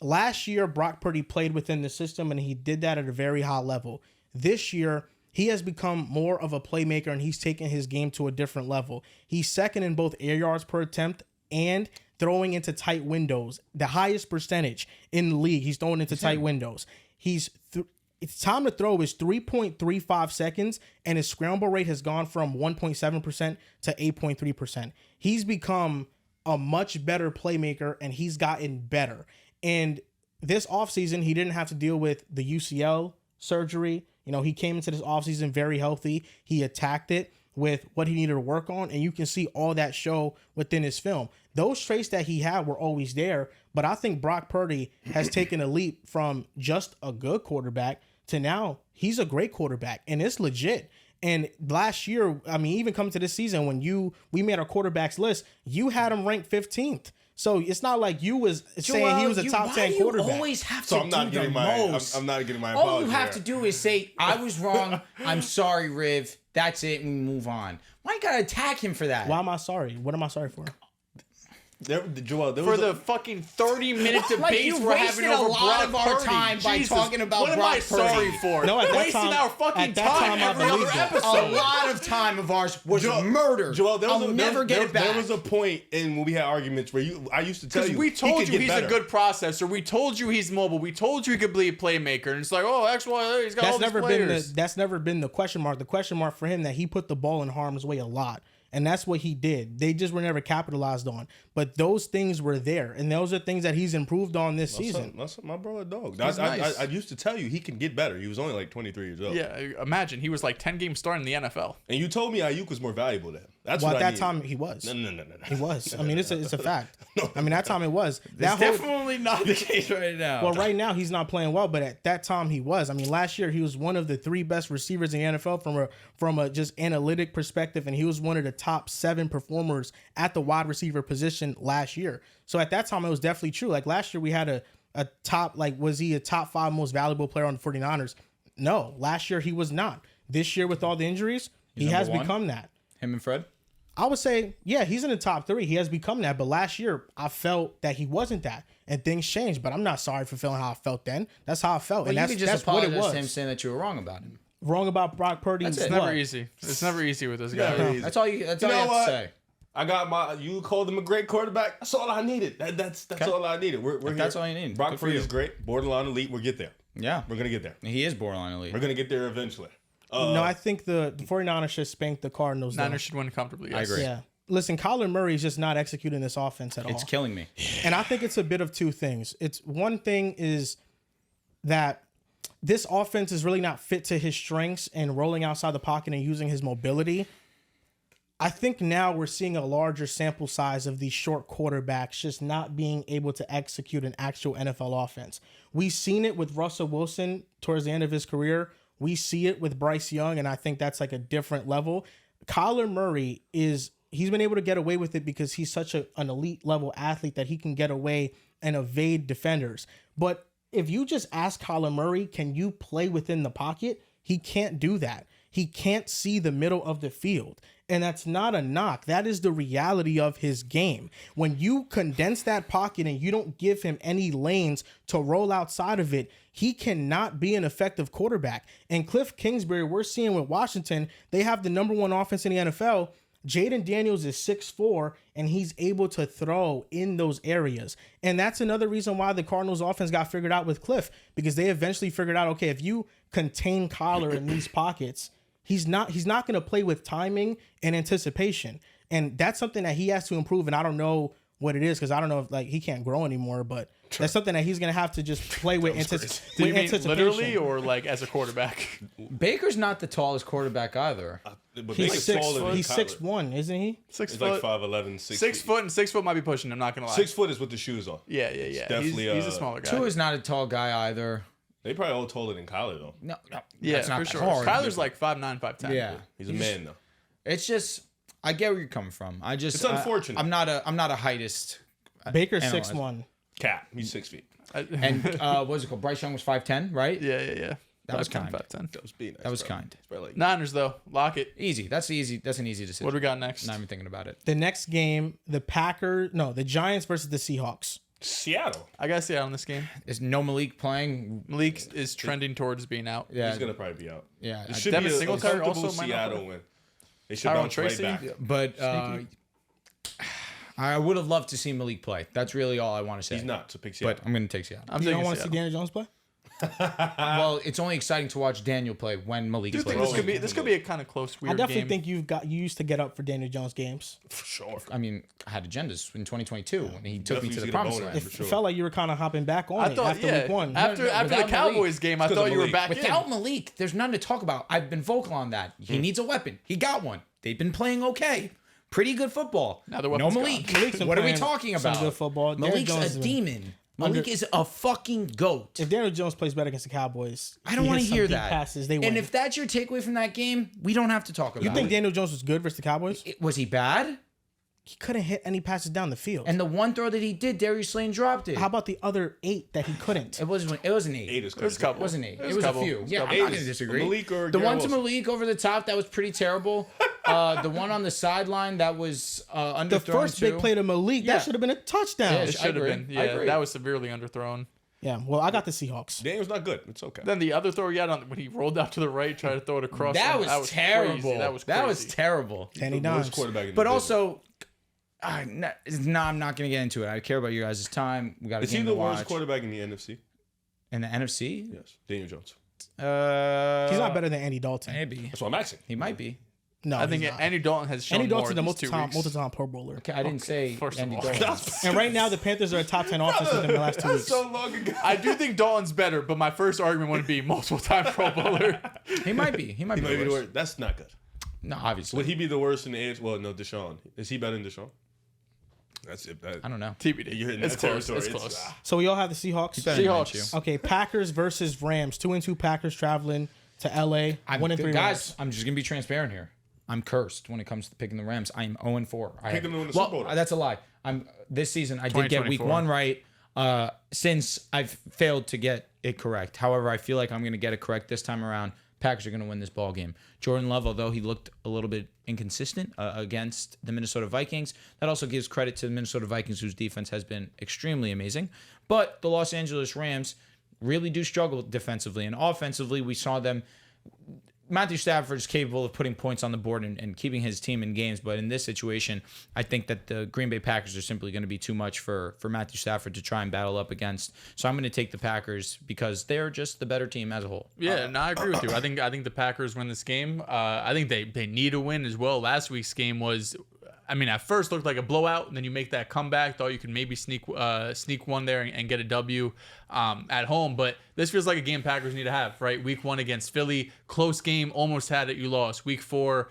Last year, Brock Purdy played within the system, and he did that at a very high level. This year, he has become more of a playmaker, and he's taken his game to a different level. He's second in both air yards per attempt and throwing into tight windows. The highest percentage in the league, he's throwing into tight windows. It's time to throw is 3.35 seconds, and his scramble rate has gone from 1.7% to 8.3%. He's become a much better playmaker, and he's gotten better. And this offseason, he didn't have to deal with the UCL surgery. You know, he came into this offseason very healthy. He attacked it. with what he needed to work on, and you can see all that show within his film. Those traits that he had were always there, but I think Brock Purdy has taken a leap from just a good quarterback to now he's a great quarterback, and it's legit. And last year, I mean, even coming to this season, when we made our quarterbacks list, you had him ranked 15th. So it's not like you was saying he was a top 10 quarterback. You always have to So I'm not do getting the my most. I'm not getting my All apology. you have there. to do is say, I was wrong. I'm sorry, Riv. That's it. And we move on. Why you gotta attack him for that? Why am I sorry? What am I sorry for? Joel, there For was the fucking 30-minute debates Like, you we're wasted having over a lot Brock of our Purdy. time by Jesus, talking about what am I Brock sorry Purdy? for? No, at that wasting time- our fucking at that time time, I every other believed it. episode. A lot of time of ours was murdered. Joel, I'll never get it back. There was a point in when we had arguments where I used to tell Because you we he told could you get he's better. a good processor. We told you he's mobile. We told you he could be a playmaker. And it's like, oh, X, Y, he's got all these players. That's never been the question mark. The question mark for him that he put the ball in harm's way a lot. And that's what he did. They just were never capitalized on. But those things were there. And those are things that he's improved on this season. That's my brother dog. He's nice. I used to tell you he can get better. He was only like 23 years old. Yeah, imagine. He was like 10 games starting in the NFL. And you told me Ayuk was more valuable to him. That's Well, what at I that needed. time, he was. No. He was. I mean, it's a fact. I mean, that time it was. That's That whole, definitely not the case right now. well, right now he's not playing well, but at that time he was. I mean, last year he was one of the 3 best receivers in the NFL from a just analytic perspective, and he was one of the top 7 performers at the wide receiver position last year. So at that time it was definitely true. Like last year we had a top, like, was he a top 5 most valuable player on the 49ers? No, last year he was not. This year with all the injuries, he has number one? become that. Him and Fred? I would say, yeah, he's in the top 3. He has become that. But last year, I felt that he wasn't that. And things changed. But I'm not sorry for feeling how I felt then. That's how I felt. Well, and you that's, could just that's what it apologize was. to him saying that you were wrong about him. Wrong about Brock Purdy. That's It's it. never What? easy. It's never easy with this guy. Never easy. That's all you have to say. I got you called him a great quarterback. That's all I needed. That's all I needed. We're That's here. all you need. Brock Good for Purdy you. is great. Borderline elite. We'll get there. Yeah. We're gonna get there. He is borderline elite. We're gonna get there eventually. No, I think the 49ers should spank the Cardinals. though. Niners should win comfortably. Yes. I agree. Yeah. Listen, Kyler Murray is just not executing this offense at all. It's killing me. And I think it's a bit of 2 things. It's one thing is that this offense is really not fit to his strengths and rolling outside the pocket and using his mobility. I think now we're seeing a larger sample size of these short quarterbacks just not being able to execute an actual NFL offense. We've seen it with Russell Wilson towards the end of his career. We see it with Bryce Young, and I think that's like a different level. Kyler Murray he's been able to get away with it because he's such an elite level athlete that he can get away and evade defenders. But if you just ask Kyler Murray, can you play within the pocket? He can't do that. He can't see the middle of the field. And that's not a knock. That is the reality of his game. When you condense that pocket and you don't give him any lanes to roll outside of it, he cannot be an effective quarterback. And Cliff Kingsbury, we're seeing with Washington, they have the number 1 offense in the NFL. Jaden Daniels is 6'4", and he's able to throw in those areas. And that's another reason why the Cardinals offense got figured out with Cliff, because they eventually figured out, okay, if you contain Kyler in these pockets, he's not going to play with timing and anticipation. And that's something that he has to improve. And I don't know what it is, because I don't know if, like, he can't grow anymore, but that's something that he's going to have to just play with, Do you mean anticipation. literally or like as a quarterback? Baker's not the tallest quarterback either. But He's Baker's taller than he's Kyler. 6'1", isn't he? 6 He's foot. like 5'11", 6 foot and 6 foot might be pushing. I'm not gonna lie. 6 foot is with the shoes on. Yeah. definitely, He's a smaller guy. Tua is not a tall guy either. They probably all taller than Kyler though. No. Yeah, that's not for that sure. hard. Kyler's like 5'9", 5'10". Yeah. He's a man though. It's just, I get where you're coming from. It's unfortunate. I'm not a heightest. Baker's analyst. 6'1". Cap. He's 6 feet. And what's it called? Bryce Young was 5'10", right? Yeah. That was 5'10", kind. 5'10". That was being nice, That was bro. kind. It's probably like Niners though, lock it. Easy. That's easy. That's an easy decision. What do we got next? Not even thinking about it. The next game, the Giants versus the Seahawks. Seattle. I gotta see out on this game. Is no Malik playing? Malik is trending towards being out. Yeah. He's gonna probably be out. Yeah. It should Devin be a Singletary comfortable also might not Seattle play. win. They should Tyrone bounce right Tracy? back. But I would have loved to see Malik play. That's really all I want to say. He's not, so pick Seattle. But I'm going to take Seattle. I'm You taking don't want to see Seattle. Daniel Jones play? Well, it's only exciting to watch Daniel play when Malik Do you think plays. this could be a kind of close, weird I definitely game? think you used to get up for Daniel Jones games. For sure. I mean, I had agendas in 2022 when he took me Definitely to the see the promised boner. land. It For sure. felt like you were kind of hopping back on I it thought, after yeah. week one. After the without Cowboys game, I because thought of you were Malik. back Without in. Malik, there's none to talk about. I've been vocal on that. He needs a weapon. He got one. They've been playing okay. Pretty good football. Now the No weapon's Malik. Malik's been What are we playing talking some about? good football. Daniel Malik's Jones a has been demon. Malik is a fucking goat. If Daniel Jones plays better against the Cowboys, I don't he want to hits some hear deep that. passes, they win. And if that's your takeaway from that game, we don't have to talk about you think it. Daniel Jones was good versus the Cowboys, Was he bad? he couldn't hit any passes down the field. And the one throw that he did, Darius Slayton dropped it. How about the other 8 that he couldn't? It wasn't 8. 8 is It was a crazy. couple. It wasn't 8. It a was couple. a few. It was a Yeah, couple. I'm not 8 going to is disagree. Malik or The Garrett one to Wilson? Malik over the top, that was pretty terrible. The one on the sideline, that was underthrown The first too. big play to Malik, Yeah. that should have been a touchdown. Yeah, It I should have agree. been. I Yeah, agree. that was severely underthrown. Yeah, well, I got the Seahawks. Daniel's not good. It's okay. Then the other throw he had on when he rolled out to the right, tried to throw it across. That him, was terrible. Crazy. That was crazy. That was terrible. Danny The worst Dimes. quarterback in the But division. also, no, I'm not going to get into it. I care about you guys' time. We got a Is he game the to worst watch. quarterback in the NFC? In the NFC? Yes. Daniel Jones. He's not better than Andy Dalton. Maybe. That's what I'm asking. He might be. No, I think he's not. Andy Dalton has shown Andy more Dalton's the in these 2 weeks. multi-time Pro Bowler. Okay, I didn't say first of Andy all. Dalton. And right now, the Panthers are a top 10 offense within the last 2 weeks. So long ago. I do think Dalton's better, but my first argument wouldn't be multiple-time Pro Bowler. He might be. He might He be. might be the the worst. worst. That's not good. No, obviously. Would he be the worst in the AFC? Well, no, Deshaun. Is he better than Deshaun? That's it. I don't know. TBD. You're in It's that close. territory. It's It's- close. So we all have the Seahawks. better than Seahawks. Minshew. Okay, Packers versus Rams. 2-2 Packers traveling to LA. 1-3 Guys, Rams. I'm just gonna be transparent here. I'm cursed when it comes to picking the Rams. I am 0-4. Pick them to win the Super Bowl, though. That's a lie. I'm this season. I did get week 2024. 1 right. Since I've failed to get it correct. However, I feel like I'm gonna get it correct this time around. Packers are gonna win this ball game. Jordan Love, although he looked a little bit inconsistent against the Minnesota Vikings, that also gives credit to the Minnesota Vikings, whose defense has been extremely amazing. But the Los Angeles Rams really do struggle defensively, and offensively, we saw them. Matthew Stafford is capable of putting points on the board and keeping his team in games, but in this situation, I think that the Green Bay Packers are simply going to be too much for Matthew Stafford to try and battle up against. So I'm going to take the Packers because they're just the better team as a whole. Yeah, no, I agree with you. I think the Packers win this game. I think they need a win as well. Last week's game was, I mean, at first looked like a blowout, and then you make that comeback. Thought you could maybe sneak one there and get a W at home. But this feels like a game Packers need to have, right? Week 1 against Philly, close game, almost had it, you lost. Week 4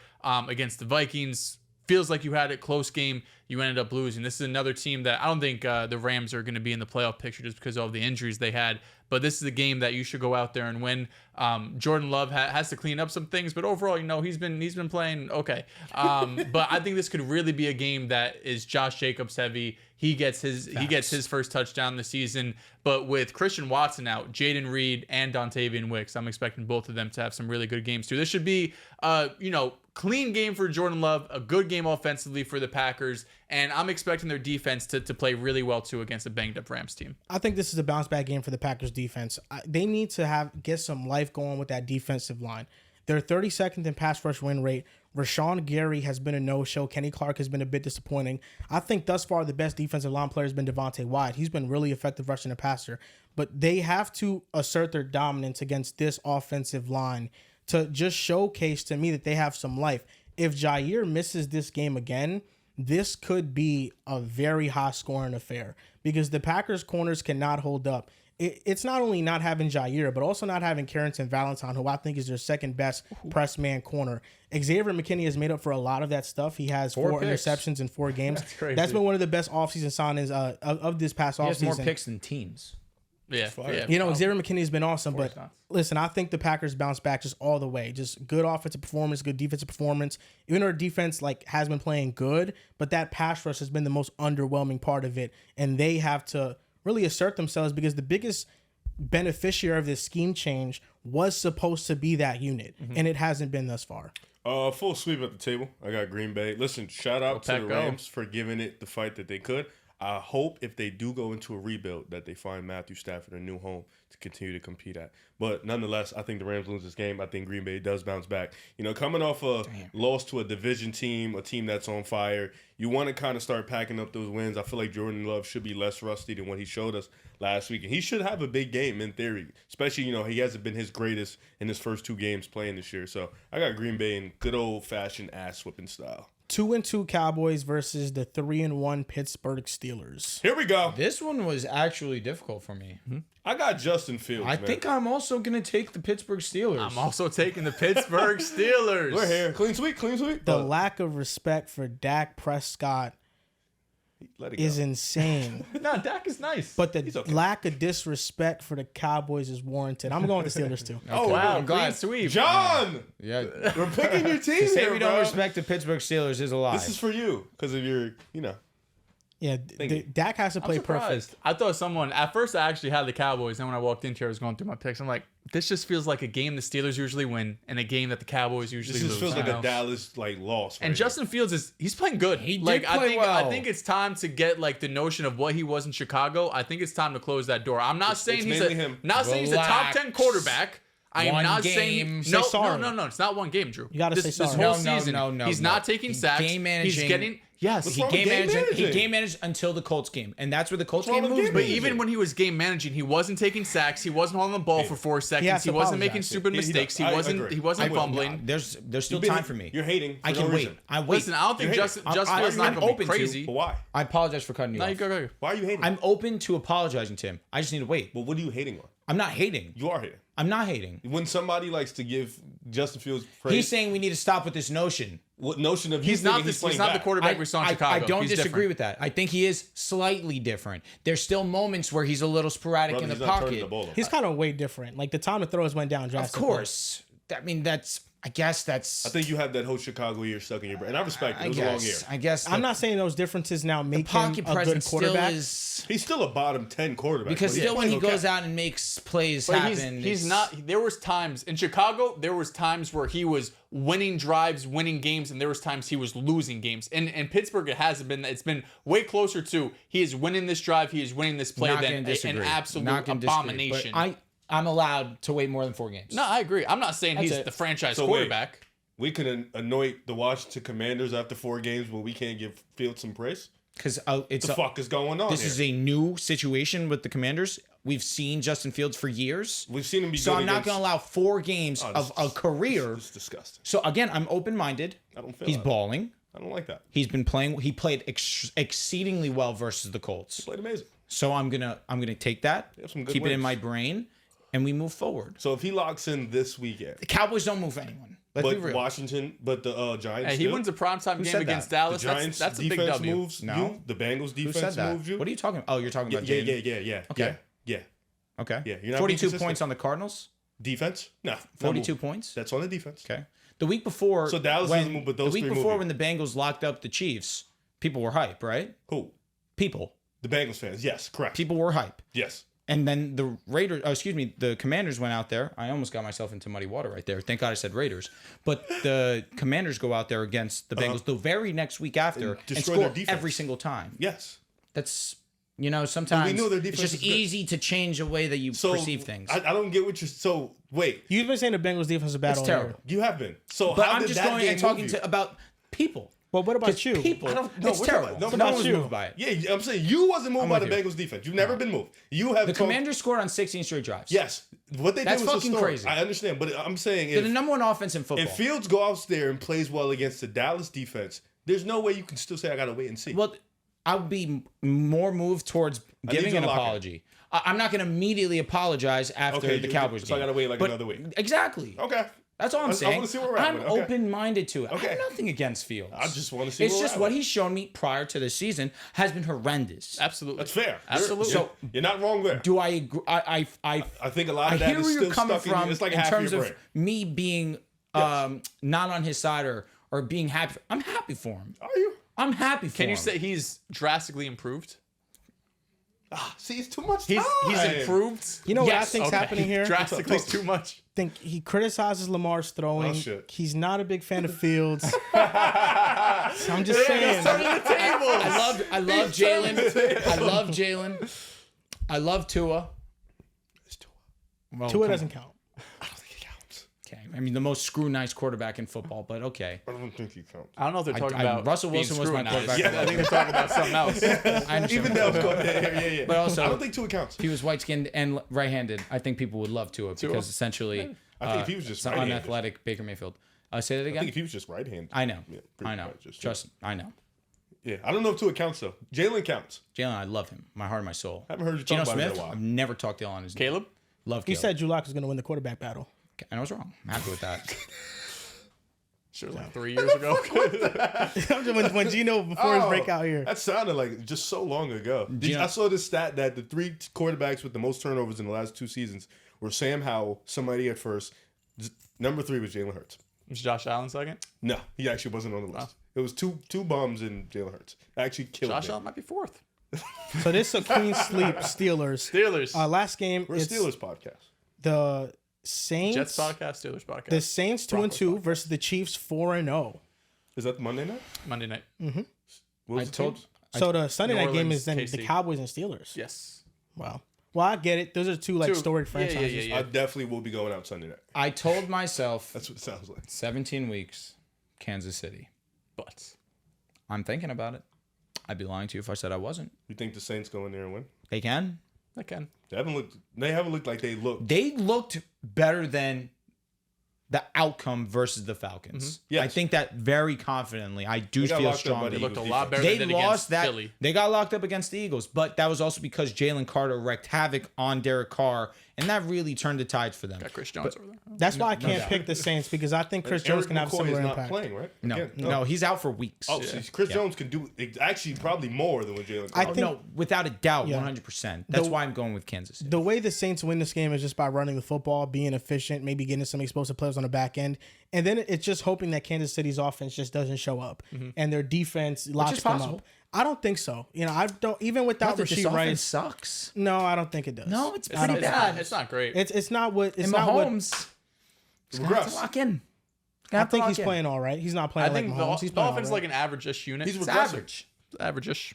against the Vikings, feels like you had it, close game, you ended up losing. This is another team that I don't think the Rams are going to be in the playoff picture just because of the injuries they had. But this is a game that you should go out there and win. Jordan Love has to clean up some things, but overall, he's been playing okay. But I think this could really be a game that is Josh Jacobs heavy. He gets his first touchdown this season. But with Christian Watson out, Jaden Reed and Dontavian Wicks, I'm expecting both of them to have some really good games too. This should be clean game for Jordan Love, a good game offensively for the Packers, and I'm expecting their defense to play really well too against a banged up Rams team. I think this is a bounce back game for the Packers defense. They need to get some life going with that defensive line. They're 32nd in pass rush win rate. Rashawn Gary has been a no-show. Kenny Clark has been a bit disappointing. I think thus far the best defensive line player has been Devontae Wyatt. He's been really effective rushing the passer. But they have to assert their dominance against this offensive line to just showcase to me that they have some life. If Jair misses this game again, this could be a very high-scoring affair because the Packers' corners cannot hold up. It's not only not having Jair, but also not having Carrington Valentine, who I think is their second best press man corner. Xavier McKinney has made up for a lot of that stuff. He has 4 interceptions in 4 games. That's been one of the best offseason signings of this past offseason. He has more picks than teams. Yeah. Xavier McKinney has been awesome, but stats. listen, I think the Packers bounce back just all the way. Just good offensive performance, good defensive performance. Even though our defense has been playing good, but that pass rush has been the most underwhelming part of it, and they have to really assert themselves because the biggest beneficiary of this scheme change was supposed to be that unit, and it hasn't been thus far. Full sweep at the table. I got Green Bay. Listen, shout out to the Rams for giving it the fight that they could. I hope if they do go into a rebuild that they find Matthew Stafford a new home to continue to compete at. But nonetheless, I think the Rams lose this game. I think Green Bay does bounce back. Coming off a loss to a division team, a team that's on fire, you want to kind of start packing up those wins. I feel like Jordan Love should be less rusty than what he showed us last week. And he should have a big game in theory, especially, he hasn't been his greatest in his first 2 games playing this year. So I got Green Bay in good old-fashioned ass-whipping style. 2-2 Cowboys versus the 3-1 Pittsburgh Steelers. Here we go. This one was actually difficult for me. I got Justin Fields. I think I'm also going to take the Pittsburgh Steelers. I'm also taking the Pittsburgh Steelers. We're here. Clean sweep. The lack of respect for Dak Prescott is insane. No, Dak is nice. But the lack of disrespect for the Cowboys is warranted. I'm going with the Steelers too. Oh, wow, I'm clean glad. sweep. John! Yeah. We're picking your team To say here, we don't bro. respect the Pittsburgh Steelers is a lie. This is for you because of your, Yeah, Dak has to play perfect. I thought at first I actually had the Cowboys. Then when I walked into here, I was going through my picks. I'm like, this just feels like a game the Steelers usually win and a game that the Cowboys usually This lose. just feels like you know? a Dallas loss. And Justin Fields he's playing good. He did I play think well. I think it's time to get the notion of what he was in Chicago. I think it's time to close that door. I'm not saying it's mainly him. he's a top 10 quarterback. I am One not game. saying Say sorry. no. It's not one game, Drew. You gotta say sorry. This whole No, season, no, he's no. not taking He's sacks. game managing. He's getting yes. What's He wrong game with game managed. He managing? game managed until the Colts game, and that's where the Colts wrong game with moves. game But managing? even when he was game managing, he wasn't taking sacks. He wasn't holding the ball for 4 seconds. has He to wasn't making apologize. stupid He mistakes. does. He I wasn't. agree. He wasn't I will. fumbling. There's still You've time been- for me. You're hating. I for can no wait. reason. I wait. Listen, I don't think You're Justin hating. Field's not I'm going to be open to. crazy. But why? I apologize for cutting you No, off. you go. Why are you hating? I'm open to apologizing to him. I just need to wait. Well, what are you hating on? I'm not hating. You are hating. I'm not hating. When somebody likes to give Justin Fields praise, He's saying we need to stop with this notion. what notion of He's not the playing back? quarterback we saw in Chicago. I don't He's disagree different. with that. I think he is slightly different. There's still moments where he's a little sporadic Brother, in the he's not turning pocket. the ball over. He's kind of way different. Like the time to throws went down Of drastically. course. I guess that's. I think you have that whole Chicago year stuck in your brain, and I respect it. It was a long year. I guess. I'm not saying those differences now make him pocket a good presence still quarterback. is. He's still a bottom 10 quarterback. Because but still when he playing goes okay. out and makes plays But happen. he's it's- not. There was times in Chicago. There was times where he was winning drives, winning games, and there was times he was losing games. And in Pittsburgh, it hasn't been. It's been way closer to he is winning this drive, he is winning this play Not than gonna disagree. an absolute Not gonna disagree. abomination. But I'm allowed to wait more than 4 games. No, I agree. I'm not saying That's he's it. the franchise So wait. quarterback. We can anoint the Washington Commanders after 4 games, but we can't give Fields some praise. Because it's The fuck is going on this here? is a new situation with the Commanders. We've seen Justin Fields for years. We've seen him be So good I'm not against- going to allow 4 games Oh, of this a career. It's disgusting. So again, I'm open-minded. I don't feel He's that. balling. I don't like that. He's been playing. He played exceedingly well versus the Colts. Played amazing. So I'm gonna take that, have some good keep it in wins. my brain, and we move forward. So if he locks in this weekend, The Cowboys don't move anyone. Let's be but real. Washington, but the Giants, Hey, he still? wins a primetime game said against that? Dallas. The Giants That's a big defense W. moves No. you. The Bengals Who defense said that? moves you. What are you talking about? Oh, you're talking Yeah, about yeah, Jaden. yeah. Okay. Yeah. Okay. Yeah, you're not 42 being consistent. points on the Cardinals. Defense? No. 42 points. That's on the defense. Okay. The week before, So Dallas doesn't move, but those the week three before move when the Bengals locked up the Chiefs, people were hype, right? Who? People The Bengals fans. Yes, correct. were hype. Yes. And then the Commanders went out there. I almost got myself into muddy water right there. Thank God I said Raiders. But the Commanders go out there against the Bengals the very next week after and destroy score their defense. every single time. Yes. That's, sometimes knew their it's defense just was good. easy to change the way that you So perceive things. I don't get what you're. So wait, You've been saying the Bengals defense is bad It's all terrible. year. you have been. So But how I'm did just that going game and talking move you? about people. Well, what about 'Cause you? people, No, it's we're terrible. talking- no, No, we're one talking- was you. moved by it. Yeah, I'm saying you wasn't moved by the with you. Bengals defense. You've never been moved. You have The told- Commanders scored on 16 straight drives. Yes, what they That's did was fucking historic. crazy. I understand, but I'm saying They're the if, number one offense in football. if Fields go out there and plays well against the Dallas defense, there's no way you can still say I gotta wait and see. Well, I would be more moved towards need giving you an to lock it. apology. I'm not going to immediately apologize after Okay, the you- Cowboys so game. I gotta wait like But- another week. Exactly. Okay, That's all I'm I saying. wanna see where we're at I'm with it. Okay. open-minded to it. I Okay. have nothing against Fields. I just want to see. It's where just we're what at. he's shown me prior to the season has been horrendous. Absolutely. That's fair. Absolutely. So- You're not wrong there. Do I agree? I think a lot of I that hear is where still you're coming stuck in you. from It's like in half of terms your of brain. me being not on his side or being happy. I'm happy for him. Are you? I'm happy for him. Can you say he's drastically improved? See, it's too much He's time. improved. You know what I Yes, think's Okay. happening here? Drastically too much. Think he criticizes Lamar's throwing. Oh, shit. He's not a big fan of Fields. So I'm just saying. I love Jalen. I love Jalen. I love Tua. Well, Tua come doesn't count. I don't think he counts. Okay, I mean the most screw nice quarterback in football, but okay. I don't think he counts. I don't know if they're talking about Russell being Wilson was my scrutinized. quarterback. Yeah, I think they're talking about something else. I understand. Even though, yeah. But also, I don't think Tua counts. if he was white skinned and right handed, I think people would love Tua because essentially, I think if he was just it's an right-handed. unathletic Baker Mayfield. Say that I think again. if he was just right-handed. I know. Yeah, pretty I know. much, just- Trust. I know. Yeah, I don't know if Tua counts though. Jalen counts. Jalen, I love him. My heart and my soul. I haven't heard you Geno talk about it in Smith, a while. I've never talked ill on his name. Caleb? Love He Caleb. said Drew Lock was going to win the quarterback battle. And I was wrong. I'm happy with that. Sure, like 3 years ago. when Gino, before his breakout here. That sounded like just so long ago. Geno- I saw this stat that the 3 quarterbacks with the most turnovers in the last 2 seasons were Sam Howell, somebody at first. Number 3 was Jalen Hurts. Was Josh Allen second? No, he actually wasn't on the list. It was two bums and Jalen Hurts. Actually killed Josh me. Allen might be fourth. So this is a clean sleep Steelers. Steelers. Last game, We're a it's Steelers podcast. the Saints. Jets podcast, Steelers podcast. The Saints 2-2 versus the Chiefs 4-0. Is that the Monday night? Monday night. What was I the told. teams? So the Sunday New night game Orleans, is then the KC. Cowboys and Steelers. Yes. Wow. Well, I get it. Those are two storied Yeah, franchises. yeah. I definitely will be going out Sunday night. I told myself That's what it sounds like. 17 weeks, Kansas City. But I'm thinking about it. I'd be lying to you if I said I wasn't. You think the Saints go in there and win? They can. I can. They haven't looked like they looked. They looked better than the outcome versus the Falcons. Yes. I think that very confidently. I do They got feel locked up by strongly. the They looked a Eagles lot better They than they did lost against that. Philly. They got locked up against the Eagles, but that was also because Jalen Carter wreaked havoc on Derek Carr, and that really turned the tides for them. Got Chris Jones over there. That's why I can't doubt. pick the Saints because I think Chris Jones Eric can have a McCoy similar is not impact. playing, right? No, Again, no, he's out for weeks. Oh, so Chris Jones can do actually probably more than what Jalen. I Carter. think- No, without a doubt, Yeah. 100%. That's why I'm going with Kansas City. The way the Saints win this game is just by running the football, being efficient, maybe getting some explosive players on the back end. And then it's just hoping that Kansas City's offense just doesn't show up and their defense locks is them possible. up. I don't think so. I don't, even without Not that this Rasheed offense Rice. sucks. No, I don't think it does. No, it's It's, pretty it's bad. not, it's not great. It's not what, it's And not what, Mahomes, he's gonna have to Regress. lock in. I think he's playing all right. He's not I playing think like the, Mahomes. He's the playing offense is all like right. an average-ish unit. He's It's regressing. Average. average-ish.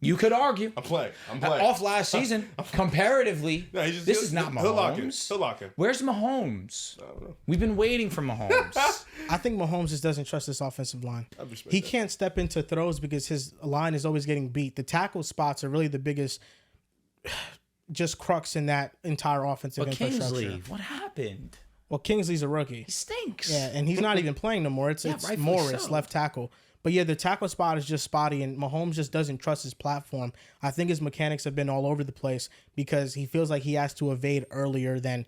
You could argue. I'm playing. Off last season, comparatively, No, he's just- this is not he'll lock in. Mahomes. He'll lock in. Where's Mahomes? I don't know. We've been waiting for Mahomes. I think Mahomes just doesn't trust this offensive line. I respect He that. can't step into throws because his line is always getting beat. The tackle spots are really the biggest just crux in that entire offensive But infrastructure. Kingsley, what happened? Well, Kingsley's a rookie. He stinks. Yeah, and he's not even playing no more. It's rightfully Morris, so. left tackle. But yeah, the tackle spot is just spotty, and Mahomes just doesn't trust his platform. I think his mechanics have been all over the place because he feels like he has to evade earlier than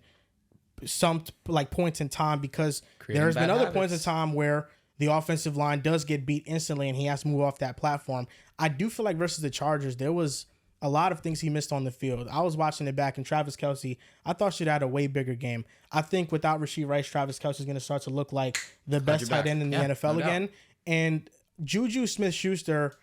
some points in time because Creating there's been bad other points in habits. time where the offensive line does get beat instantly and he has to move off that platform. I do feel like versus the Chargers, there was a lot of things he missed on the field. I was watching it back, and Travis Kelce, I thought she'd had a way bigger game. I think without Rasheed Rice, Travis Kelce is going to start to look like the best your tight back. end in the Yeah, NFL no doubt. again. And Juju Smith-Schuster,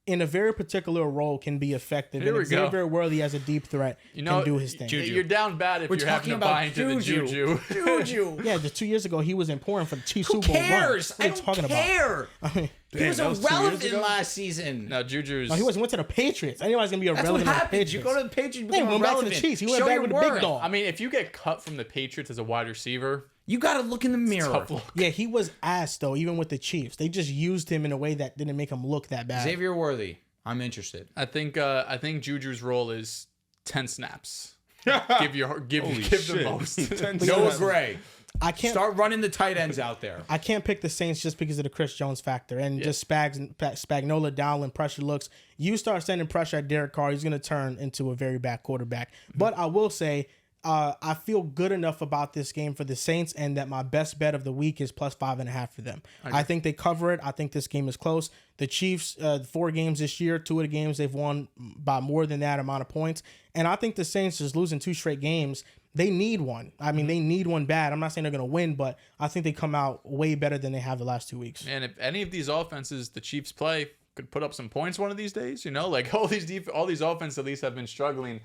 in a very particular role, can be effective. Here and we Xavier go. Worthy as a deep threat can do his thing. You're down bad if We're you're having talking to about buy into the Juju. Juju. Yeah, just 2 years ago, he was important for the two Who Super Bowl cares? runs. What are I you don't talking care. about? I mean, He was that was 2 years irrelevant ago? last season. No, Juju's. no, he went to the Patriots. Anybody's going to be That's what irrelevant on the happens. Patriots. You go to the Patriots, you He become went back to the irrelevant. Chiefs. He went Show back your with the big worth. dog. I mean, if you get cut from the Patriots as a wide receiver, You got to look in the mirror. tough look. Yeah, he was ass though, even with the Chiefs. They just used him in a way that didn't make him look that bad. Xavier Worthy, I'm interested. I think Juju's role is 10 snaps. give Holy the shit. most. 10 Noah snaps. Gray, I can't start running the tight ends out there. I can't pick the Saints just because of the Chris Jones factor and just Spagnuolo down when pressure looks. You start sending pressure at Derek Carr, he's going to turn into a very bad quarterback. But I will say, I feel good enough about this game for the Saints, and that my best bet of the week is plus 5.5 for them. I think they cover it. I think this game is close. The Chiefs, 4 games this year, 2 of the games they've won by more than that amount of points. And I think the Saints is losing 2 straight games. They need one. I mean, they need one bad. I'm not saying they're going to win, but I think they come out way better than they have the last 2 weeks. And if any of these offenses the Chiefs play could put up some points one of these days. You know, like all these offenses at least have been struggling.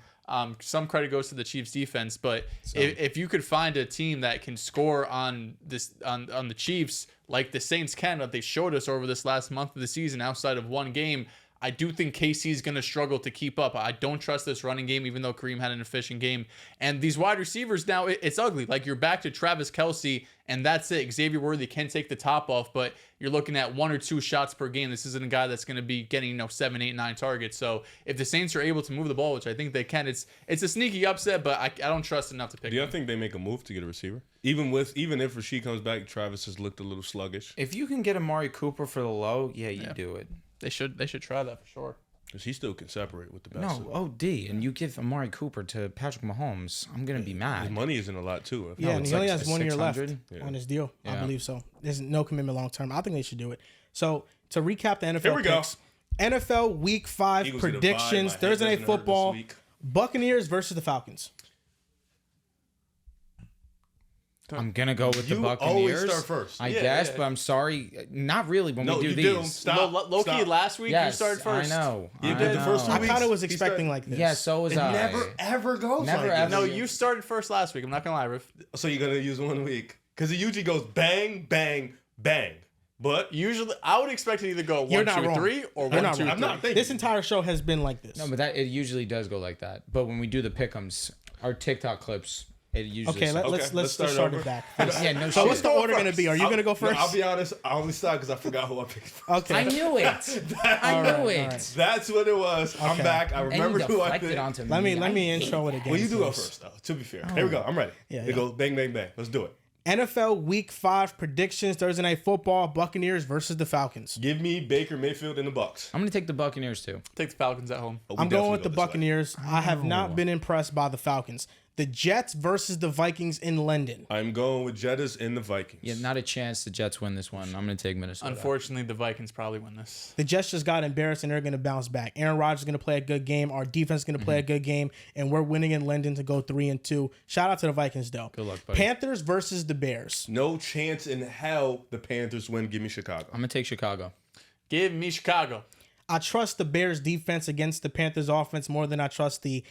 Some credit goes to the Chiefs defense, but if you could find a team that can score on the Chiefs like the Saints can, that they showed us over this last month of the season outside of one game, I do think KC is going to struggle to keep up. I don't trust this running game, even though Kareem had an efficient game. And these wide receivers now, it's ugly. Like, you're back to Travis Kelce, and that's it. Xavier Worthy can take the top off, but you're looking at 1 or 2 shots per game. This isn't a guy that's going to be getting 7, 8, 9 targets. So if the Saints are able to move the ball, which I think they can, it's a sneaky upset, but I don't trust enough to pick. Do you think they make a move to get a receiver? Even if Rasheed comes back, Travis has looked a little sluggish. If you can get Amari Cooper for the low, you do it. They should try that for sure. Because he still can separate with the best. No, OD, and you give Amari Cooper to Patrick Mahomes, I'm going to be mad. His money isn't a lot, too. Yeah, and it's he only like has 1 year left 600? on his deal. I Yeah. believe so. There's no commitment long term. I think they should do it. So to recap the NFL Here we go. picks, NFL Week 5 Eagles get a bye. predictions, My head Thursday Night doesn't hurt Football, this week. Buccaneers versus the Falcons. I'm going to go with the You Buccaneers. always start first. I Yeah, guess, yeah. but I'm sorry. Not really when No, we do you these. do. Stop. Low-key, Stop. last week Yes, you started first. I know. You I did the first know. 2 I weeks. kind of was He expecting started- like this. Yeah, so was It I. never, ever goes Never, like ever. this. No, you started first last week. I'm not gonna lie, Riff. So you're going to use 1 week. Because it usually goes bang, bang, bang. But Usually, I would expect it to either go You're 1, not 2, wrong. 3, or You're 1, not 2, wrong. 3. I'm not thinking. This entire show has been like this. No, but it usually does go like that. But when we do the pick'ems, our TikTok clips, it usually Okay, says- let's start over. it back. Yeah, no So shit. what's the order going to be? Are you going to go first? I'll be honest. I only stopped because I forgot who I picked first. Okay. I knew it. I knew it. That's what it was. I'm Okay. back. I And remember you who I deflected picked. onto me. Let me I hate intro it again. Well, you do go please. first, though. To be fair. Here we go. I'm ready. Yeah, It yeah. goes bang, bang, bang. Let's do it. NFL Week 5 predictions, Thursday Night Football, Buccaneers versus the Falcons. Give me Baker Mayfield and the Bucks. I'm going to take the Buccaneers, too. Take the Falcons at home. Oh, we I'm definitely going with go the this way. Buccaneers. I have not been impressed by the Falcons. The Jets versus the Vikings in London. I'm going with Jettas and the Vikings. Yeah, not a chance the Jets win this one. I'm going to take Minnesota. Unfortunately, the Vikings probably win this. The Jets just got embarrassed and they're going to bounce back. Aaron Rodgers is going to play a good game. Our defense is going to play a good game. And we're winning in London to go 3-2. Shout out to the Vikings, though. Good luck, buddy. Panthers versus the Bears. No chance in hell the Panthers win. Give me Chicago. I'm going to take Chicago. Give me Chicago. I trust the Bears defense against the Panthers offense more than I trust the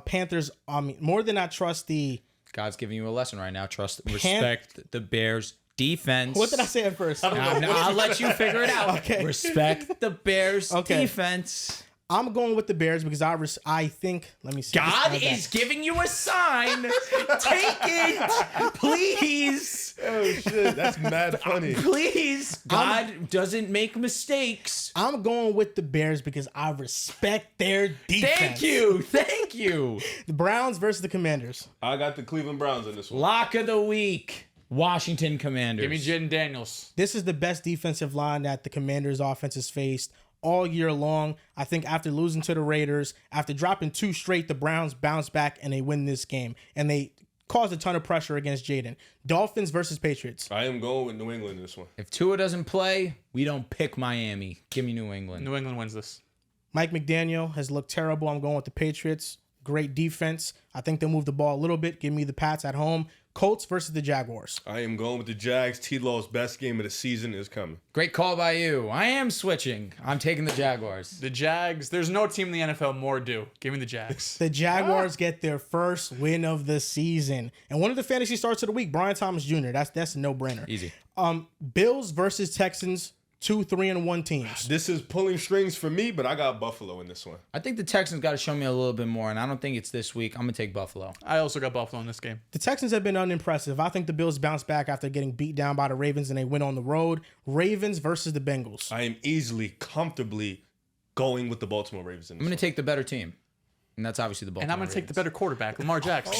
Panthers. More than I trust the. God's giving you a lesson right now. Respect the Bears defense. What did I say at first? I'll let you figure it out. Okay. Respect the Bears Okay. defense. I'm going with the Bears because I think. Let me see. God Just- is giving you a sign. Take it, please. Oh, shit. That's mad funny. Please. God doesn't make mistakes. I'm going with the Bears because I respect their defense. Thank you. Thank you. The Browns versus the Commanders. I got the Cleveland Browns in this one. Lock of the week. Washington Commanders. Give me Jaden Daniels. This is the best defensive line that the Commanders' offense has faced all year long. I think after losing to the Raiders, after dropping 2 straight, the Browns bounce back and they win this game. And they caused a ton of pressure against Jaden. Dolphins versus Patriots. I am going with New England in this one. If Tua doesn't play, we don't pick Miami. Give me New England. New England wins this. Mike McDaniel has looked terrible. I'm going with the Patriots. Great defense. I think they'll move the ball a little bit. Give me the Pats at home. Colts versus the Jaguars. I am going with the Jags. T-Law's best game of the season is coming. Great call by you. I am switching. I'm taking the Jaguars. The Jags. There's no team in the NFL more due. Give me the Jags. The Jaguars get their first win of the season. And one of the fantasy starts of the week, Brian Thomas Jr. That's a no-brainer. Easy. Bills versus Texans, 2 3-1 teams. This is pulling strings for me, but I got Buffalo in this one. I think the Texans got to show me a little bit more, and I don't think it's this week. I'm going to take Buffalo. I also got Buffalo in this game. The Texans have been unimpressive. I think the Bills bounce back after getting beat down by the Ravens and they win on the road. Ravens versus the Bengals. I am easily, comfortably going with the Baltimore Ravens in this I'm going one. to take the better team, and that's obviously the Baltimore And I'm going to take the Ravens. better quarterback, Lamar Jackson.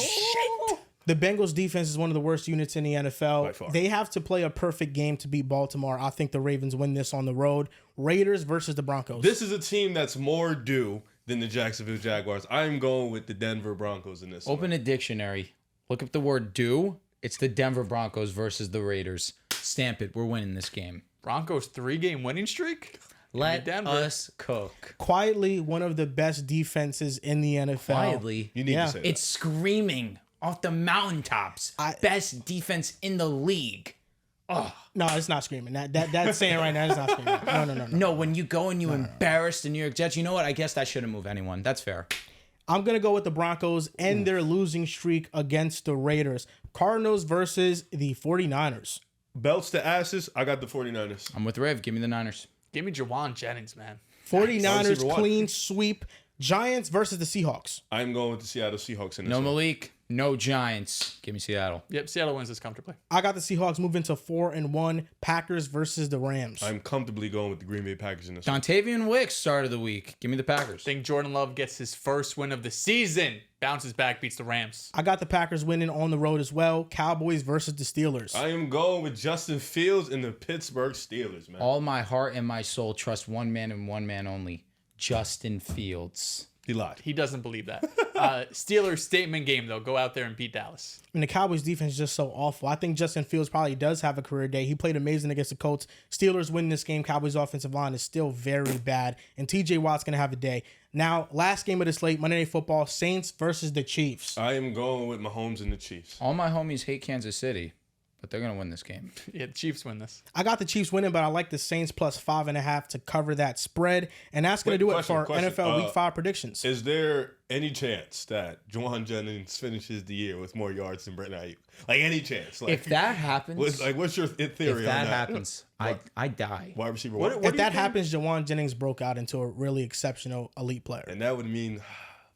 The Bengals defense is one of the worst units in the By NFL. far. They have to play a perfect game to beat Baltimore. I think the Ravens win this on the road. Raiders versus the Broncos. This is a team that's more due than the Jacksonville Jaguars. I am going with the Denver Broncos in this one. Open a dictionary. Look up the word do. It's the Denver Broncos versus the Raiders. Stamp it. We're winning this game. Broncos 3-game winning streak. Let Denver. us cook. Quietly one of the best defenses in the NFL. Quietly. You need Yeah. to say that. It's screaming off the mountaintops. Best defense in the league. No, it's not screaming. That's saying right now, it's not screaming. No. No, when you go and you embarrass the New York Jets, you know what? I guess that shouldn't move anyone. That's fair. I'm going to go with the Broncos and their losing streak against the Raiders. Cardinals versus the 49ers. Belts to asses, I got the 49ers. I'm with Riv. Give me the Niners. Give me Jawan Jennings, man. 49ers Nice. clean sweep. Giants versus the Seahawks. I'm going with the Seattle Seahawks in this No one. Malik. No Giants. Give me Seattle. Yep, Seattle wins this comfortably. I got the Seahawks moving to 4-1. Packers versus the Rams. I'm comfortably going with the Green Bay Packers in this one. Dontavian Wicks, start of the week. Give me the Packers. Think Jordan Love gets his first win of the season. Bounces back, beats the Rams. I got the Packers winning on the road as well. Cowboys versus the Steelers. I am going with Justin Fields and the Pittsburgh Steelers, man. All my heart and my soul trust one man and one man only. Justin Fields. He lied. He doesn't believe that. Steelers statement game, though. Go out there and beat Dallas. I mean, the Cowboys defense is just so awful. I think Justin Fields probably does have a career day. He played amazing against the Colts. Steelers win this game. Cowboys offensive line is still very bad. And TJ Watt's going to have a day. Now, last game of the slate, Monday Night Football, Saints versus the Chiefs. I am going with Mahomes and the Chiefs. All my homies hate Kansas City, but they're going to win this game. Yeah, the Chiefs win this. I got the Chiefs winning, but I like the Saints plus 5.5 to cover that spread. And that's going to do it for our NFL Week 5 predictions. Is there any chance that Juwan Jennings finishes the year with more yards than Brent Ayuk? Like, any chance? Like, If that happens, what's your theory if on that that? happens, I die. Wide receiver What one? do If you that think? happens, Jawan Jennings broke out into a really exceptional elite player. And that would mean...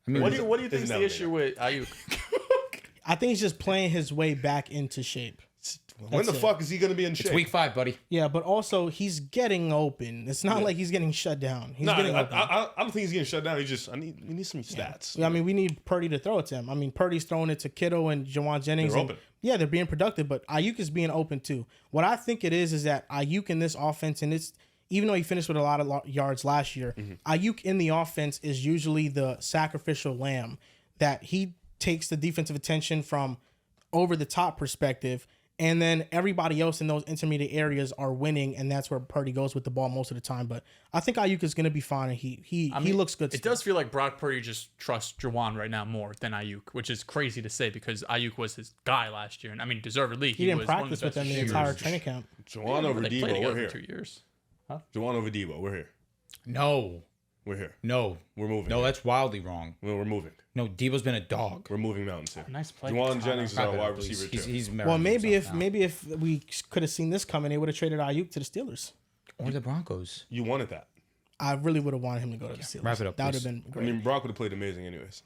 I mean, What do you think It's is the never issue with Ayuk? I think he's just playing his way back into shape. When the That's it. fuck is he going to be in it's shape? week 5, buddy. Yeah, but also he's getting open. It's not like he's getting shut down. He's No, getting I open. don't think he's getting shut down. He need some stats. I mean, we need Purdy to throw it to him. I mean, Purdy's throwing it to Kittle and Jawan Jennings. They're and- open. Yeah, they're being productive, but Ayuk is being open too. What I think it is that Ayuk in this offense, and it's even though he finished with a lot of yards last year, Ayuk in the offense is usually the sacrificial lamb that he takes the defensive attention from over the top perspective. And then everybody else in those intermediate areas are winning, and that's where Purdy goes with the ball most of the time. But I think Ayuk is going to be fine, and he looks good. It does feel like Brock Purdy just trusts Jawan right now more than Ayuk, which is crazy to say because Ayuk was his guy last year. And I mean, deservedly, He didn't was one of practice the with best them the receivers. entire training camp. Juwan over They played Debo, together we're here. for 2 years. Juwan over Debo, we're here. No. We're here. No. We're moving. No, that's wildly wrong. We're moving. No, Debo's been a dog. We're moving mountains here. Nice play. Juwan Jennings is our Wrap it wide up, please. receiver too. He's Well, maybe if himself now. we could have seen this coming, they would have traded Ayuk to the Steelers. Or the Broncos. You wanted that. I really would have wanted him to go to the Steelers. Wrap it up, That would have please. been I great. mean, Brock would have played amazing anyways.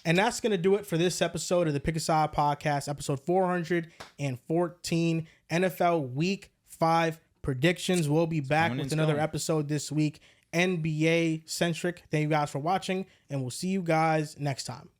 And that's going to do it for this episode of the Pick a Side Podcast, episode 414, NFL Week 5 predictions. We'll be back coming, with it's another going. episode this week, NBA centric. Thank you guys for watching, and we'll see you guys next time.